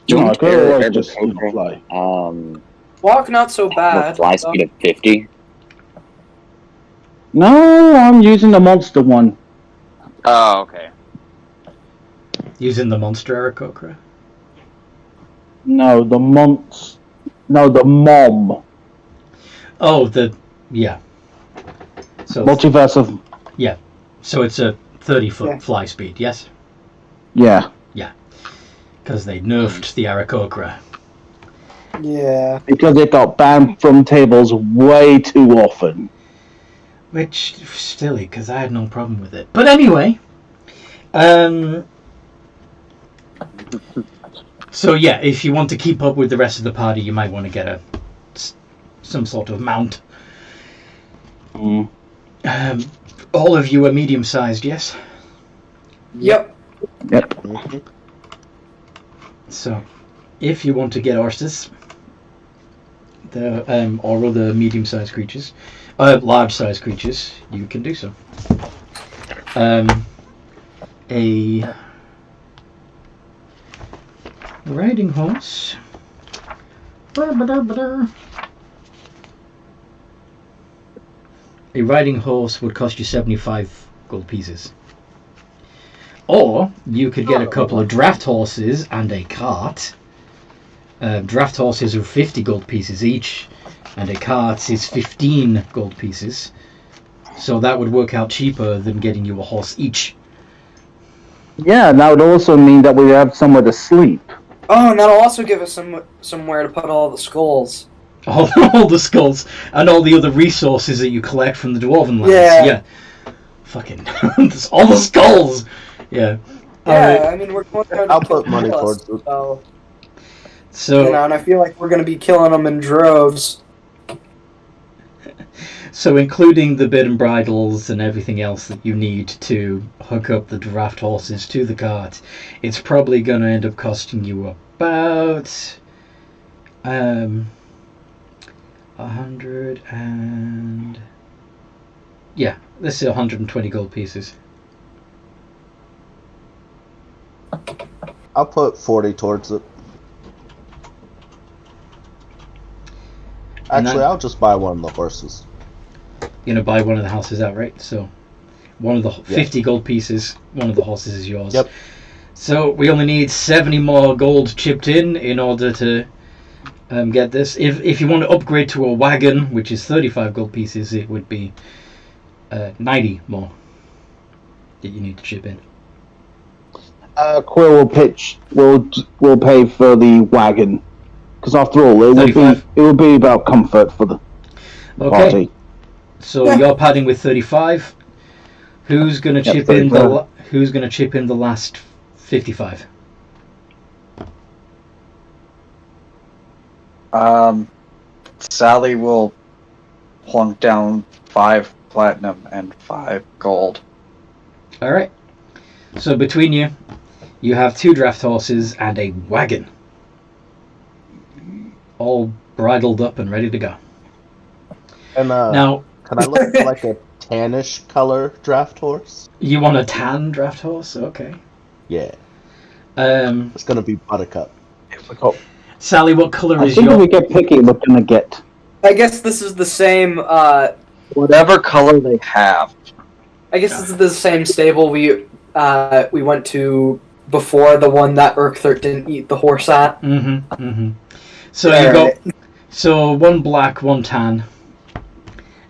I could always just fly. Walk not so bad. Fly speed of 50. No, I'm using the monster one. Oh, okay. Using the monster Aarakocra? No, the mom. Oh, yeah. So Multiverse of. Yeah. So it's a 30-foot fly speed, yes? Yeah. Yeah. Because they nerfed the Aarakocra. Yeah. Because it got banned from tables way too often. Which, silly, because I had no problem with it. But anyway. So yeah, if you want to keep up with the rest of the party, you might want to get some sort of mount. All of you are medium-sized, yes? Yep. So, if you want to get horses, or other medium-sized creatures, large-sized creatures, you can do so. A riding horse. A riding horse would cost you 75 gold pieces. Or you could get a couple of draft horses and a cart. Draft horses are 50 gold pieces each, and a cart is 15 gold pieces. So that would work out cheaper than getting you a horse each. Yeah, and that would also mean that we have somewhere to sleep. Oh, and that'll also give us somewhere to put all the skulls. All the skulls and all the other resources that you collect from the Dwarven lands. Yeah. Fucking all the skulls. Yeah. Yeah, I mean we're going there to I'll put money towards it. So you know, and I feel like we're going to be killing them in droves. So including the bit and bridles and everything else that you need to hook up the draft horses to the cart, it's probably going to end up costing you about 100 and let's say 120 gold pieces. I'll put 40 towards it. Actually, I'll just buy one of the horses. You're gonna buy one of the houses outright, so one of the 50 gold pieces, one of the horses is yours. Yep. So we only need 70 more gold chipped in order to get this. If you want to upgrade to a wagon, which is 35 gold pieces, it would be 90 more that you need to chip in. Quill will pay for the wagon, because after all, it will be about comfort for the party. So you're padding with 35. Who's going to chip in Who's going to chip in the last 55? Sally will plunk down 5 platinum and 5 gold. Alright. So between you, you have 2 draft horses and a wagon. All bridled up and ready to go. And now, can I look for like a tannish color draft horse? You want a tan draft horse? Okay. Yeah. It's gonna be Buttercup. Sally, what color I is think your... if we get picky, we're gonna get... I guess this is the same, whatever color they have. I guess this is the same stable we went to before, the one that Urkthirt didn't eat the horse at. So you got... So, 1 black, 1 tan.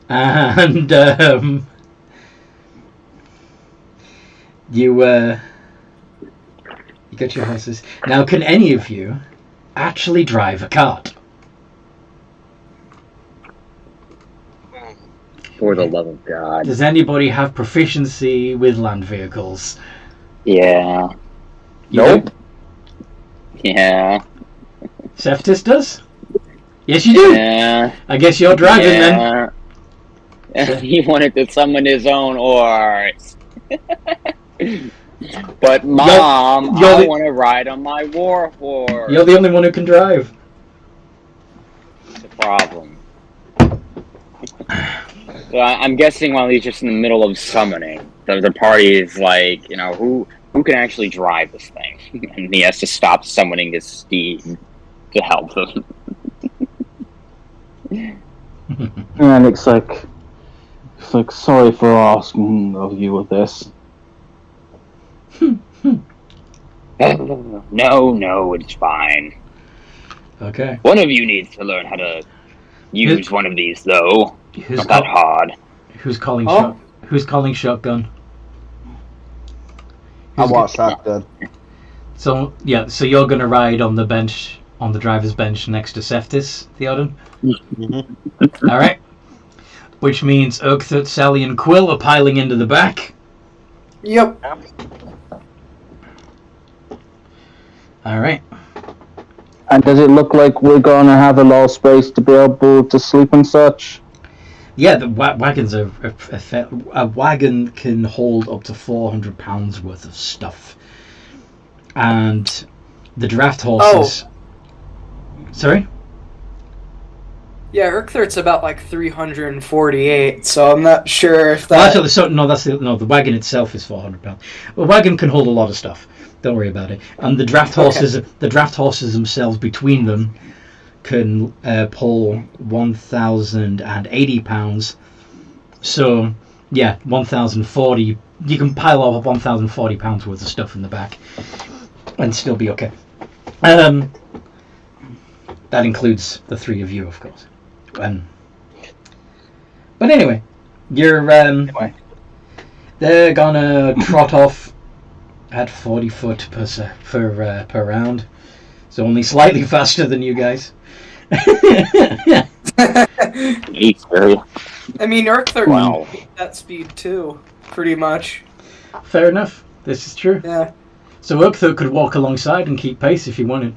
And, you got your horses. Now, can any of you actually drive a cart? For the love of God. Does anybody have proficiency with land vehicles? Yeah. Nope. Yeah. Seftis does? Yes, you do. Yeah. I guess you're driving then. He wanted to summon his own horse. But Mom, I want to ride on my war horse. You're the only one who can drive. The problem. So I'm guessing while he's just in the middle of summoning, the party is like, you know, who can actually drive this thing? And he has to stop summoning his steed to help him. And it's like, sorry for asking of you with this. No, it's fine. Okay. One of you needs to learn how to use one of these, though. Not that hard. Who's calling Who's calling shotgun? I want shotgun. So yeah, so you're gonna ride on the bench, on the driver's bench next to Seftis, Theoden. All right. Which means Urkthirt, Sally, and Quill are piling into the back. Yep. All right. And does it look like we're gonna have a lot of space to be able to sleep and such? Yeah, the wagons are a wagon can hold up to 400 pounds worth of stuff, and the draft horses. Oh. Sorry. Yeah, Urkthirt's about like 348, so I'm not sure if that. Well, actually, the wagon itself is 400 pounds. A wagon can hold a lot of stuff. Don't worry about it. And the draft horses themselves, between them, can pull 1,080 pounds. So, yeah, 1,040. You can pile up 1,040 pounds worth of stuff in the back, and still be okay. That includes the 3 of you, of course. But anyway, you're they're gonna trot off at 40 foot per round, so only slightly faster than you guys. I mean, Urkthirt beat that speed too, pretty much. Fair enough. This is true. Yeah. So Urkthirt could walk alongside and keep pace if he wanted.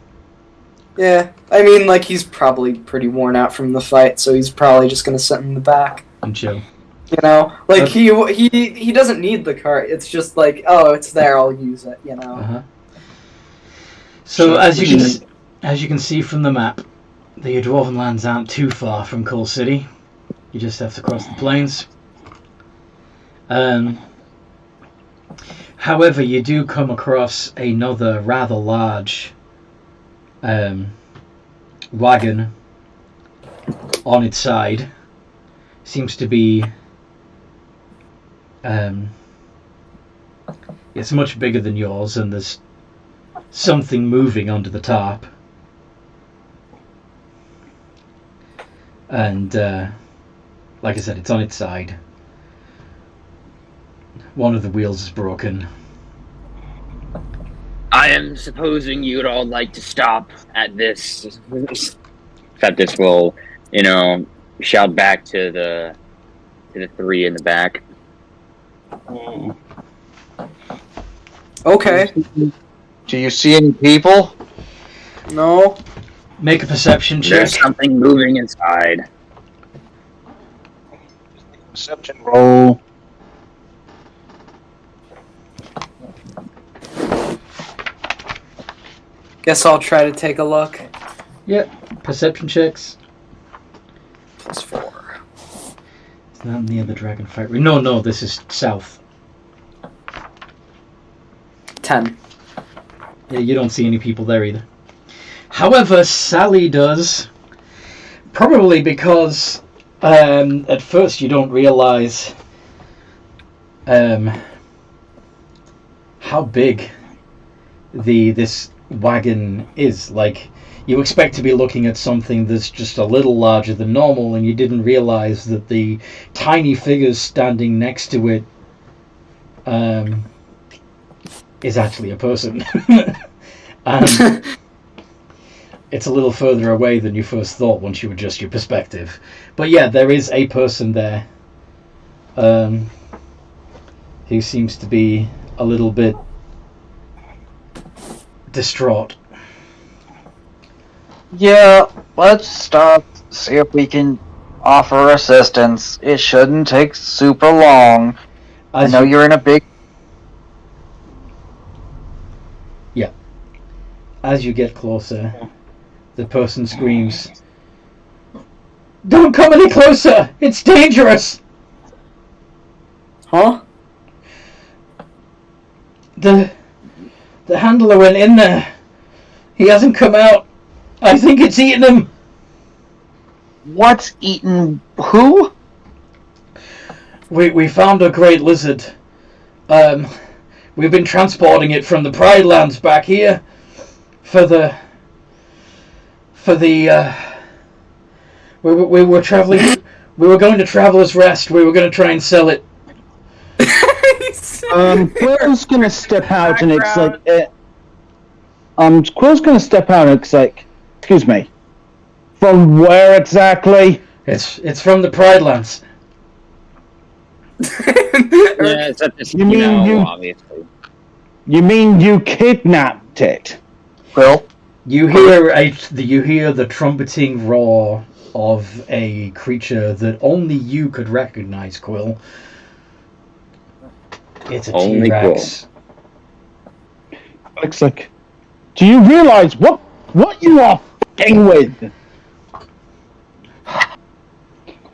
Yeah, I mean, like, he's probably pretty worn out from the fight, so he's probably just gonna sit in the back and chill. You know, like he doesn't need the cart. It's just like, oh, it's there, I'll use it. You know. Uh-huh. So as you can see from the map, the Dwarven lands aren't too far from Coal City. You just have to cross the plains. However, you do come across another rather large wagon on its side. Seems to be it's much bigger than yours, and there's something moving under the tarp. And like I said, it's on its side. One of the wheels is broken. I am supposing you'd all like to stop at this. Except this will, you know, shout back to the 3 in the back. Okay. Do you see any people? No. Make a perception check. There's something moving inside. Perception roll. Guess I'll try to take a look. Yep, perception checks. +4. It's not near the dragon factory. No, this is south. 10. Yeah, you don't see any people there either. However, Sally does. Probably because at first you don't realize how big this wagon is. Like, you expect to be looking at something that's just a little larger than normal, and you didn't realize that the tiny figures standing next to it is actually a person. And it's a little further away than you first thought once you adjust your perspective. But yeah, there is a person there who seems to be a little bit distraught. Yeah, let's stop, see if we can offer assistance. It shouldn't take super long. I know you're in a big... Yeah. As you get closer, the person screams, "Don't come any closer! It's dangerous!" Huh? The handler went in there. He hasn't come out. I think it's eaten him. What's eaten who? We found a great lizard. We've been transporting it from the Pride Lands back here for the we were traveling. We were going to Traveler's Rest. We were going to try and sell it. Quill's gonna step out and it's like, Quill's gonna step out and it's like, excuse me, from where exactly? It's from the Pride Lands. Yeah, it's at this, obviously. You mean you kidnapped it? Quill? You hear the trumpeting roar of a creature that only you could recognize, Quill. It's a Only T-Rex. Looks like, do you realize what you are f***ing with? What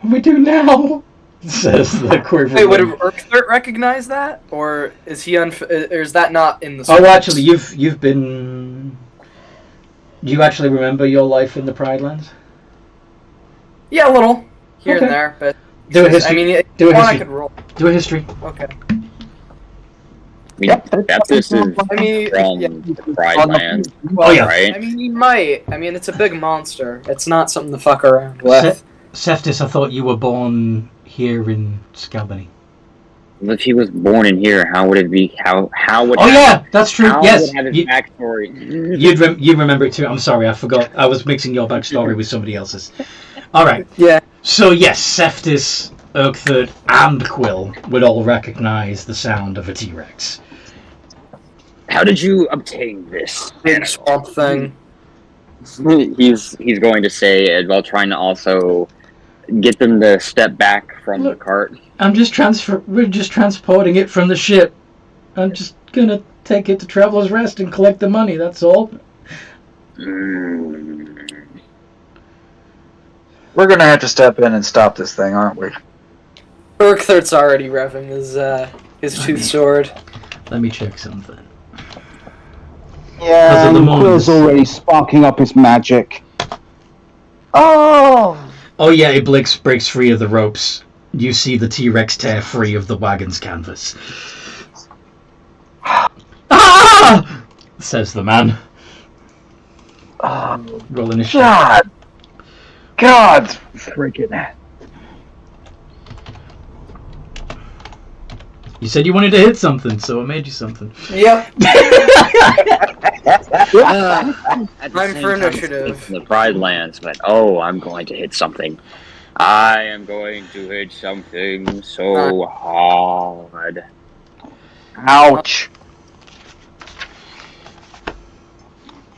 do we do now? Says the quivering. Wait, would Urkthert recognize that, or is he or is that not in the? Oh, actually, you've been. Do you actually remember your life in the Pride Lands? Yeah, a little here Okay. and there, but Do a history. I mean, Do a one history. I could roll. Do a history. Okay. This is I mean, from yeah. the Pride Land. Oh yeah. Right? I mean, he might. I mean, it's a big monster. It's not something to fuck around with. Seftis, I thought you were born here in Scalbany. If he was born in here, how would it be? How would? Oh yeah, that's true. How Yes, would have his backstory? you'd remember it too. I'm sorry, I forgot. I was mixing your backstory with somebody else's. All right. Yeah. So yes, Seftis, Urkthert, and Quill would all recognize the sound of a T-Rex. How did you obtain this? Big swamp thing. He's going to say, while trying to also get them to step back from the cart. We're just transporting it from the ship. I'm just gonna take it to Traveler's Rest and collect the money. That's all. We're gonna have to step in and stop this thing, aren't we? Urkthert's already revving his tooth sword. Let me check something. Yeah, at the and moment Quill's already sparking up his magic. Oh! Oh yeah, it breaks free of the ropes. You see the T-Rex tear free of the wagon's canvas. Ah! Says the man. Rolling his shot. God! Freaking... You said you wanted to hit something, so I made you something. Yep. Time for initiative. The Pride Lands, but I'm going to hit something. I am going to hit something so hard. Ouch!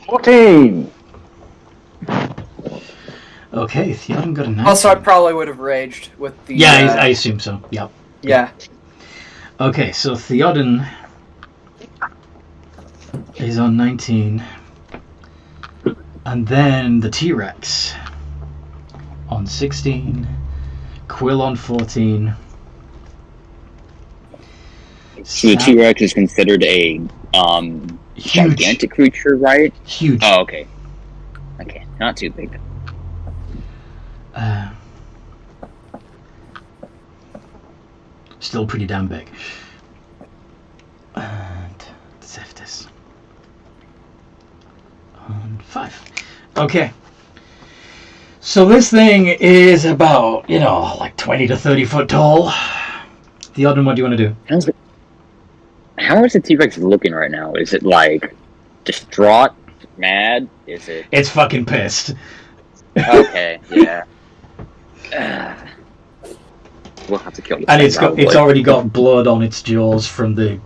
14! Okay, Theoden got a 19. Also, I probably would have raged with the... Yeah, I assume so. Yep. Yeah. Okay, so Theoden is on 19. And then the T-Rex on 16. Quill on 14. So the T-Rex is considered a gigantic creature, right? Huge. Oh, okay. Okay, not too big. Still pretty damn big. And Zephdis on 5. Okay. So this thing is about, like 20 to 30 foot tall. Theoden, what do you want to do? How is the T-Rex looking right now? Is it like distraught, mad? Is it? It's fucking pissed. Okay, yeah. We'll have to kill this And thing, it's already got blood on its jaws from the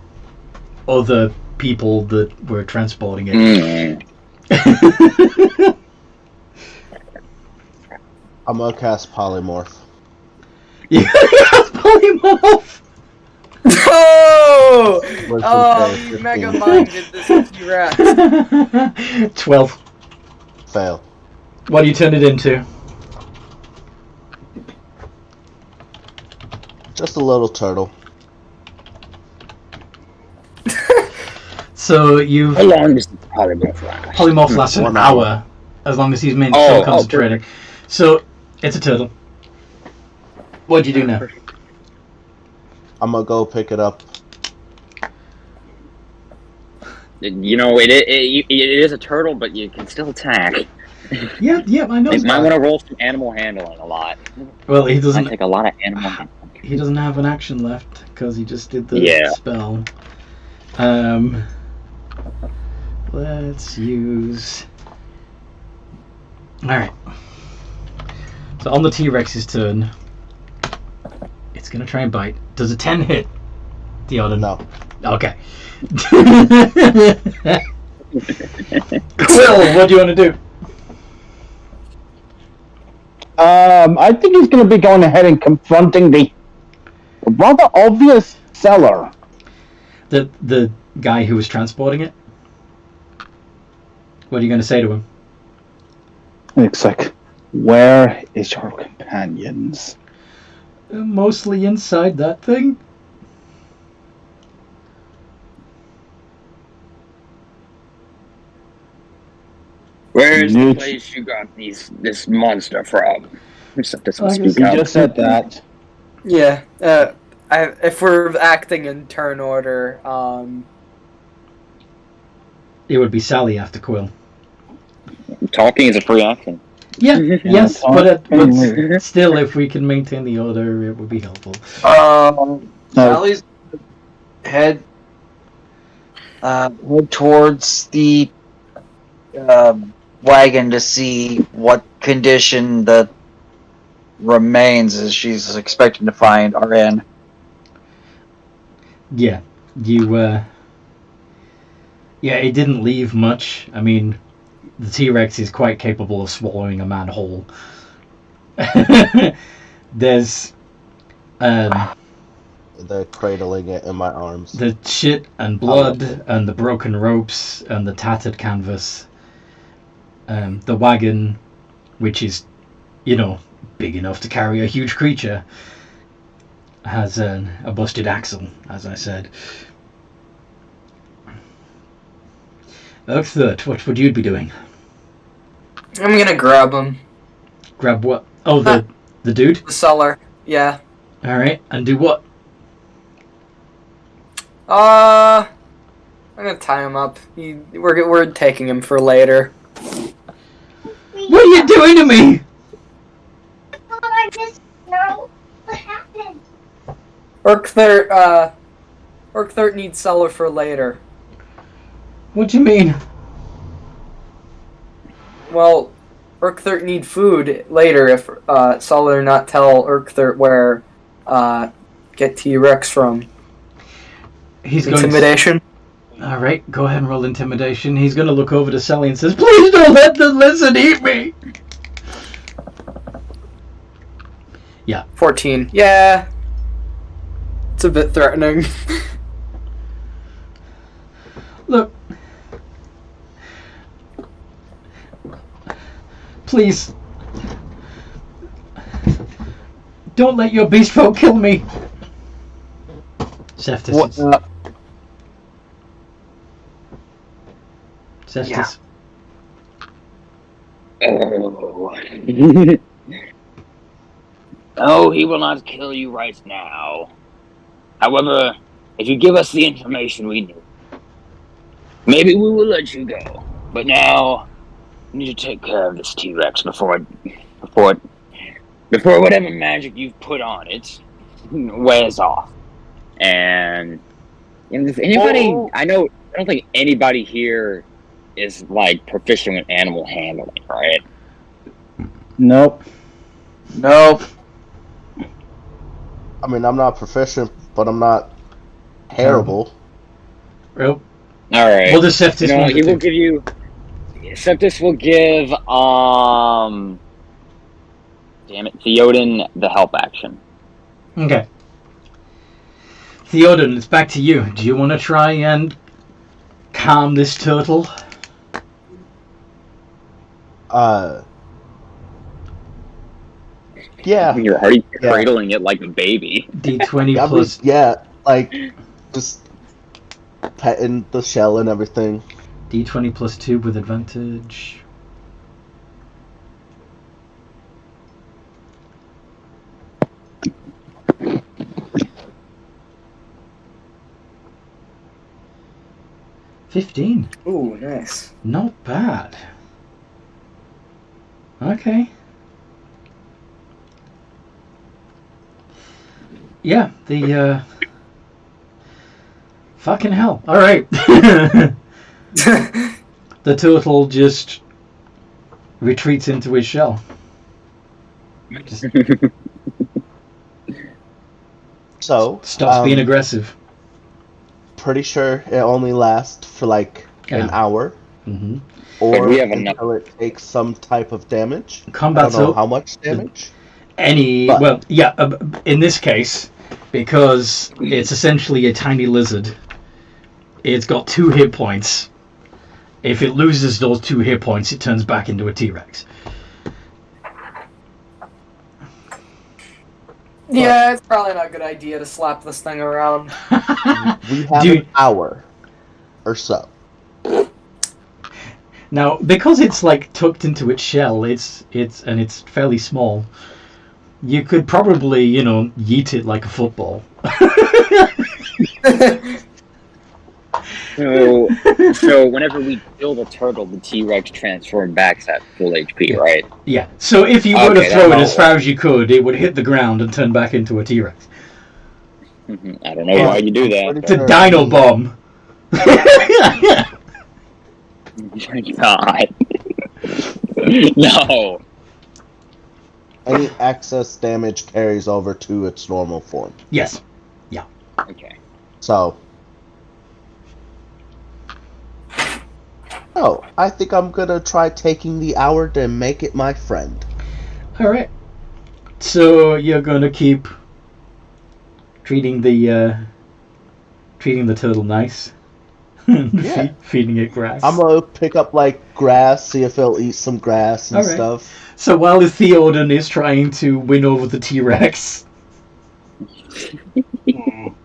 other people that were transporting it. I'm gonna cast polymorph. You cast polymorph? Oh! Oh, you mega minded this T-Rex. 12. Fail. What do you turn it into? Just a little turtle. So you've... How long does the polymorph last? Polymorph lasts an hour, as long as he's still concentrating. So, it's a turtle. What do you do now? I'm gonna go pick it up. It is a turtle, but you can still attack. Yeah, I know. You might want to roll some animal handling a lot. Well, he doesn't... I take a lot of animal handling. He doesn't have an action left, because he just did the spell. Let's use... Alright. So on the T-Rex's turn, it's going to try and bite. Does a 10 hit, Theoden? No. Okay. Quill, what do you want to do? I think he's going to be going ahead and confronting the rather obvious seller. The guy who was transporting it? What are you going to say to him? It's like, where is your companions? Mostly inside that thing. Where's the place you got this monster from? You just said that. Yeah. If we're acting in turn order, it would be Sally after Quill. Talking is a free action. Yeah, yes, but still, if we can maintain the order, it would be helpful. Sally's head towards the wagon to see what condition the remains as she's expecting to find are in. Yeah, it didn't leave much. I mean, the T-Rex is quite capable of swallowing a man whole. There's They're cradling it in my arms. the shit and blood and the broken ropes and the tattered canvas. The wagon, which is, big enough to carry a huge creature, has a busted axle, as I said. Third, what would you be doing? I'm gonna grab him. Grab what? Oh, the dude? The seller, yeah. Alright, and do what? I'm gonna tie him up. We're taking him for later. What are you doing to me? I just know what happened. Orcthert needs seller for later. What do you mean? Well, Orcthert need food later if seller not tell Orcthert where get T-Rex from. He's intimidation. Alright, go ahead and roll intimidation. He's going to look over to Sally and says, "Please don't let the lizard eat me!" Yeah. 14. Yeah. It's a bit threatening. Look. Please. Don't let your beast folk kill me. Seftis. What? Seftis. Oh. Oh, he will not kill you right now. However, if you give us the information we need, maybe we will let you go. But now, you need to take care of this T-Rex before whatever magic you've put on it wears off. And if anybody, I don't think anybody here is like proficient with animal handling, right? Nope. I mean, I'm not proficient, but I'm not terrible. Well, all right. Well, the Seftis he will give you. Seftis will give damn it, Theoden the help action. Okay. Theoden, it's back to you. Do you want to try and calm this turtle? Yeah. You're already cradling it like a baby. D20 plus... like, just petting the shell and everything. D20 plus 2 with advantage. $15. Ooh, nice. Not bad. Okay. Yeah, the fucking hell. Alright. The turtle just retreats into his shell. So stops being aggressive. Pretty sure it only lasts for like an hour. Mm-hmm. Or we have until it takes some type of damage. Combat's I don't know up. how much damage. In this case, because it's essentially a tiny lizard, it's got 2 hit points. If it loses those 2 hit points, it turns back into a T-Rex. Yeah, it's probably not a good idea to slap this thing around. We have an hour or so. Now, because it's like tucked into its shell, it's fairly small. You could probably, yeet it like a football. So whenever we kill the turtle, the T-Rex transforms back at full HP, right? Yeah. So if you were to throw it as far as you could, it would hit the ground and turn back into a T-Rex. I don't know why you do that. It's a dino bomb. God. No. Any excess damage carries over to its normal form. Yes. Yeah. Okay. So. Oh, I think I'm gonna try taking the hour to make it my friend. Alright. So you're gonna keep treating the turtle nice. Yeah. Feeding it grass. I'm gonna pick up like grass, see if it'll eat some grass and stuff. So while the Theoden is trying to win over the T-Rex. Come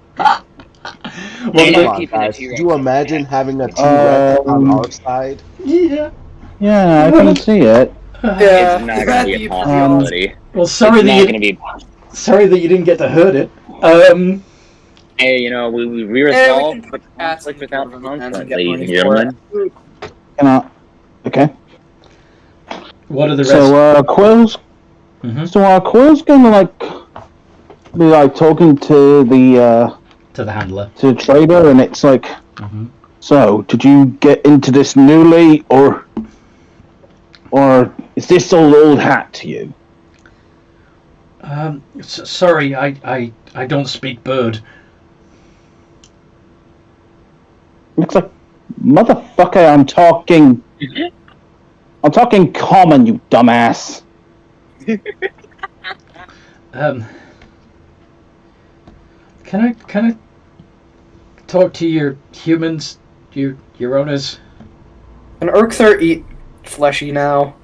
on, guys. Could you imagine having a T-Rex on our side? Yeah. Yeah, I can see it. Yeah. It's not gonna be a possibility. Well, sorry that you didn't get to hurt it. Hey, we resolve the conflict without conflict, ladies and gentlemen. Okay. What are the rest? So, Quill's... Mm-hmm. So, Quill's gonna, be, talking to the, to the handler. To the trader, and it's like... Mm-hmm. So, did you get into this newly, or is this all old hat to you? Sorry, I don't speak bird. Looks like, motherfucker, I'm talking common, you dumbass. Can I talk to your humans, your owners? Can Urkther eat fleshy now?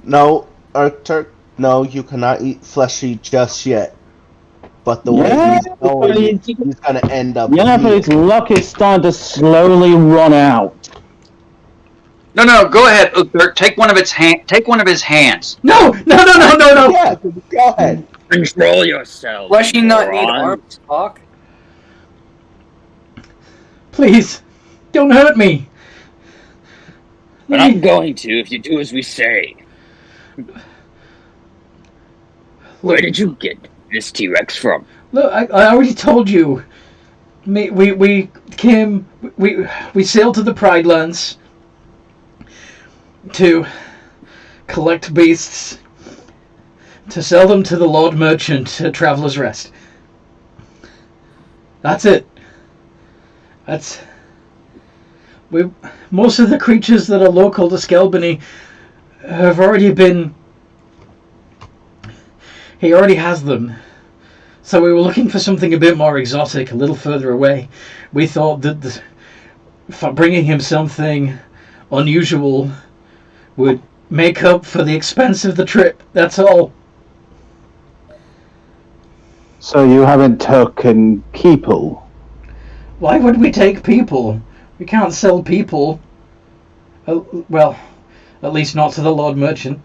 No, Urkturk, no, you cannot eat fleshy just yet. But the way he's going, he's gonna end up. Yeah, but his luck is starting to slowly run out. No, go ahead, Urkther. Take one of his hands. No! Yeah, go ahead. Control yourself. Fleshy not need moron. arms, Hawk. Please, don't hurt me. But I'm going to if you do as we say. Where did you get this T-Rex from? Look, I already told you. We sailed to the Pride Lands to collect beasts to sell them to the Lord Merchant at Traveller's Rest. That's it. Most of the creatures that are local to Skelbany have already been... He already has them. So we were looking for something a bit more exotic, a little further away. We thought that bringing him something unusual would make up for the expense of the trip. That's all. So you haven't taken people? Why would we take people? We can't sell people. Well, at least not to the Lord Merchant.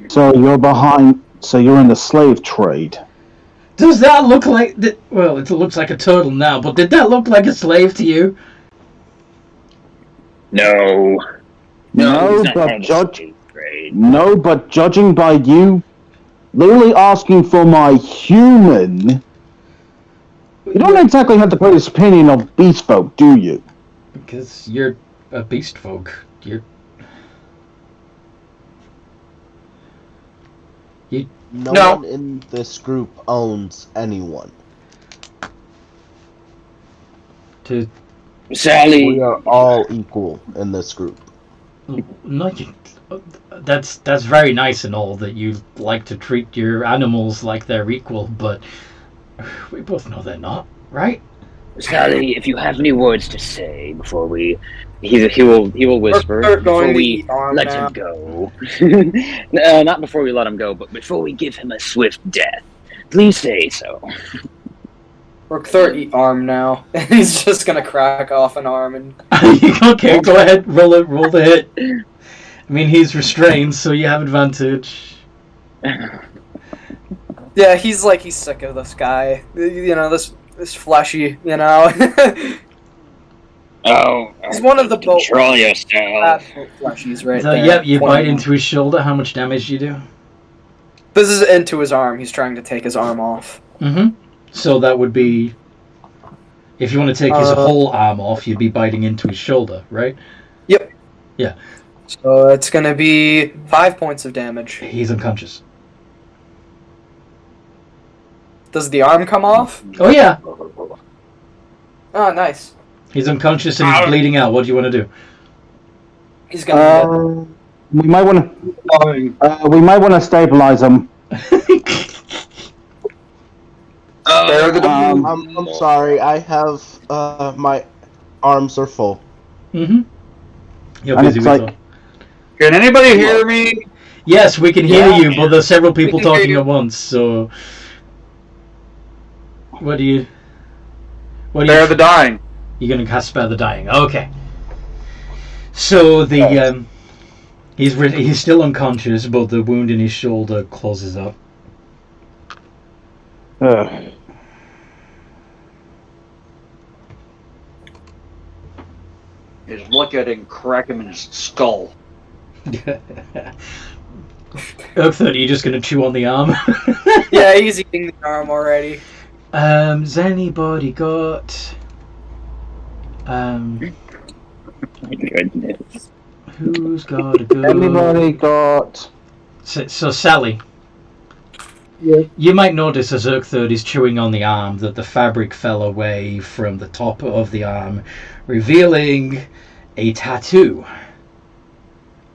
So you're behind... So you're in the slave trade? Does that look like... Well, it looks like a turtle now, but did that look like a slave to you? No, No, he's not but part of the trade. No, but judging by you literally asking for my human, you don't exactly have the greatest opinion of beast folk, do you? Because you're a beast folk. No one in this group owns anyone. Sally, we are all equal in this group. That's very nice and all that you like to treat your animals like they're equal, but we both know they're not, right? Sally, if you have any words to say before he will whisper before we let him go. Not before we let him go, but before we give him a swift death. Please say so. Urkther eat arm now. He's just gonna crack off an arm and. Okay, go ahead, roll the hit. I mean, he's restrained, so you have advantage. Yeah, he's sick of this guy. You know, this fleshy. You know. He's one of the boat. Control yourself. Fleshies right So, there. yep, you bite into his shoulder. How much damage do you do? This is into his arm. He's trying to take his arm off. Mm-hmm. So that would be, if you want to take his whole arm off, you'd be biting into his shoulder, right? Yep. Yeah. So it's going to be 5 points of damage. He's unconscious. Does the arm come off? Oh, yeah. Oh, nice. He's unconscious and he's bleeding out. What do you want to do? He's going to we might want to stabilize him. I'm sorry. I have my arms are full. Mm-hmm. You're And busy it's with like- Can anybody hear me? Yes, we can hear you, but there's several people talking at once, so... What do you... Spare the dying. You're going to cast Spare the Dying. Okay. So the... He's still unconscious, but the wound in his shoulder closes up. Just look at it and crack him in his skull. Urkther, you're just going to chew on the arm? Yeah, he's eating the arm already. Has anybody got... My goodness. Who's got a good... Anybody got... So Sally... Yeah. You might notice as Urkther is chewing on the arm that the fabric fell away from the top of the arm, revealing a tattoo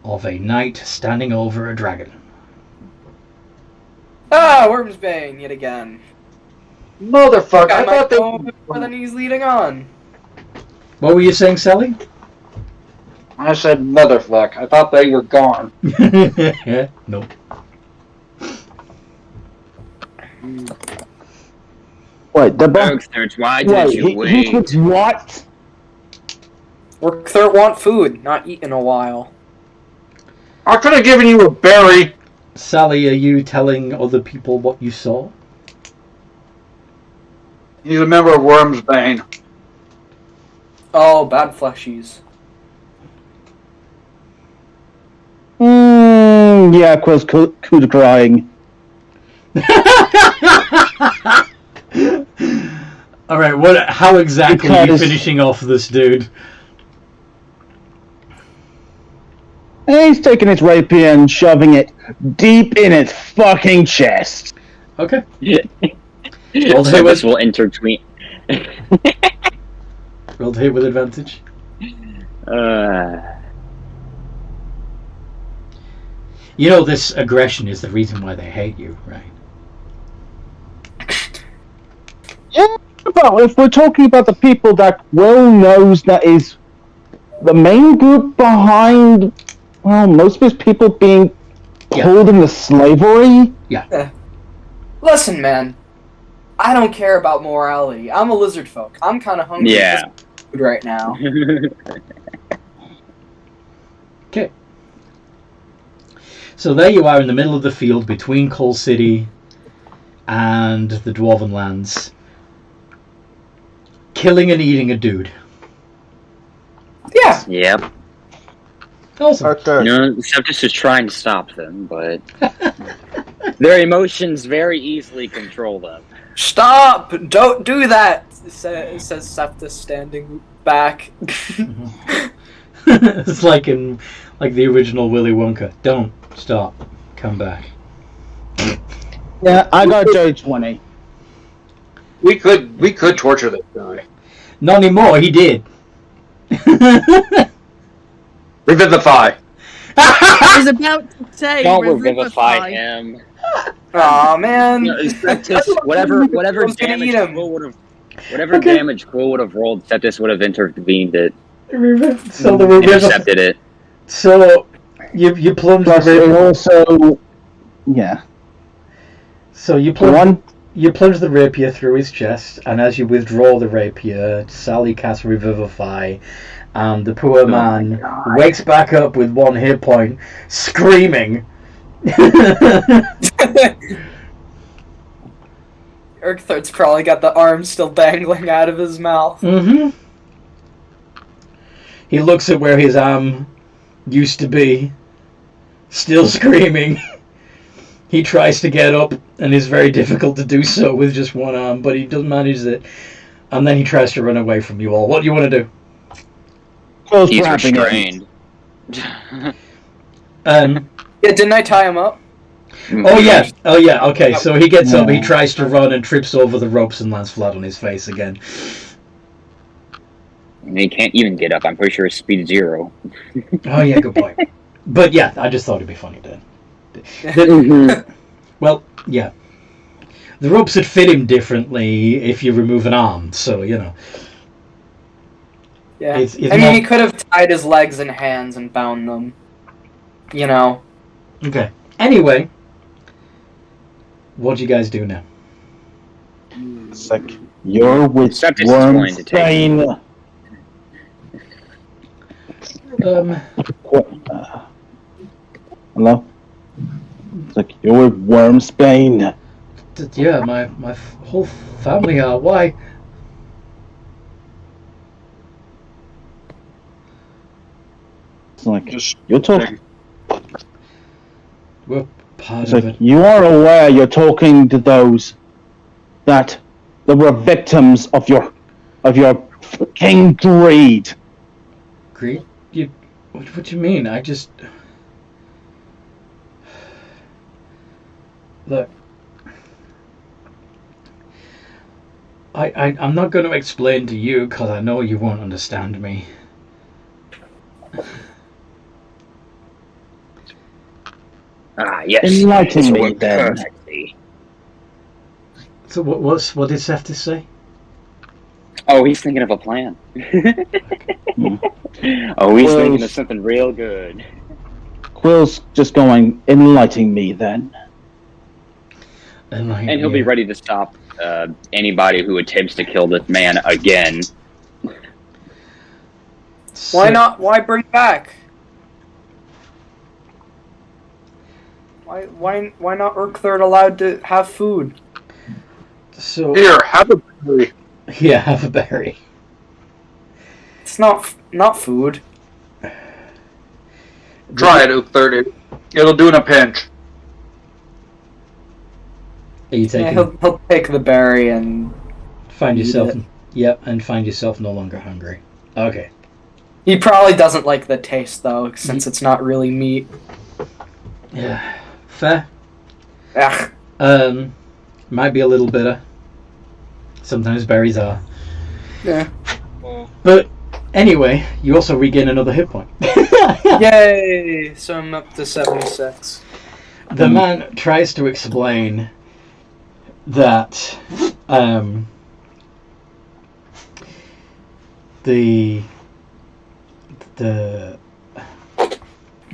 of a knight standing over a dragon. Ah, Wormsbane yet again. Motherfucker! I I might thought they. go more than he's leading on. What were you saying, Sally? I said motherfuck. I thought they were gone. Nope. Wait, the Bergsters, why did you wait? He was what? Workthert want food, not eat in a while. I could have given you a berry. Sally, are you telling other people what you saw? He's a member of Wormsbane. Oh, bad fleshies. Yeah, Quill's coup de crying. All right, how exactly are you finishing off this dude? He's taking his rapier and shoving it deep in its fucking chest. Okay. So this will intertwine. Roll to hit with advantage. You know, this aggression is the reason why they hate you, right? Yeah, but if we're talking about the people that Will knows that is the main group behind, well, most of his people being pulled into slavery. Yeah. Listen, man. I don't care about morality. I'm a lizard folk. I'm kind of hungry for food right now. Okay. So there you are in the middle of the field between Coal City and the Dwarven lands, killing and eating a dude. Yeah. Yep. Awesome. You know, Septus is trying to stop them, but their emotions very easily control them. Stop! Don't do that! Says Septus, standing back. It's like the original Willy Wonka. Don't stop. Come back. Yeah, I got Joe 20. We could torture this guy. Not anymore. He did. Revivify. I was about to say, Don't revivify him. Aw, man. No, Septus, whatever damage Quill would have, damage Quill would have rolled, Septus would have intervened it. So the intercepted it. So you plunge the rapier. Also, yeah. So you plunge the rapier through his chest, and as you withdraw the rapier, Sally casts Revivify, and the poor man wakes back up with 1 hit point, screaming. Urkthart's probably got the arm still dangling out of his mouth. Mm-hmm. He looks at where his arm used to be, still screaming. He tries to get up, and it's very difficult to do so with just one arm, but he does manage it. And then he tries to run away from you all. What do you want to do? He's restrained. Yeah, didn't I tie him up? Oh yeah, okay, so he gets up, he tries to run and trips over the ropes and lands flat on his face again. And he can't even get up, I'm pretty sure his speed is 0. Oh yeah, good point. But yeah, I just thought it'd be funny to... Well, yeah. The ropes would fit him differently if you remove an arm, so, you know. Yeah, he could have tied his legs and hands and bound them. You know. Okay. Anyway, what do you guys do now? It's like, you're with Wormsbane. Hello? It's like, you're with Wormsbane. Yeah, my whole family are. Why? It's like, you're talking. We're part It's of like, it. you are aware you're talking to those that were victims of your fucking greed. Greed? What do you mean? I just... Look, I'm not going to explain to you because I know you won't understand me. Ah, yes. Enlighten This me worked then. perfectly. So what did Seth just say? Oh, he's thinking of a plan. Oh, he's thinking of something real good. Quill's just going, enlighten me then. And he'll be ready to stop anybody who attempts to kill this man again. Why not? Why bring back? Why not Urkthird allowed to have food? So here, have a berry. Yeah, have a berry. It's not food. Try it, Urkthird. It'll do in a pinch. Are you taking? Yeah, he'll take the berry and find yourself. Yep, and find yourself no longer hungry. Okay. He probably doesn't like the taste though, since it's not really meat. Yeah, fair. Ugh. Might be a little bitter. Sometimes berries are. Yeah. But anyway, you also regain another hit point. Yay! So I'm up to 76. The man tries to explain that the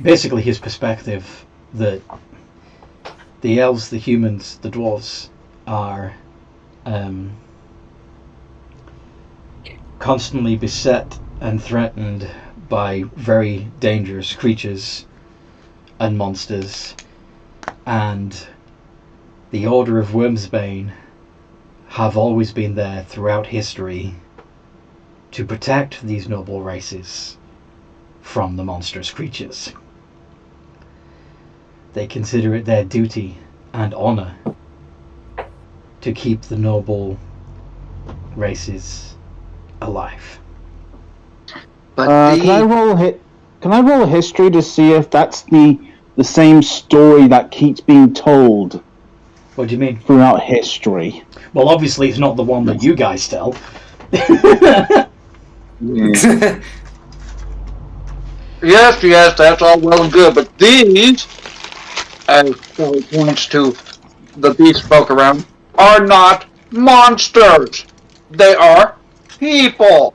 basically his perspective that the elves, the humans, the dwarves are constantly beset and threatened by very dangerous creatures and monsters, and the Order of Wormsbane have always been there throughout history to protect these noble races from the monstrous creatures. They consider it their duty and honor to keep the noble races alive. But can I roll a history to see if that's the same story that keeps being told? What do you mean? Throughout history. Well, obviously it's not the one that you guys tell. Yes, that's all well and good, but these, as Charlie points to the beast folk around, are not monsters. They are people.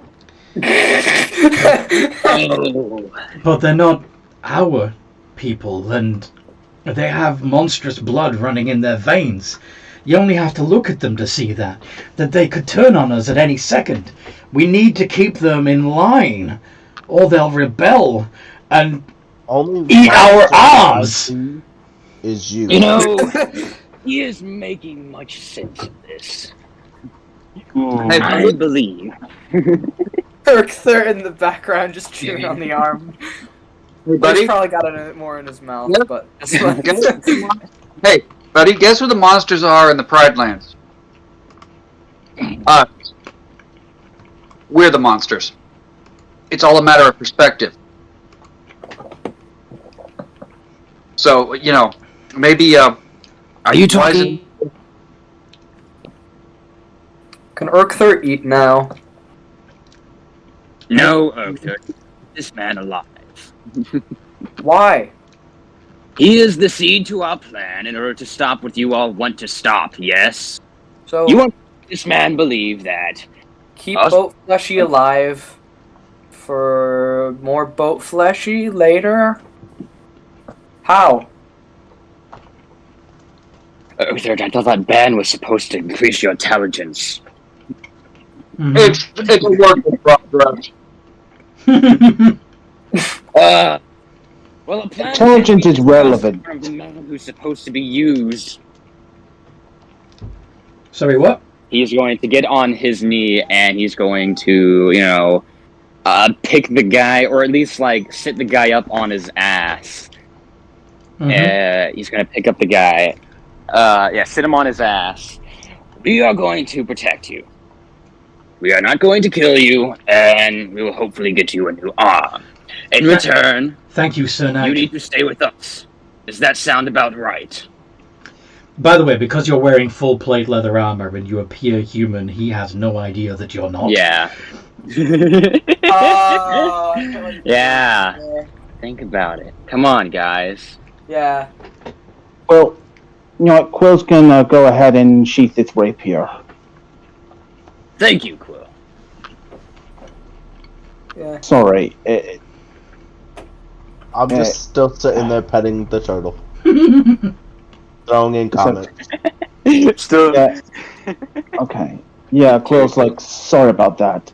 But they're not our people, and they have monstrous blood running in their veins. You only have to look at them to see that they could turn on us at any second. We need to keep them in line, or they'll rebel and eat our arms. Is you? You know, he is making much sense of this. I believe. Urkthird in the background just chewing on the arm. Hey, buddy. He's probably got it more in his mouth, but that's Hey, buddy, guess who the monsters are in the Pride Lands? We're the monsters. It's all a matter of perspective. So, you know, maybe, Are you talking? Can Urkthird eat now? No, Urkthird. This man alive. Why? He is the seed to our plan in order to stop what you all want to stop, yes? So you want this man believe that keep Boat Fleshy alive for more Boat Fleshy later? How? Urkthird, I thought that ban was supposed to increase your intelligence. Mm-hmm. It's a work in progress. Well, a plan Intelligence is relevant. From the man who's supposed to be used. Sorry, what? He's going to get on his knee and he's going to, you know, pick the guy, or at least like sit the guy up on his ass. He's going to pick up the guy. Sit him on his ass. We are going to protect you. We are not going to kill you, and we will hopefully get you a new arm. In return, thank you, Sir Knight. You need to stay with us. Does that sound about right? By the way, because you're wearing full plate leather armor and you appear human, he has no idea that you're not. Yeah. Yeah. Think about it. Come on, guys. Yeah. Well, You know what? Quill's gonna go ahead and sheath its rapier. Thank you, Quill. Yeah. Sorry. I'm just still sitting there petting the turtle. Throwing in comments. Still. Yeah. Okay. Yeah, Quill's like, sorry about that.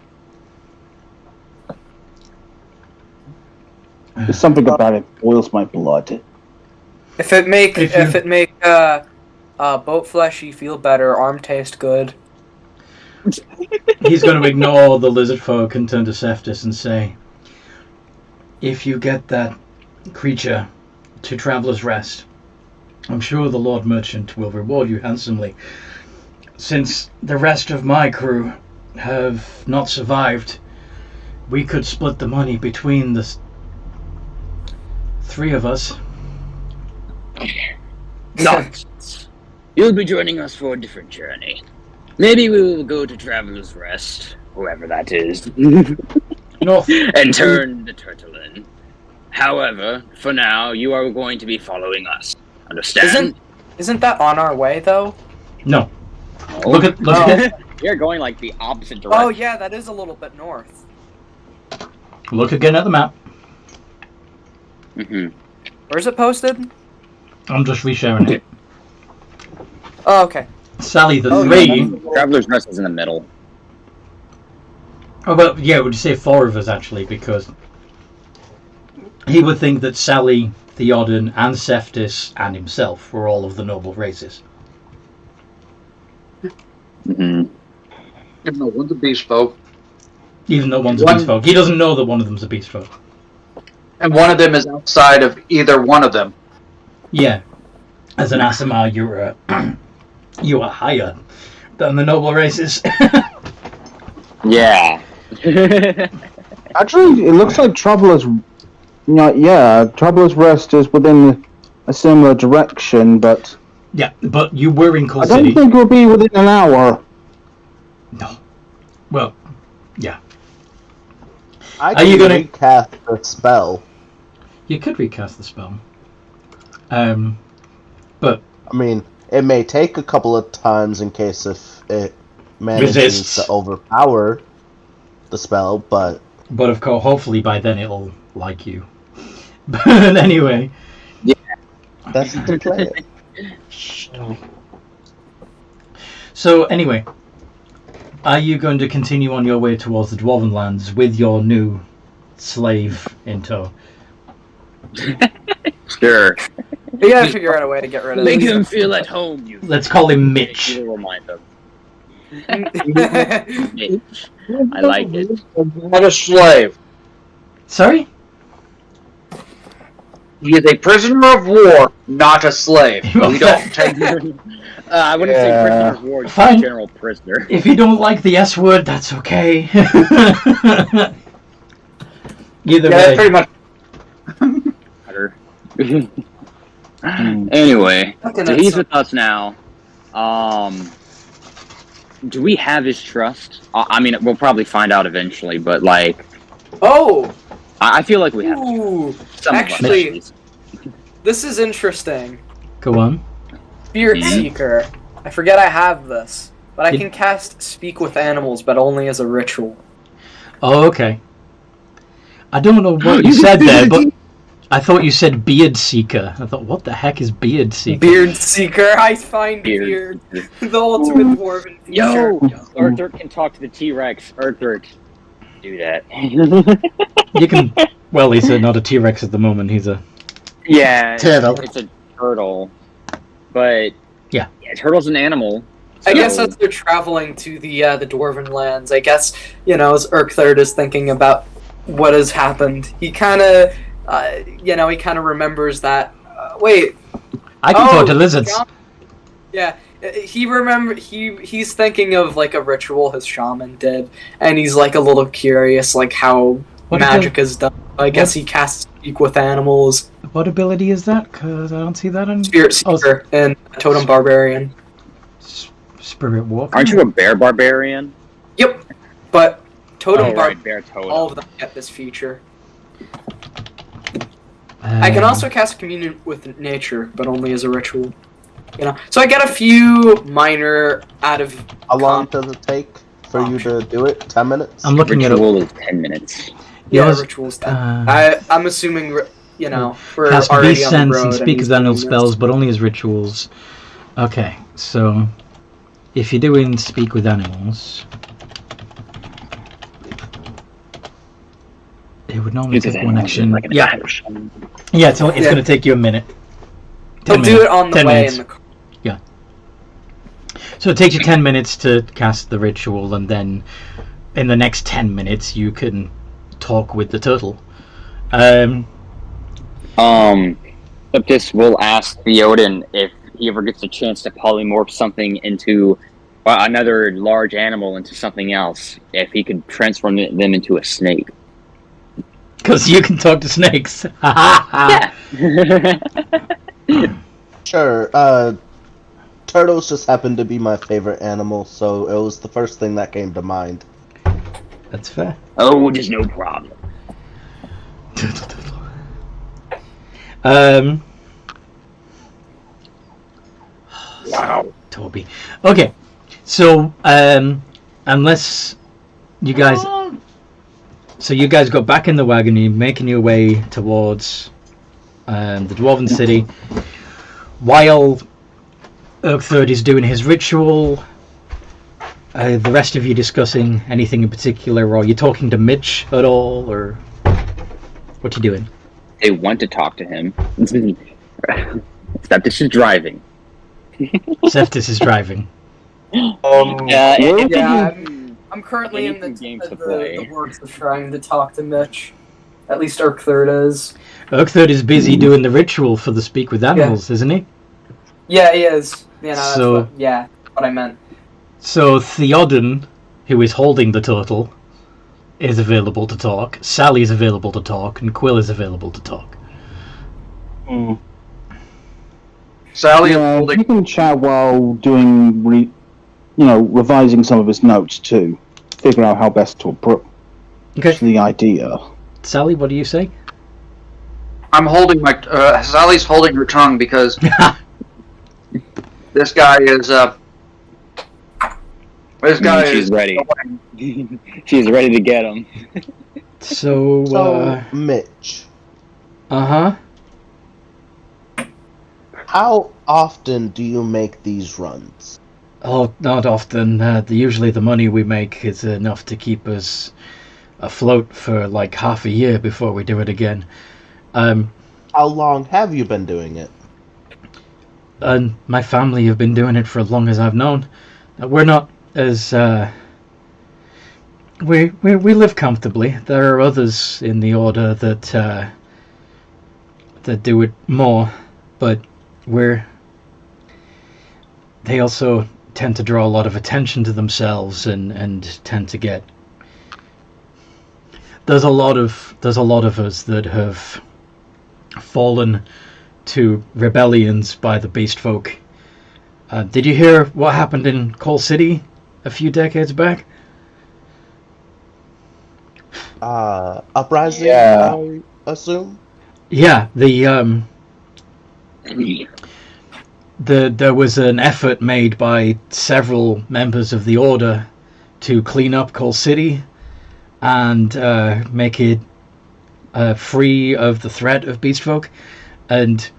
There's something about it boils my blood. If it make boat fleshy feel better, arm taste good. He's going to ignore the lizard folk and turn to Cephas and say, if you get that creature to Traveller's Rest, I'm sure the Lord Merchant will reward you handsomely. Since the rest of my crew have not survived, we could split the money between the three of us. Nonsense. You'll be joining us for a different journey. Maybe we will go to Traveller's Rest, whoever that is, North. and turn the turtle in. However, for now, you are going to be following us. Understand? Isn't that on our way though? No. Oh. Look at You're going like the opposite direction. Oh yeah, that is a little bit north. look again at the map. Mm-hmm. Where's it posted? I'm just resharing it. Oh, okay. Sally, the Oh, three. yeah, Traveler's Rest is in the middle. Oh, well, yeah, would you say four of us actually? Because he would think that Sally, Theoden, and Cephas, and himself were all of the noble races. Mm-hmm. No, one's a beast folk. Even though one's a One- beast folk. He doesn't know that one of them's a beast folk. And one of them is outside of either one of them. Yeah. As an Aasimar, you are higher than the noble races. Yeah. Actually, it looks like Traveller's Rest is within a similar direction, but Yeah, but you were in Coal I don't City. think it'll be within an hour. No. Well, yeah. I Are you can gonna- recast the spell. You could recast the spell. But I mean, it may take a couple of times in case if it manages Resists. to overpower the spell, but of course, hopefully by then it'll like you. But anyway. that's the play. So anyway, are you going to continue on your way towards the Dwarven lands with your new slave in tow? Sure. We gotta figure out a way to get rid of Make this. him feel at home, you. Let's call him Mitch. You will remind them. Mitch. I like it. Not a slave. Sorry? He is a prisoner of war, not a slave. We don't take I wouldn't say prisoner of war, just Fine. a general prisoner. If you don't like the S word, that's okay. Either Yeah, way. pretty much. Anyway, Fucking so that's he's so- with us now. Do we have his trust? I mean, we'll probably find out eventually, but like, Oh! I feel like we have. Ooh! Some of Actually, us, at least. this is interesting. Go on. Spirit Mhm. Seeker. I forget I have this, but I Did- can cast Speak with Animals, but only as a ritual. Oh, okay. I don't know what you said there, but I thought you said Beard Seeker. I thought, what the heck is Beard Seeker? Beard Seeker, I find Beard. beard. The ultimate dwarven feature. Yo! Arthur can talk to the T-Rex. Arthur, do that. You can. Well, he's not a T-Rex at the moment. He's a. Yeah, Turtle. It's a turtle. But Yeah. turtle's an animal. I guess so- as they're traveling to the Dwarven lands, I guess, as Urkthard is thinking about what has happened, he kind of, he kind of remembers that, wait. I can talk to lizards. Shaman- Yeah, he's thinking of, like, a ritual his shaman did, and he's, like, a little curious, like, how What magic is done. I guess he casts Speak with Animals, What ability is that? Because I don't see that on Spirit Seeker, and Totem Barbarian. Spirit Walker. Aren't you a bear barbarian? Yep, but Totem Oh, Bar- right, bear totem. all of them get this feature. I can also cast Communion with Nature, but only as a ritual. You know, so I get a few minor out of. How long does it take for you to do it? 10 minutes? I'm looking at Ritual is 10 minutes. Yeah, Yours- rituals. I'm assuming, you know, we're cast already beast on the sense road. and speak he's as animal doing spells, this. but only as rituals. Okay, so if you're doing speak with animals, it would normally take one action. Like an Yeah, action. yeah. It's Yeah. going to take you a minute. He'll 10 do minutes. it on the 10 way minutes. in the car. So it takes you 10 minutes to cast the ritual, and then in the next 10 minutes you can talk with the turtle. This will ask Theoden if he ever gets a chance to polymorph something into another large animal into something else, if he could transform them into a snake. Because you can talk to snakes. Yeah. Sure. Turtles just happened to be my favorite animal, so it was the first thing that came to mind. That's fair. Oh, just no problem. Wow. Toby. Okay, so unless you guys, so you guys go back in the wagon, you're making your way towards the Dwarven City, while Oakthird is doing his ritual. The rest of you discussing anything in particular, or you talking to Mitch at all, or what you doing? They want to talk to him. Septis is driving. Seftis is driving. I'm currently in games to play. the works of trying to talk to Mitch. At least Urkthird is. Urkthird is busy doing the ritual for the speak with animals, isn't he? Yeah, he is. You know, that's So- what I meant. So Theoden, who is holding the turtle, is available to talk. Sally is available to talk, and Quill is available to talk. Sally is Yeah, holding. he can chat while doing, revising some of his notes too. Figure out how best to approach Okay, the idea. Sally, what do you say? I'm holding my. Sally's holding her tongue because this guy is. This guy She's is ready. She's ready to get him. So, Mitch, uh-huh. how often do you make these runs? Oh, not often. Usually the money we make is enough to keep us afloat for like half a year before we do it again. How long have you been doing it? And my family have been doing it for as long as I've known. We're not as we live comfortably. There are others in the order that do it more, but they also tend to draw a lot of attention to themselves and tend to get. There's a lot of us that have fallen to rebellions by the beast folk. Did you hear what happened in Coal City a few decades back? Uprising, Yeah. I assume? Yeah, there was an effort made by several members of the Order to clean up Coal City and make it free of the threat of beast folk, and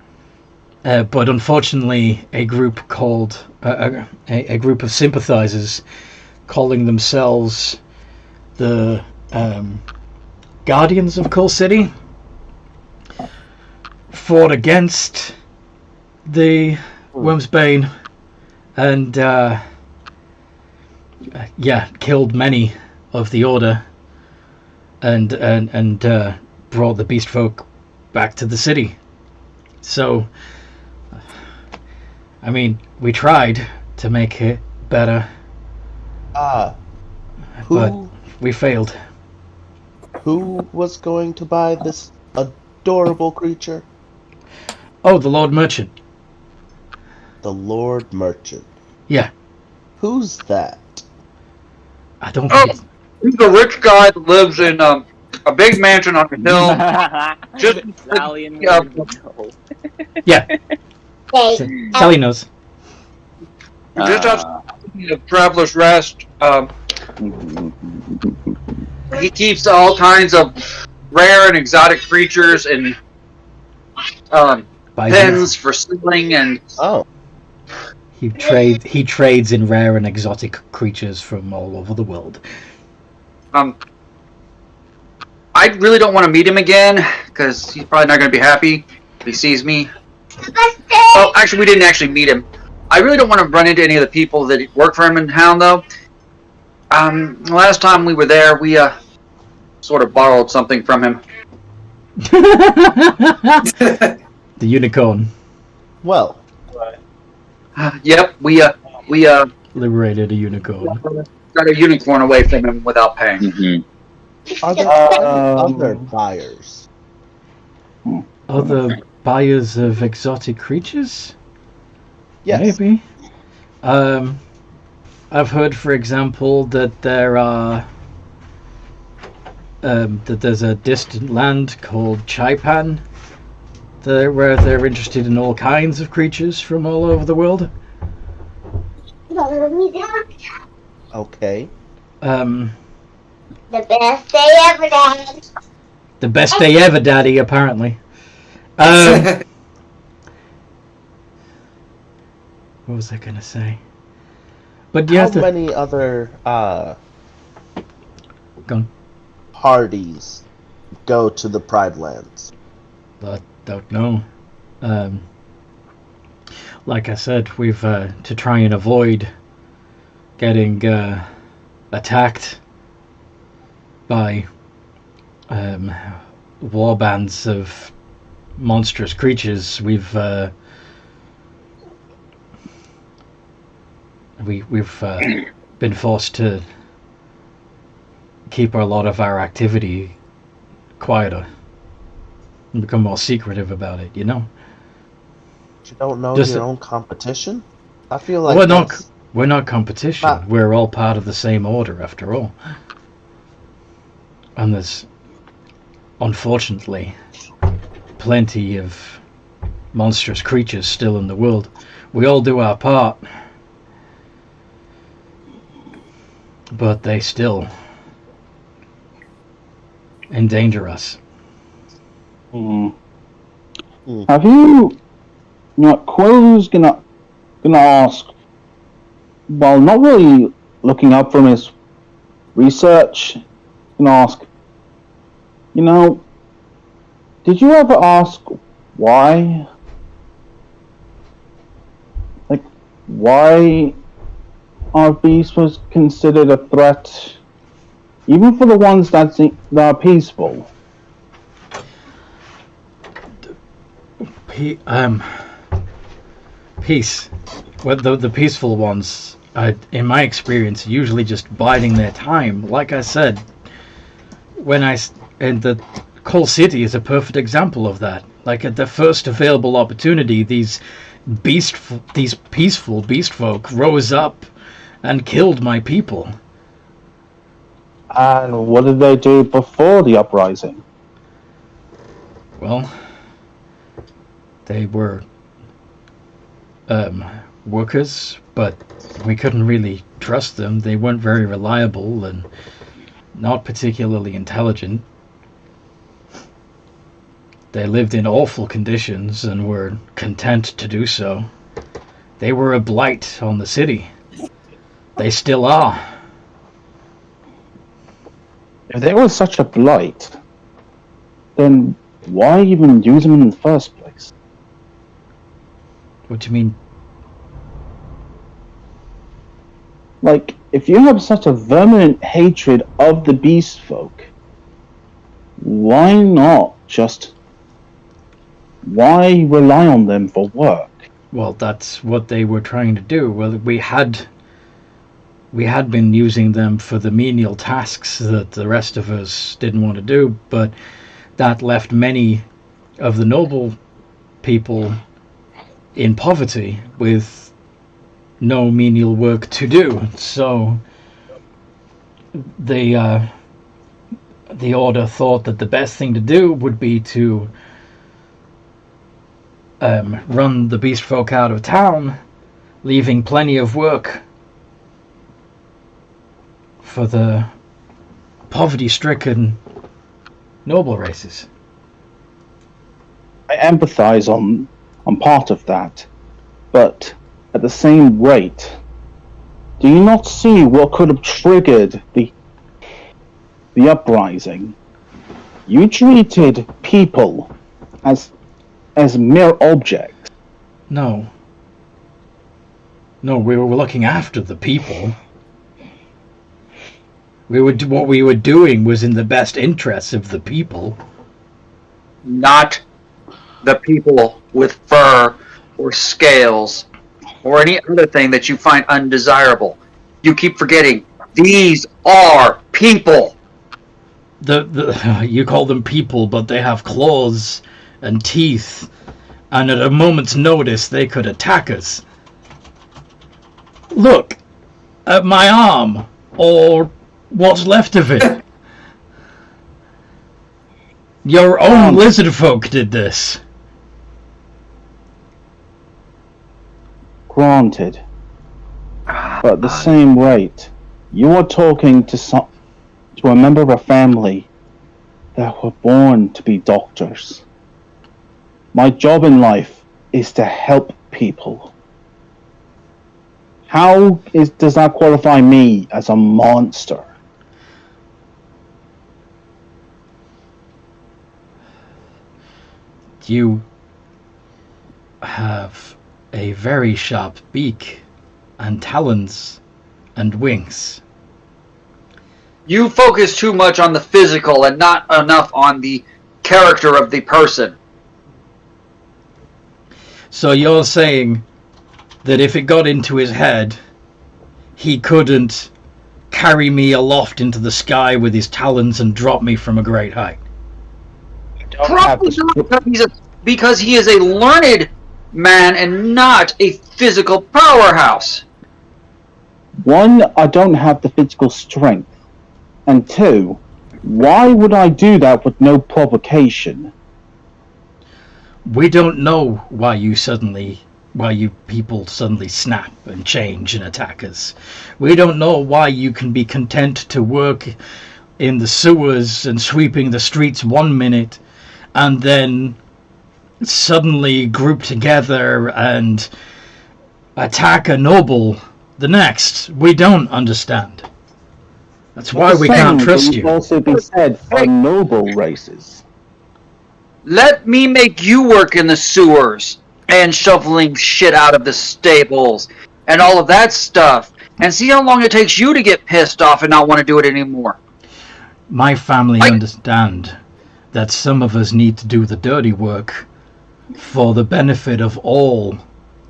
but unfortunately a group called a group of sympathizers calling themselves the Guardians of Coal City fought against the Wormsbane and killed many of the Order and brought the beast folk back to the city. So I mean, we tried to make it better, but we failed. Who was going to buy this adorable creature? Oh, the Lord Merchant. The Lord Merchant. Yeah. Who's that? I don't think it's... He's a rich guy that lives in a big mansion on a hill. Just Sally and Yeah. Sally knows. Just outside of Traveler's Rest, he keeps all kinds of rare and exotic creatures and pens for selling and. Oh. He trades in rare and exotic creatures from all over the world. I really don't want to meet him again because he's probably not going to be happy if he sees me. Oh, actually, we didn't actually meet him. I really don't want to run into any of the people that work for him in town, though. Last time we were there, we sort of borrowed something from him. The unicorn. Well. Yep, we liberated a unicorn. Got a unicorn away from him without paying. Mm-hmm. Are there other buyers? Other buyers of exotic creatures? Yes. Maybe. I've heard, for example, that there are that there's a distant land called Chaipan, where they're interested in all kinds of creatures from all over the world. Okay. The best day ever, Daddy. The best day ever, Daddy, apparently. What was I going to say? But you How have to... many other parties go to the Pride Lands? I don't know. Like I said, we've to try and avoid getting attacked by war bands of monstrous creatures. We've been forced to keep a lot of our activity quieter and become more secretive about it, you know? You don't know Just your own competition? I feel like we're not competition. We're all part of the same order, after all. And there's, unfortunately, plenty of monstrous creatures still in the world. We all do our part, but they still endanger us. Have you... Quill's gonna ask, while not really looking up from his research, gonna ask, did you ever ask why? Like, why our beast was considered a threat, even for the ones that are peaceful? Peace. Well, the peaceful ones, in my experience, usually just biding their time. Like I said, and the Coal City is a perfect example of that. Like at the first available opportunity, these peaceful beast folk rose up and killed my people. And what did they do before the uprising? Well, they were workers, but we couldn't really trust them. They weren't very reliable and not particularly intelligent. They lived in awful conditions and were content to do so. They were a blight on the city. They still are. If they were such a blight, then why even use them in the first place? What do you mean? Like, if you have such a vehement hatred of the beast folk, why rely on them for work? Well, that's what they were trying to do. Well, we had been using them for the menial tasks that the rest of us didn't want to do, but that left many of the noble people in poverty with no menial work to do. So the order thought that the best thing to do would be to run the beast folk out of town leaving plenty of work for the poverty-stricken noble races. I empathize on part of that, but at the same rate, do you not see what could have triggered the uprising? You treated people as mere objects. No, we were looking after the people. What we were doing was in the best interests of the people. Not the people with fur or scales or any other thing that you find undesirable. You keep forgetting, these are people. You call them people, but they have claws and teeth, and at a moment's notice they could attack us. Look at my arm, or what's left of it. Your own lizard folk did this. Granted. But at the same rate, you are talking to a member of a family that were born to be doctors. My job in life is to help people. How does that qualify me as a monster? You have a very sharp beak and talons and wings. You focus too much on the physical and not enough on the character of the person. So you're saying that if it got into his head, he couldn't carry me aloft into the sky with his talons and drop me from a great height? Probably not, because he is a learned man and not a physical powerhouse. One, I don't have the physical strength. And two, why would I do that with no provocation? We don't know why you people suddenly snap and change and attack us. We don't know why you can be content to work in the sewers and sweeping the streets 1 minute and then suddenly group together and attack a noble the next. We don't understand. That's why we can't trust you. Also be said for noble races. Let me make you work in the sewers and shoveling shit out of the stables and all of that stuff, and see how long it takes you to get pissed off and not want to do it anymore. My family understand that some of us need to do the dirty work for the benefit of all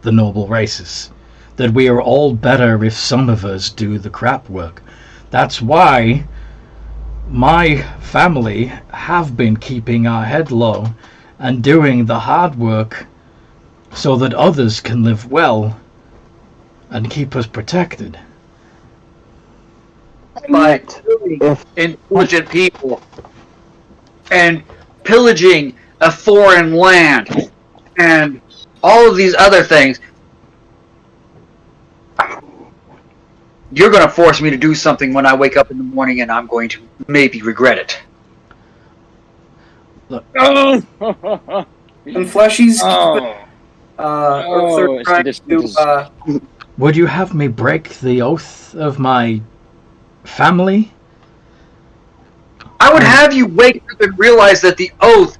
the noble races. That we are all better if some of us do the crap work. That's why my family have been keeping our head low and doing the hard work so that others can live well and keep us protected. By killing intelligent people and pillaging a foreign land and all of these other things, you're going to force me to do something when I wake up in the morning, and I'm going to maybe regret it. Look. And Fleshy's Would you have me break the oath of my family? I would have you wake up and realize that the oath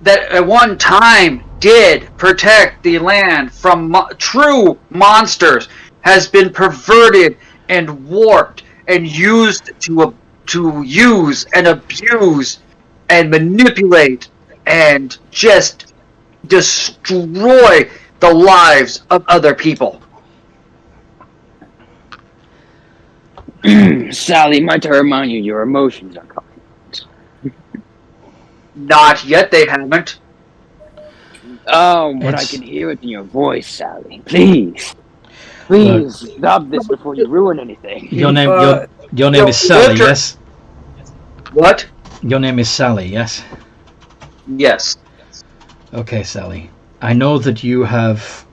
that at one time did protect the land from true monsters has been perverted and warped and used to use and abuse and manipulate and just destroy the lives of other people. Sally, might I remind you, your emotions are coming. Not yet, they haven't. Oh, but I can hear it in your voice, Sally. Please. Please, stop this before you ruin anything. Your name is Sally, yes? What? Your name is Sally, yes? Yes. Okay, Sally. I know that you have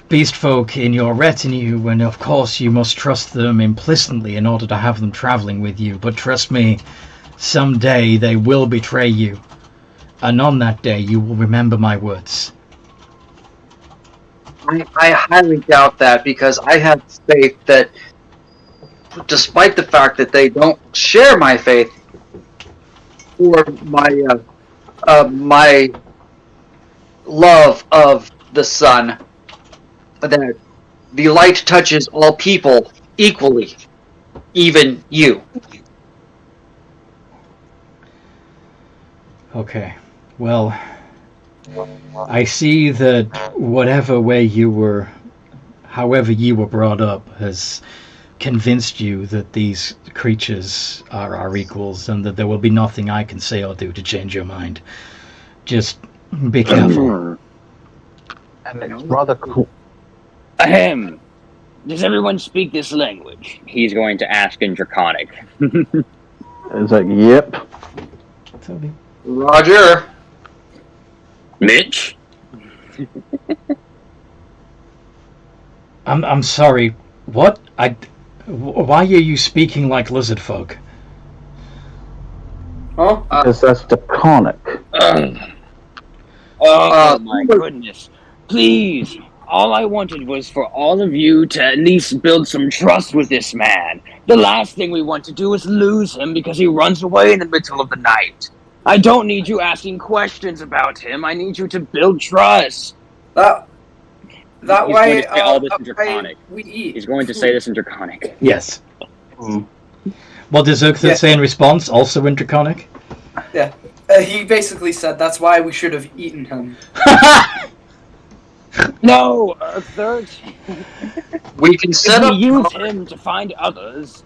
beast folk in your retinue, and of course you must trust them implicitly in order to have them traveling with you. But trust me, someday they will betray you, and on that day you will remember my words. I highly doubt that, because I have faith that, despite the fact that they don't share my faith or my love of the sun, that the light touches all people equally, even you. Okay, well, I see that whatever way you were, however you were brought up, has convinced you that these creatures are our equals, and that there will be nothing I can say or do to change your mind. Just be careful. And it's rather cool. Ahem. Does everyone speak this language? He's going to ask in Draconic. It's like, yep. Roger. Mitch? I'm sorry. What? Why are you speaking like lizard folk? Huh? Because that's Draconic. Oh my goodness. Please. All I wanted was for all of you to at least build some trust with this man. The last thing we want to do is lose him because he runs away in the middle of the night. I don't need you asking questions about him. I need you to build trust. That He's way, going to say all this in Draconic. we eat. He's going to say this in Draconic. Yes. What does Urkther say in response? Also in Draconic? Yeah. He basically said that's why we should have eaten him. No, third. We can set If up. we use him to find others.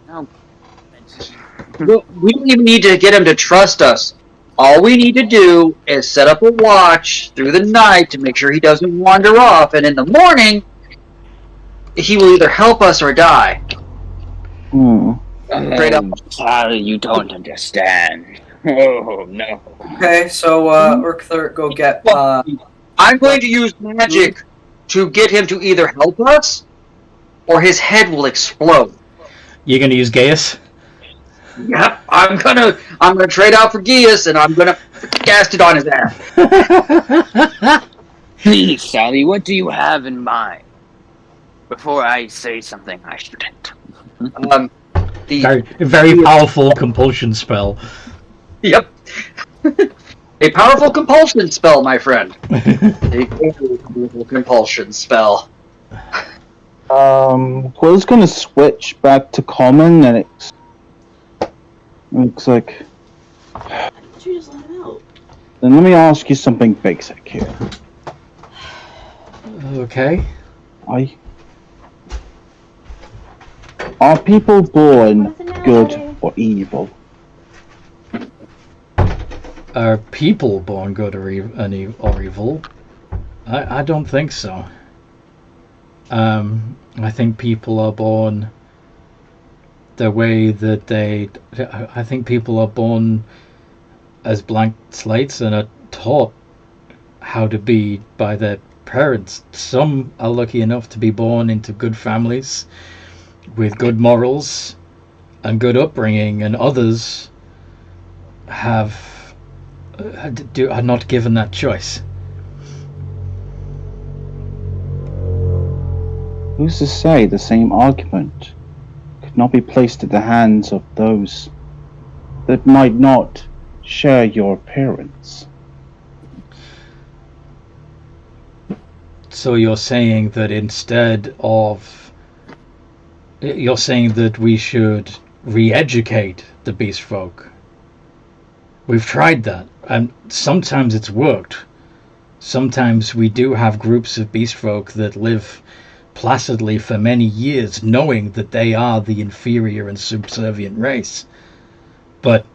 No. We don't even need to get him to trust us. All we need to do is set up a watch through the night to make sure he doesn't wander off, and in the morning, he will either help us or die. Straight up. Sorry, you don't understand. Oh, no. Okay, so, Urkther, go get, I'm going to use magic to get him to either help us, or his head will explode. You're gonna use Gaius? Yep, I'm gonna trade out for Gaius, and I'm gonna cast it on his ass. Please, Sally, what do you have in mind? Before I say something I shouldn't. Very powerful compulsion spell. Yep. A powerful compulsion spell, my friend. A powerful compulsion spell. Will's gonna switch back to common, and it's like. Did you just let him out? Then let me ask you something basic here. Okay. Are people born good or evil? Are people born good or evil? I don't think so. I think people are born the way that I think people are born as blank slates and are taught how to be by their parents. Some are lucky enough to be born into good families with good morals and good upbringing, and others are not given that choice. Who's to say the same argument could not be placed at the hands of those that might not share your appearance? So you're saying that you're saying that we should re-educate the beast folk. We've tried that, and sometimes it's worked. Sometimes we do have groups of beast folk that live placidly for many years, knowing that they are the inferior and subservient race. But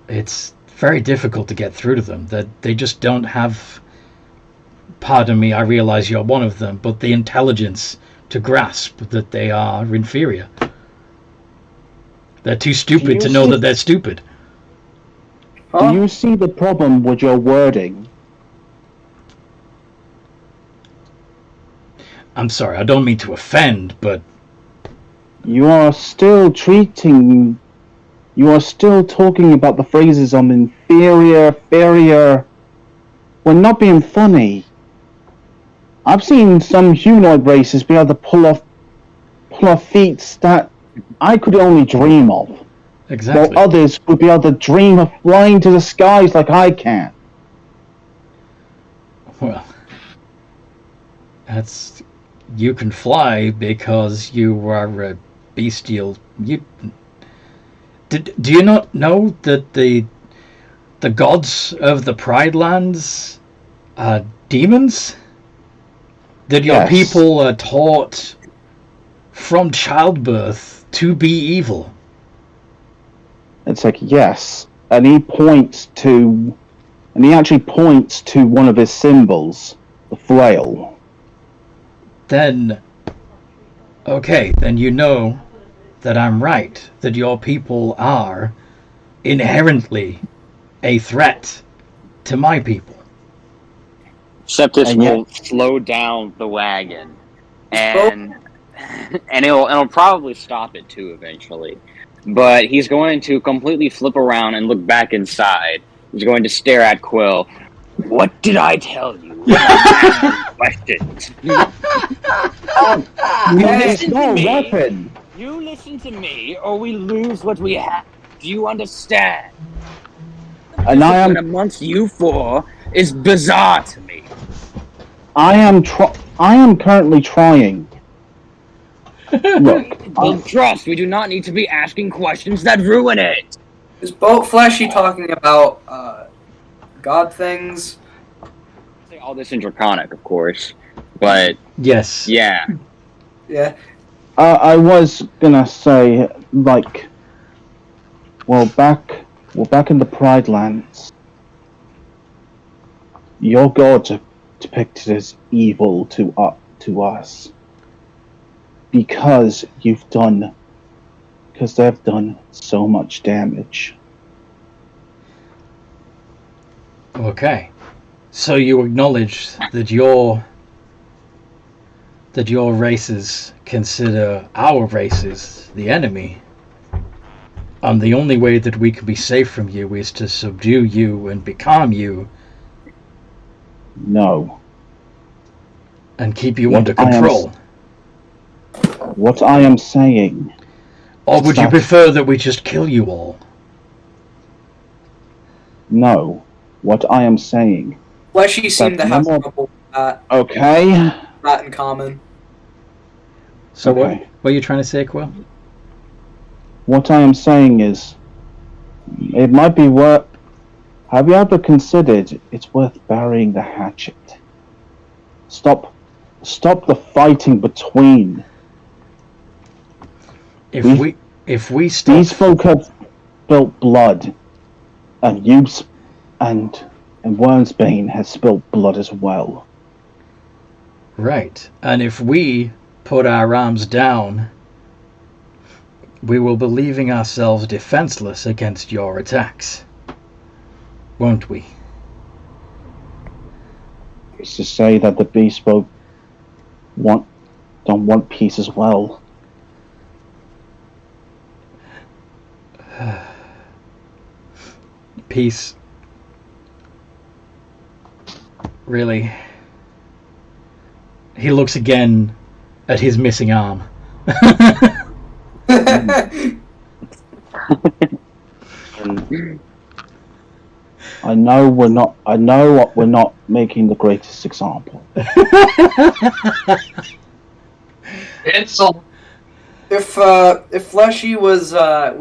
it's very difficult to get through to them. That they just don't have, pardon me, I realize you're one of them, but the intelligence to grasp that they are inferior. They're too stupid to know that they're stupid. Do you see the problem with your wording? I'm sorry, I don't mean to offend, but... You are still talking about the phrases on inferior. We're not being funny. I've seen some humanoid races be able to pull off feats that I could only dream of. Exactly. While others would be able to dream of flying to the skies like I can. Well, that's... You can fly because you are a bestial... Do you not know that the gods of the Pride Lands are demons? That your people are taught from childbirth to be evil? It's like, yes. And he actually points to one of his symbols, the flail. Then, okay, then you know that I'm right, that your people are inherently a threat to my people. Septus will slow down the wagon, and it'll probably stop it too eventually. But he's going to completely flip around and look back inside. He's going to stare at Quill. What did I tell you? Questions. You listen to me, or we lose what we have. Do you understand? And I am amongst you four is bizarre to me. I am currently trying. Look, trust. We do not need to be asking questions that ruin it. Is Boat Fleshy talking about god things? Say all this in Draconic, of course, but yes, yeah. I was gonna say, like, back in the Pride Lands, your gods are depicted as evil to us because they've done so much damage. Okay, so you acknowledge that your races consider our races the enemy, and the only way that we can be safe from you is to subdue you and become you. No. And keep you under control. What I am saying... Or would you prefer that we just kill you all? No. What I am saying... Fleshy seemed to have trouble with that. Okay. That in common. So what are you trying to say, Quill? What I am saying is... It might be worth... Have you ever considered it's worth burying the hatchet? Stop the fighting between. If we stop... These folk have spilt blood, and Wormsbane has spilt blood as well. Right, and if we put our arms down, we will be leaving ourselves defenseless against your attacks. Won't we? It's to say that the beast folk don't want peace as well. Peace. Really? He looks again at his missing arm. I know we're not making the greatest example. If Fleshy was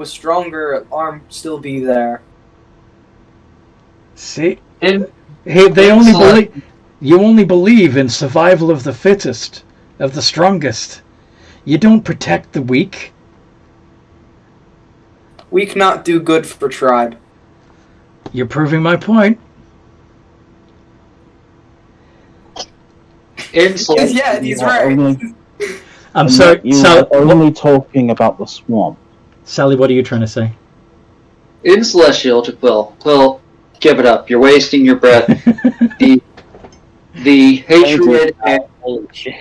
stronger, arm still be there. See, you only believe in survival of the fittest, of the strongest. You don't protect the weak. Weak not do good for tribe. You're proving my point. Yeah, he's right. I'm sorry, Sally. You're only talking about the swamp. Sally, what are you trying to say? In Celestial to Quill. Quill, give it up. You're wasting your breath. the hatred and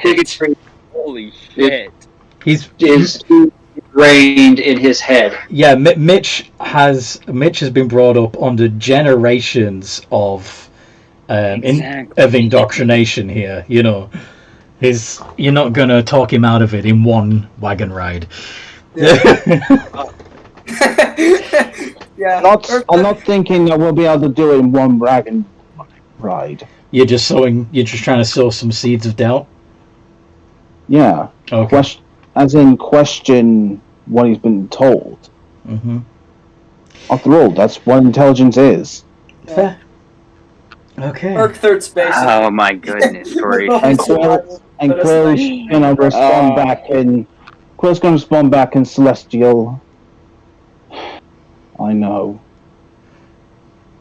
bigotry Holy shit! He's ingrained in his head. Yeah, Mitch has been brought up under generations of indoctrination here. You know, you're not gonna talk him out of it in one wagon ride. Yeah. Yeah. I'm not thinking that we'll be able to do it in one wagon ride. You're just trying to sow some seeds of doubt. Yeah. Okay. As in question what he's been told. Mm-hmm. After all, that's what intelligence is. Fair. Okay. Urkthert's basically. Oh my goodness, Corey. And Quill's gonna respond back in. Quill's gonna respond back in Celestial. I know.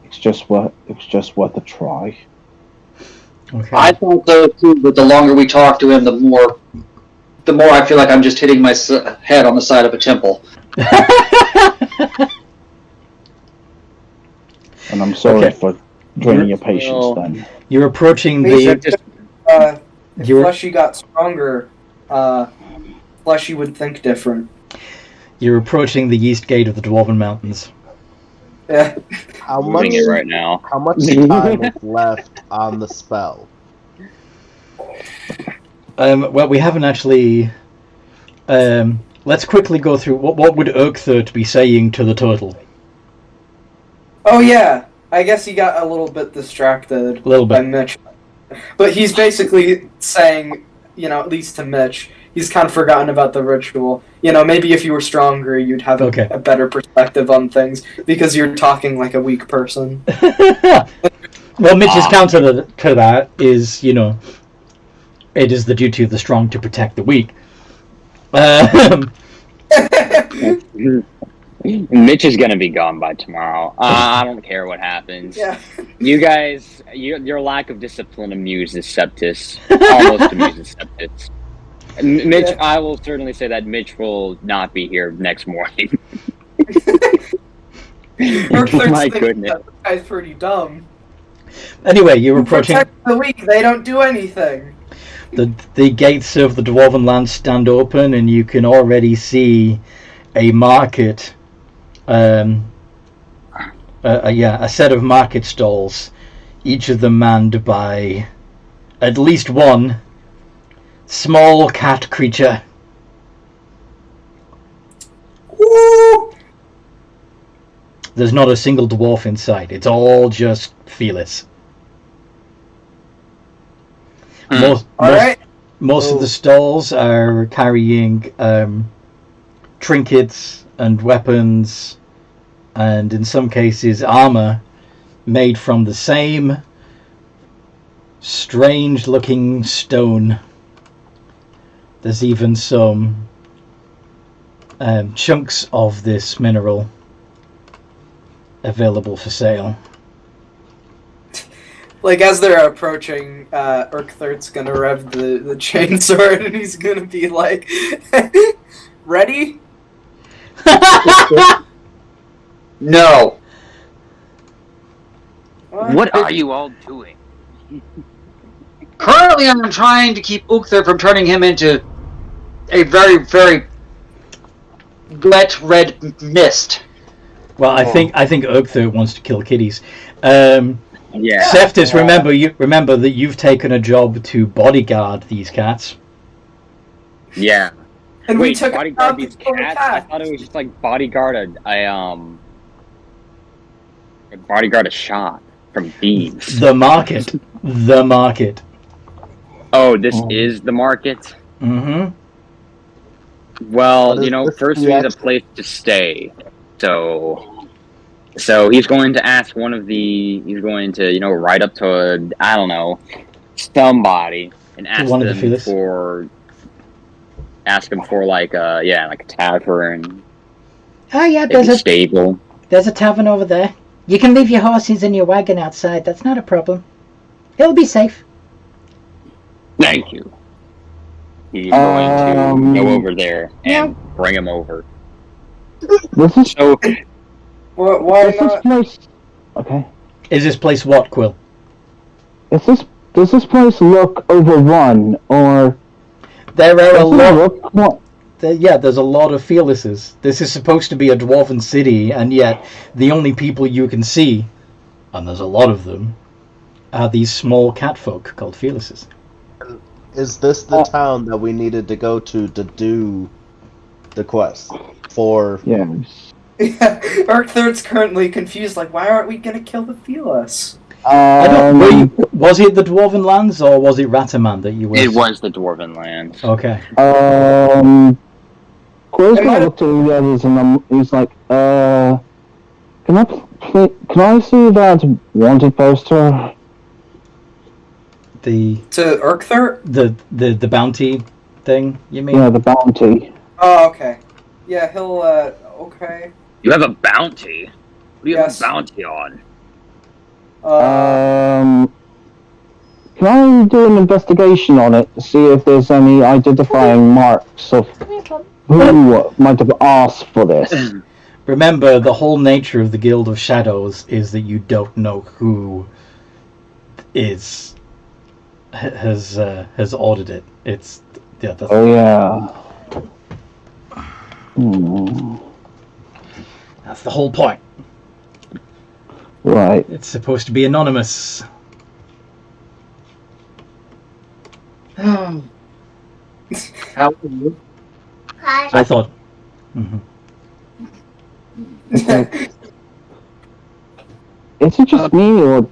It's just worth a try. Okay. I thought so too, but the longer we talk to him, the more I feel like I'm just hitting my head on the side of a temple. And I'm sorry for draining your patience. Then you're approaching if Fleshy got stronger, Fleshy would think different. You're approaching the east gate of the Dwarven Mountains. Yeah. How much it right now? How much time is left on the spell? Well, we haven't actually. Let's quickly go through what would Urkther be saying to the turtle. Oh yeah, I guess he got a little bit distracted by Mitch, but he's basically saying, at least to Mitch, he's kind of forgotten about the ritual. Maybe if you were stronger, you'd have a better perspective on things, because you're talking like a weak person. Well, Mitch's counter to that is, it is the duty of the strong to protect the weak. Mitch is gonna be gone by tomorrow. I don't care what happens. Yeah. You guys, your lack of discipline amuses Septus. Almost amuses Septus. Mitch, yeah. I will certainly say that Mitch will not be here next morning. My goodness. That guy's pretty dumb. Anyway, you're approaching... Protect the weak, they don't do anything. The gates of the Dwarven land stand open, and you can already see a market... a set of market stalls, each of them manned by at least one small cat creature. Woo! There's not a single dwarf in sight. It's all just Felis. Most of the stalls are carrying trinkets and weapons, and in some cases armor made from the same strange looking stone. There's even some chunks of this mineral available for sale. Like, as they're approaching, Urkther's gonna rev the chainsword, and he's gonna be like, ready? No. What are you all doing? Currently, I'm trying to keep Urkther from turning him into a very, very wet red mist. Well, I think Urkther wants to kill kitties. Yeah. Seftis, remember that you've taken a job to bodyguard these cats. Yeah. And wait, we took bodyguard these cats? I thought it was just like bodyguard bodyguard a shot from thieves. The market. Oh, this is the market? Mm-hmm. Well, first we need a place to stay. So he's going to ask he's going to, ride up to, I don't know, somebody and ask him for like a tavern. Oh yeah, there's a stable. There's a tavern over there. You can leave your horses in your wagon outside. That's not a problem. It'll be safe. Thank you. He's going to go over there and bring him over. So, why not? Place... Okay. Is this place what, Quill? Does this place look overrun, or There are a lot. What? Yeah, there's a lot of Fearlesses. This is supposed to be a dwarven city, and yet the only people you can see, and there's a lot of them, are these small catfolk called Fearlesses. Is this the town that we needed to go to do the quest for? Yes. Yeah, Arcthur's currently confused, like, why aren't we gonna kill the Fearless? I don't, was it the Dwarven Lands, or was it Rataman that you were? It was the Dwarven Lands. Okay. Quill's gonna look to the others and he's like, can I see that wanted poster? To Arcthur? The bounty thing, you mean? Yeah, the bounty. Oh, okay. Yeah, he'll, okay. You have a bounty? What do you have a bounty on? Can I do an investigation on it to see if there's any identifying marks of who might have asked for this? Remember, the whole nature of the Guild of Shadows is that you don't know who has ordered it. It's that's that's the whole point. Right. It's supposed to be anonymous. How are you? I thought. Okay. Is it just me or?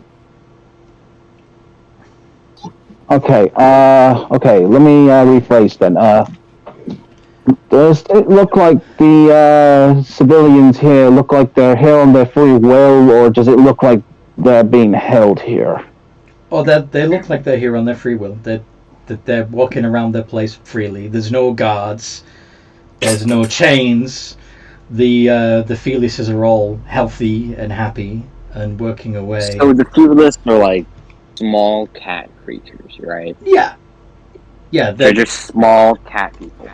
Okay. Okay. Let me rephrase then. Does it look like the civilians here look like they're here on their free will, or does it look like they're being held here? Oh, they look like they're here on their free will. They're walking around their place freely. There's no guards. There's no chains. The Fearlesses are all healthy and happy and working away. So the Fearless are like small cat creatures, right? Yeah. Yeah, they're just small cat people.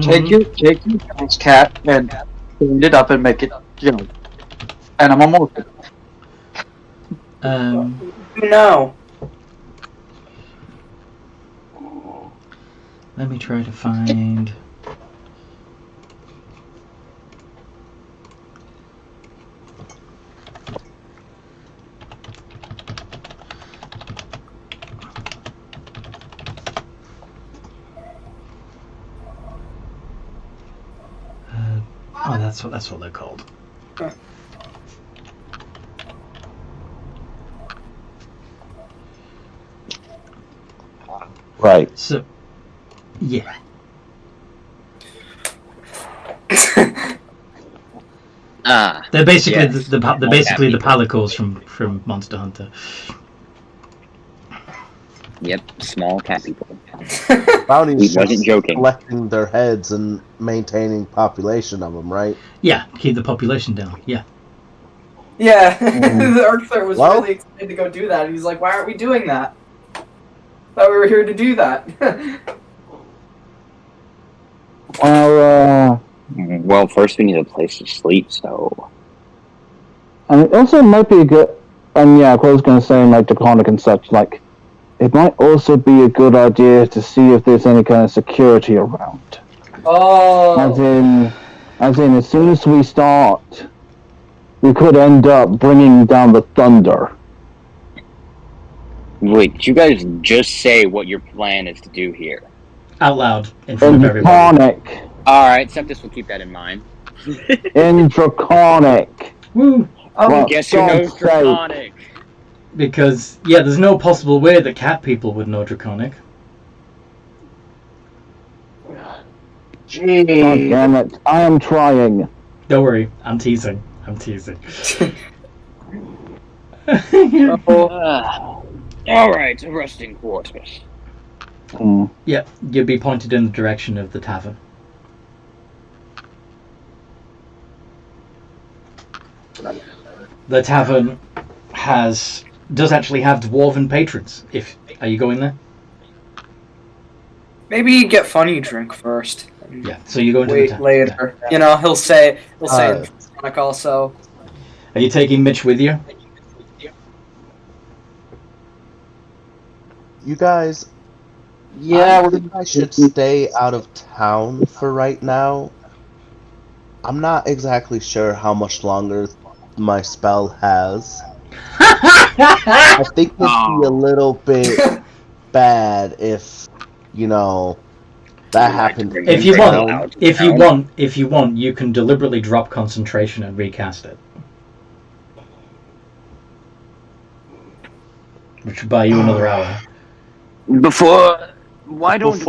Take your cat and clean it up and make it, animal morphin. No. Let me try to find. Oh, that's what they're called. Right. So, yeah. They're basically yes. they're basically the palicos from Monster Hunter. Yep, small cat people. Bounty's He wasn't joking. Collecting their heads and maintaining population of them, right? Yeah, keep the population down. Yeah. Yeah, the Arcthur was really excited to go do that. He's like, why aren't we doing that? Thought we were here to do that. Well, first we need a place to sleep, so... And it also might be a good... And yeah, I was going to say, like, Draconic and such, like, it might also be a good idea to see if there's any kind of security around. Oh. As in, as soon as we start, we could end up bringing down the thunder. Wait, did you guys just say what your plan is to do here? Out loud, in front of everybody. Draconic. Alright, Septus will keep that in mind. In Draconic. Woo! Guess who knows Draconic? Because, yeah, there's no possible way that cat people would know Draconic. God damn it. I am trying. Don't worry, I'm teasing. Alright, resting quarters. Yeah, you'd be pointed in the direction of the tavern. The tavern does actually have dwarven patrons. Are you going there? Maybe get funny drink first. Yeah, so you go into the tavern. Later. Yeah. He'll say Draconic also. Are you taking Mitch with you? You guys, Yeah, I think I should stay out of town for right now. I'm not exactly sure how much longer my spell has. I think it'd be a little bit bad if, that happened. If you want, you can deliberately drop concentration and recast it, which would buy you another hour. Before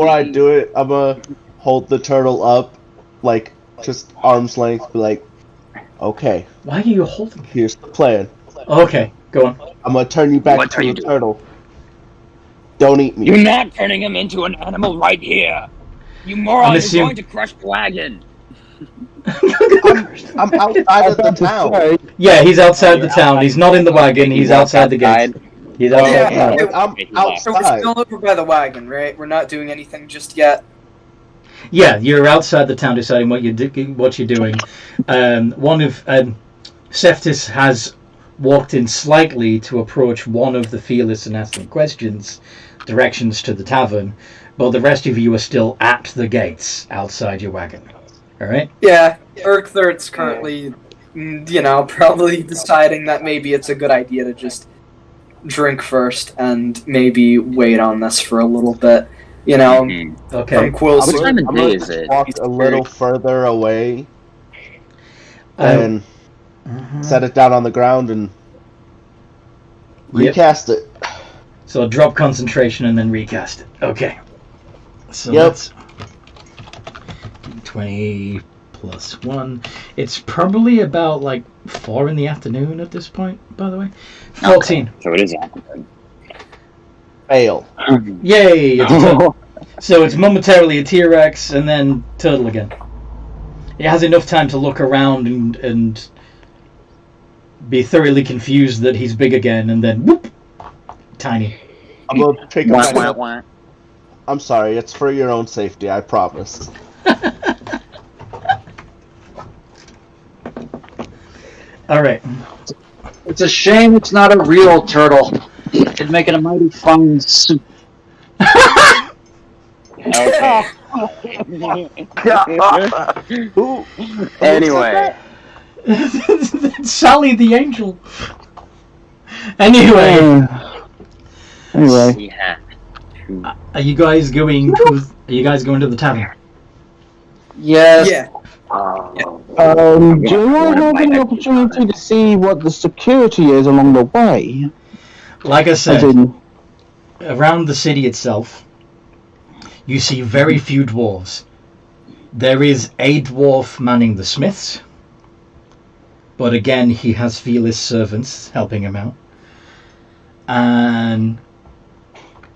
I do it, I'm gonna hold the turtle up, like, just arm's length, be like, okay. Why are you holding it? Here's the plan. Okay, go on. I'm gonna turn you back to a turtle. Don't eat me. You're not turning him into an animal right here. You moron, you're going to crush the wagon. I'm outside of the town. Yeah, he's outside the town. He's not in the wagon. He's outside the gate. He's outside. I'm outside. We're still over by the wagon, right? We're not doing anything just yet. Yeah, you're outside the town deciding what you're doing. One of Seftis has walked in slightly to approach one of the Fearless and ask them questions, directions to the tavern, but the rest of you are still at the gates outside your wagon. All right? Yeah, Urkthert's currently, probably deciding that maybe it's a good idea to just drink first and maybe wait on this for a little bit. Okay. From Quill's I'm gonna walk a little further away and set it down on the ground and recast it. So drop concentration and then recast it. Okay. So that's 20 plus 1. It's probably about 4 in the afternoon at this point, by the way. 14. Okay. So it is afternoon. Fail. Yay! So it's momentarily a T-Rex and then turtle again. It has enough time to look around and be thoroughly confused that he's big again, and then whoop, tiny. I'm gonna pick up. I'm sorry. It's for your own safety. I promise. All right. It's a shame it's not a real turtle. It'd make it a mighty fine soup. Okay. Anyway. Sally the angel. Anyway. Yeah. Are you guys going to the tavern? Yes. Yeah. Do I have any opportunity to see what the security is along the way? Like I said, around the city itself, you see very few dwarves. There is a dwarf manning the smiths, but again, he has fearless servants helping him out.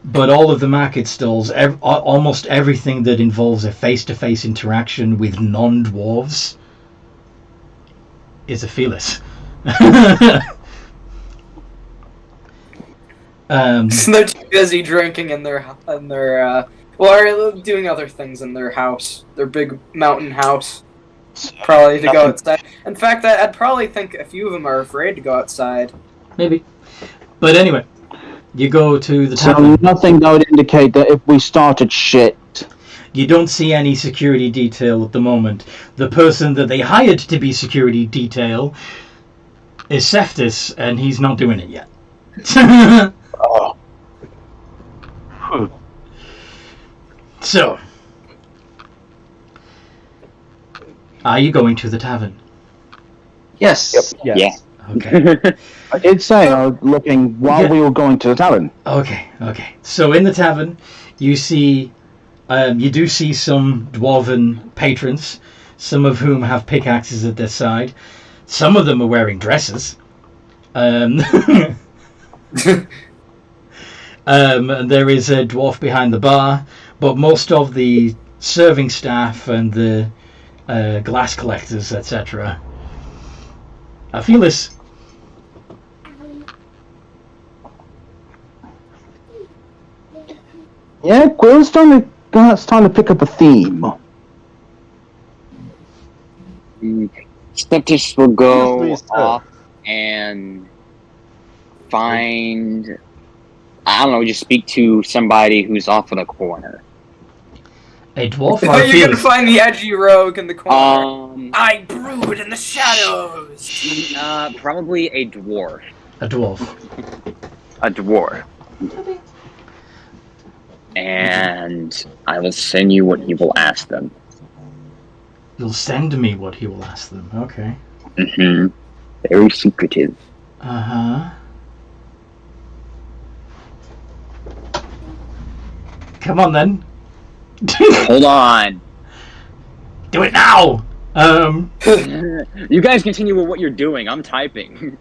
But all of the market stalls, almost everything that involves a face-to-face interaction with non-dwarves is a fearless. So they're too busy drinking in their or doing other things in their house, their big mountain house. Probably to go outside. In fact, I'd probably think a few of them are afraid to go outside. Maybe. But anyway, you go to the So tavern. nothing that would indicate that if we started shit. You don't see any security detail at the moment. The person that they hired to be security detail is Seftis, and he's not doing it yet. So, are you going to the tavern? Yes. Yep. Yes. Okay. I did say I was looking while we were going to the tavern. Okay. So in the tavern, you do see some dwarven patrons, some of whom have pickaxes at their side. Some of them are wearing dresses. And there is a dwarf behind the bar, but most of the serving staff and the glass collectors, etc., are fearless. Yeah, Quill's it's time to pick up a theme. Sceptis will go off and find I don't know, just speak to somebody who's off in a corner. A dwarf Oh, or a you're gonna fiend? find the edgy rogue in the corner. I brood in the shadows. Probably a dwarf. A dwarf. A dwarf. And I will send you what he will ask them. You'll send me what he will ask them. Okay. Mm-hmm. Very secretive. Uh-huh. Come on, then. Hold on. Do it now! You guys continue with what you're doing. I'm typing.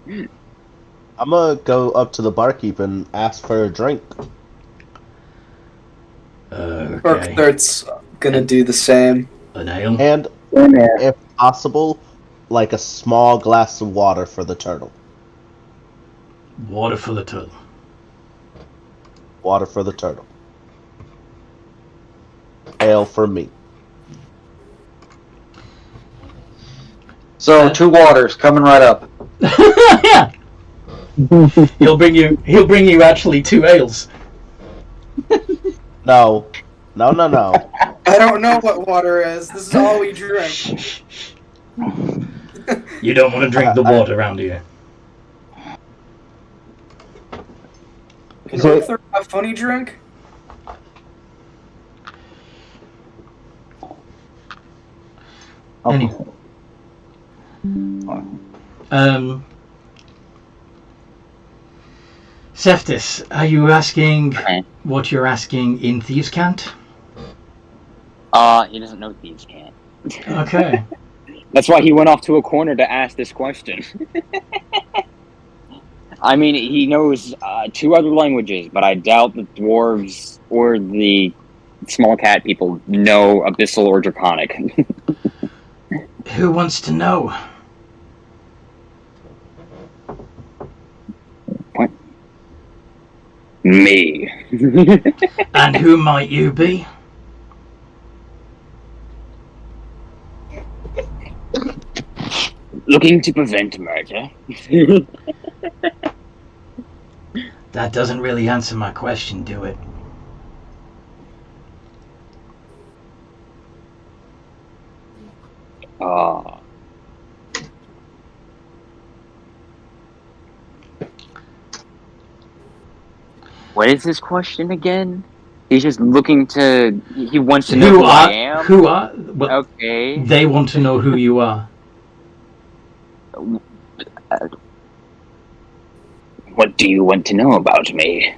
I'm gonna go up to the barkeep and ask for a drink. Okay. Orknart's gonna do the same. An ale? And, if possible, like a small glass of water for the turtle. Water for the turtle. Water for the turtle. Ale for me. So 2 waters coming right up. Yeah. He'll bring you actually 2 ales. No. No. I don't know what water is. This is all we drink. You don't want to drink the water around here. Can Arthur have funny drink? Anyway. Seftis, are you asking what you're asking in Thieves' Cant? He doesn't know Thieves' Cant. Okay. That's why he went off to a corner to ask this question. I mean, he knows 2 other languages, but I doubt the dwarves or the small cat people know Abyssal or Draconic. Who wants to know? What? Me. And who might you be? Looking to prevent murder. That doesn't really answer my question, do it? What is his question again? He's just looking to... He wants to know who I am? Who are... Well, okay. They want to know who you are. What do you want to know about me?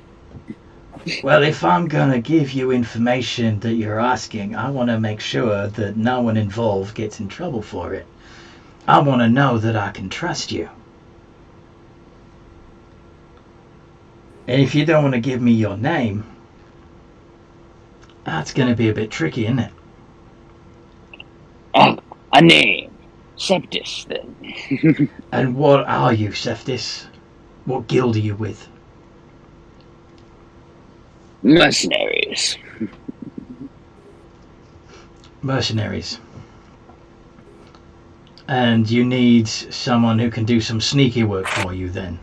Well, if I'm gonna give you information that you're asking, I want to make sure that no one involved gets in trouble for it. I want to know that I can trust you. And if you don't want to give me your name, that's going to be a bit tricky, isn't it? A name. Septis, then. And what are you, Seftis? What guild are you with? Mercenaries. Mercenaries. And you need someone who can do some sneaky work for you, then?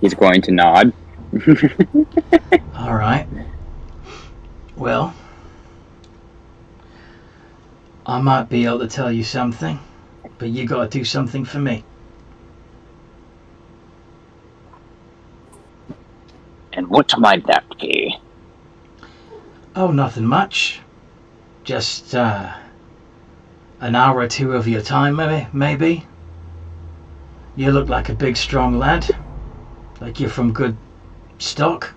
He's going to nod. Alright. Well, I might be able to tell you something, but you gotta do something for me. And what might that be? Oh, nothing much. Just, an hour or 2 of your time, maybe? You look like a big, strong lad. Like you're from good stock.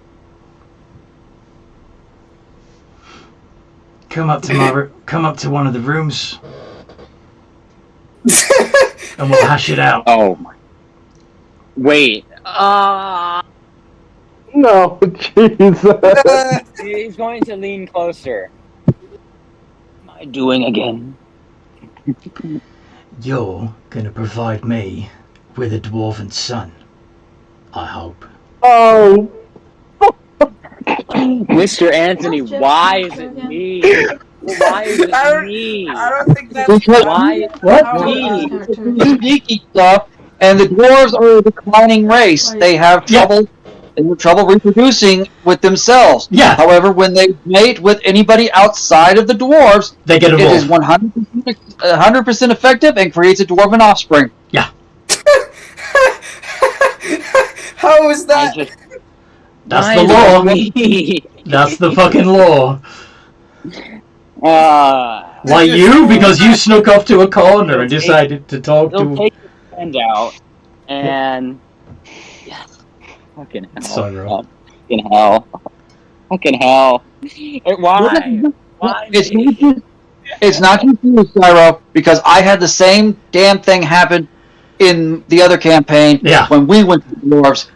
Come up to one of the rooms. And we'll hash it out. Oh my. Wait. No, Jesus. He's going to lean closer. What am I doing again? You're gonna provide me with a dwarven son. I hope. Oh. Mr. Anthony, why is it me? Why is it me? I don't think that's why. What? Me? Sneaky stuff, and the dwarves are a declining race. They have trouble. They have trouble reproducing with themselves. Yeah. However, when they mate with anybody outside of the dwarves, they get it evolved. is 100% effective and creates a dwarven offspring. Yeah. How is that? That's the law. That's the fucking law. Why you? Because you snuck off to a corner and decided to talk He'll to... take his hand out and... Fucking hell. Sorry, bro. Fucking hell. Fucking hell. Why? Why? It's not just you, Spyro, because I had the same damn thing happen in the other campaign when we went to the dwarves.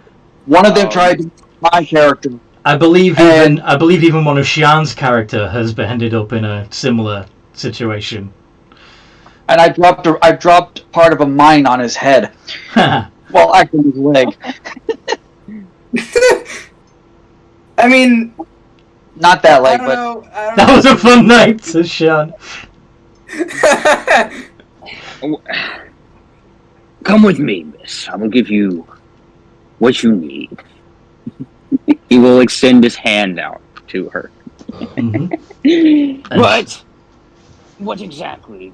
One of them tried to my character. I believe even one of Xian's character has ended up in a similar situation. And I dropped part of a mine on his head. Well, actually his leg. I mean, not that leg, but that was a fun night, says Xian. Come with me, miss. I will give you what you need. He will extend his hand out to her. But what exactly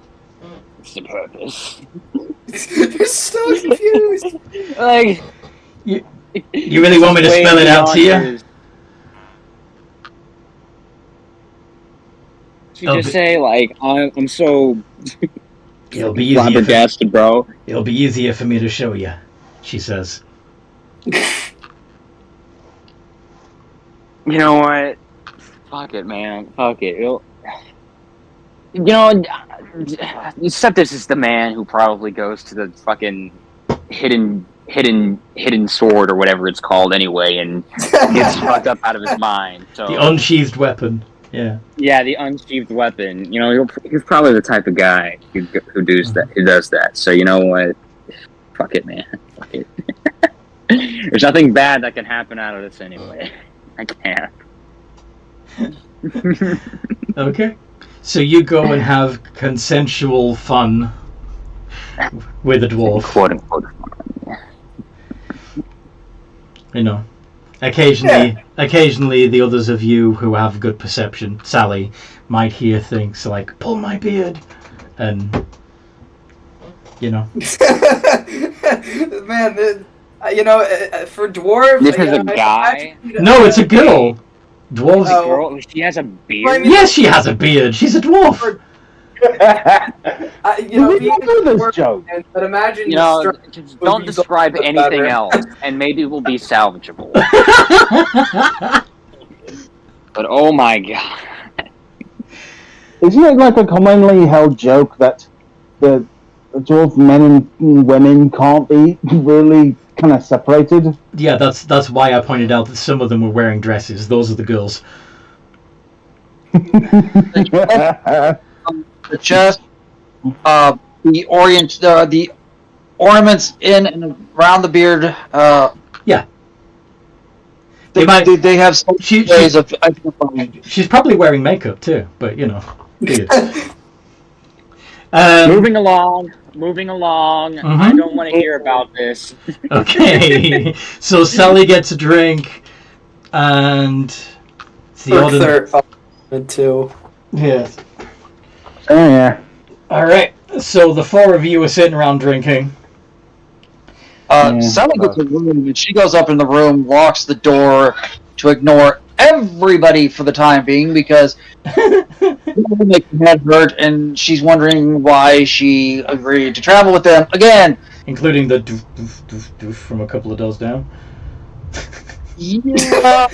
is the purpose? You're so confused. Like, you really want me to spell it out to you? You just say like, I'm so It'll be easier flabbergasted, bro. It'll be easier for me to show you, she says. You know what? Fuck it, man. Fuck it. You know, Septus is the man who probably goes to the fucking hidden sword or whatever it's called anyway, and gets fucked up out of his mind. So The unsheathed weapon. Yeah. Yeah, the unsheathed weapon. You know, he's probably the type of guy who does that. So you know what? Fuck it, man. Fuck it. There's nothing bad that can happen out of this anyway. I can't. Okay. So you go and have consensual fun with a dwarf. Quote unquote fun. You know. Occasionally the others of you who have good perception, Sally, might hear things like, pull my beard, and, you know. Man, for dwarves... This is a guy? No, it's a girl. Dwarves... Girl? She has a beard? Yes, she has a beard. She's a dwarf. this joke. But imagine just don't describe anything else, and maybe we'll be salvageable. But oh my god. Isn't it like a commonly held joke that the dwarf men and women can't be really kind of separated? Yeah, that's why I pointed out that some of them were wearing dresses. Those are the girls. The chest, the ornaments in and around the beard. Yeah. They have some ways of identifying. She's probably wearing makeup too, but you know. Beard. Moving along. I don't want to hear about this. Okay. So Sally gets a drink, and it's the order. Too. Yes. Oh yeah. All right. So the four of you are sitting around drinking. Sally gets a room, and she goes up in the room, locks the door to ignore everybody for the time being because people make her head hurt, and she's wondering why she agreed to travel with them again, including the doof doof doof doof from a couple of doors down. Yeah.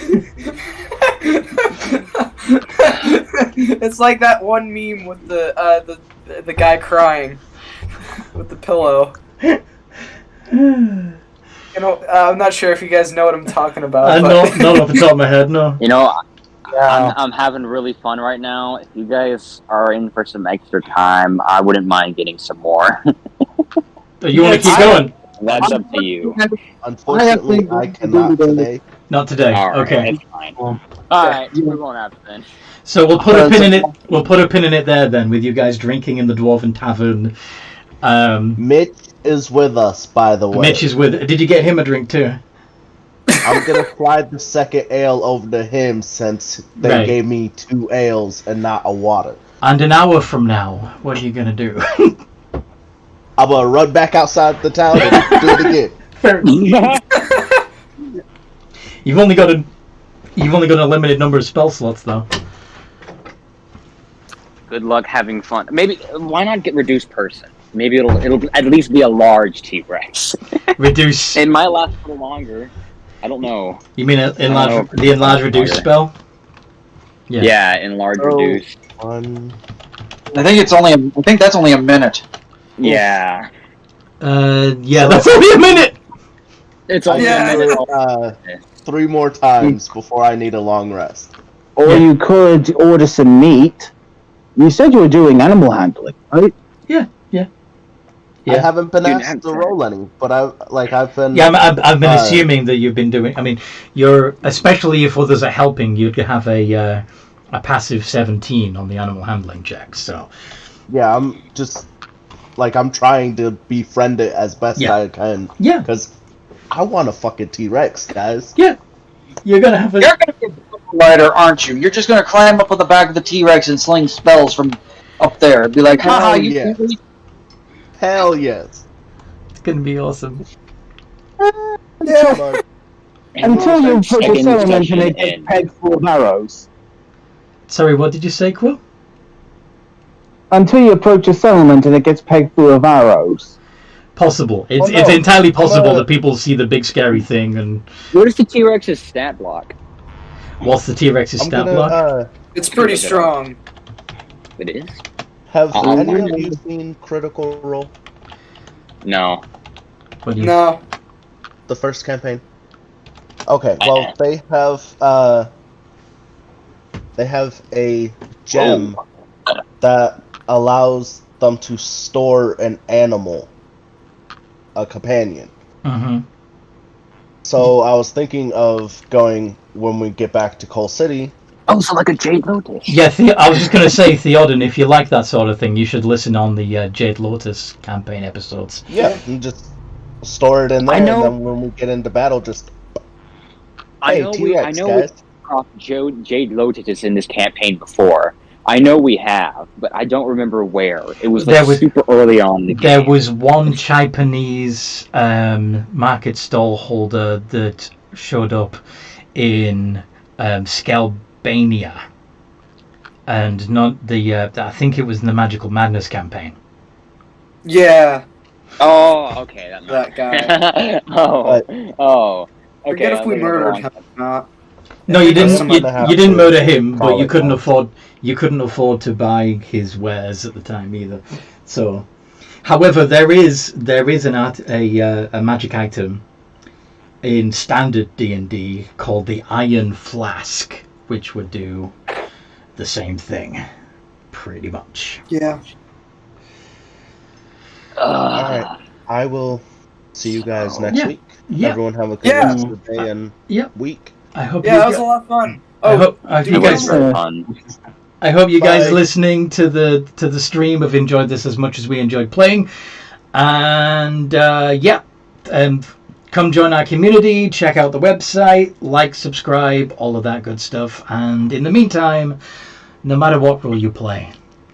It's like that one meme with the guy crying with the pillow. You know, I'm not sure if you guys know what I'm talking about. Not off the top of my head, no. You know, I'm having really fun right now. If you guys are in for some extra time, I wouldn't mind getting some more. You want to keep going? That's up to you. Unfortunately, I cannot today. Not today. Right, okay. That's fine. Alright, we're going after then. So we'll put a pin in it. We'll put a pin in it there then, with you guys drinking in the Dwarven Tavern. Mitch is with us, by the way. Mitch is with. Did you get him a drink too? I'm gonna slide the second ale over to him since they gave me 2 ales and not a water. And an hour from now, what are you gonna do? I'm gonna run back outside the town and do it again. Fair enough. You've only got a limited number of spell slots, though. Good luck having fun. Maybe why not get reduced person? Maybe it'll at least be a large T-Rex. Reduce. It might last a little longer. I don't know. You mean the enlarge reduce spell? Yeah. Yeah, enlarge reduce. I think that's only a minute. Yeah. That's only a minute. It's only a minute. 3 more times before I need a long rest. Or you could order some meat. You said you were doing animal handling, right? Yeah. I haven't been asked to roll any, but I've been. Yeah, I've been assuming that you've been doing. I mean, especially if others are helping, you'd have a passive 17 on the animal handling check. So. Yeah, I'm just I'm trying to befriend it as best I can. Yeah. Because I want a fucking T-Rex, guys. Yeah. You're gonna have a. You're gonna be a lighter, aren't you? You're just gonna climb up on the back of the T-Rex and sling spells from up there. Be like, haha, you yes. Hell yes. It's gonna be awesome. Yeah. Until you put the settlement and it gets pegged full of arrows. Sorry, what did you say, Quill? Until you approach a settlement and it gets pegged full of arrows. Possible. It's entirely possible that people see the big scary thing and. What is the T-Rex's stat block? What's the T-Rex's stat block? It's pretty strong. It is? Have any of you seen Critical Role? No. No. The first campaign? Okay, well, they have a gem that allows them to store an animal, a companion. Mm-hmm. So I was thinking of going when we get back to Coal City. Oh, so like a Jade Lotus. Yeah, I was just going to say, Theoden, if you like that sort of thing, you should listen on the Jade Lotus campaign episodes. Yeah, and just store it in there, and then when we get into battle, just... I know we crossed Jade Lotus in this campaign before. I know we have, but I don't remember where. It was super early on in the game. There was one Japanese market stall holder that showed up in Scalbania, and not the. I think it was in the Magical Madness campaign. Yeah. Oh, okay. That guy. Okay. Forget if we murdered him or not. No, you didn't. You didn't murder him, but you couldn't afford. You couldn't afford to buy his wares at the time either. So, however, there is a magic item in standard D&D called the Iron Flask, which would do the same thing, pretty much. Yeah. Alright, I will see you guys next week. Yeah. Everyone have a good rest of the day and week. I hope. Yeah, that was a lot of fun. I hope you guys listening to the stream have enjoyed this as much as we enjoyed playing, and come join our community, check out the website, like, subscribe, all of that good stuff, and in the meantime, no matter what role you play,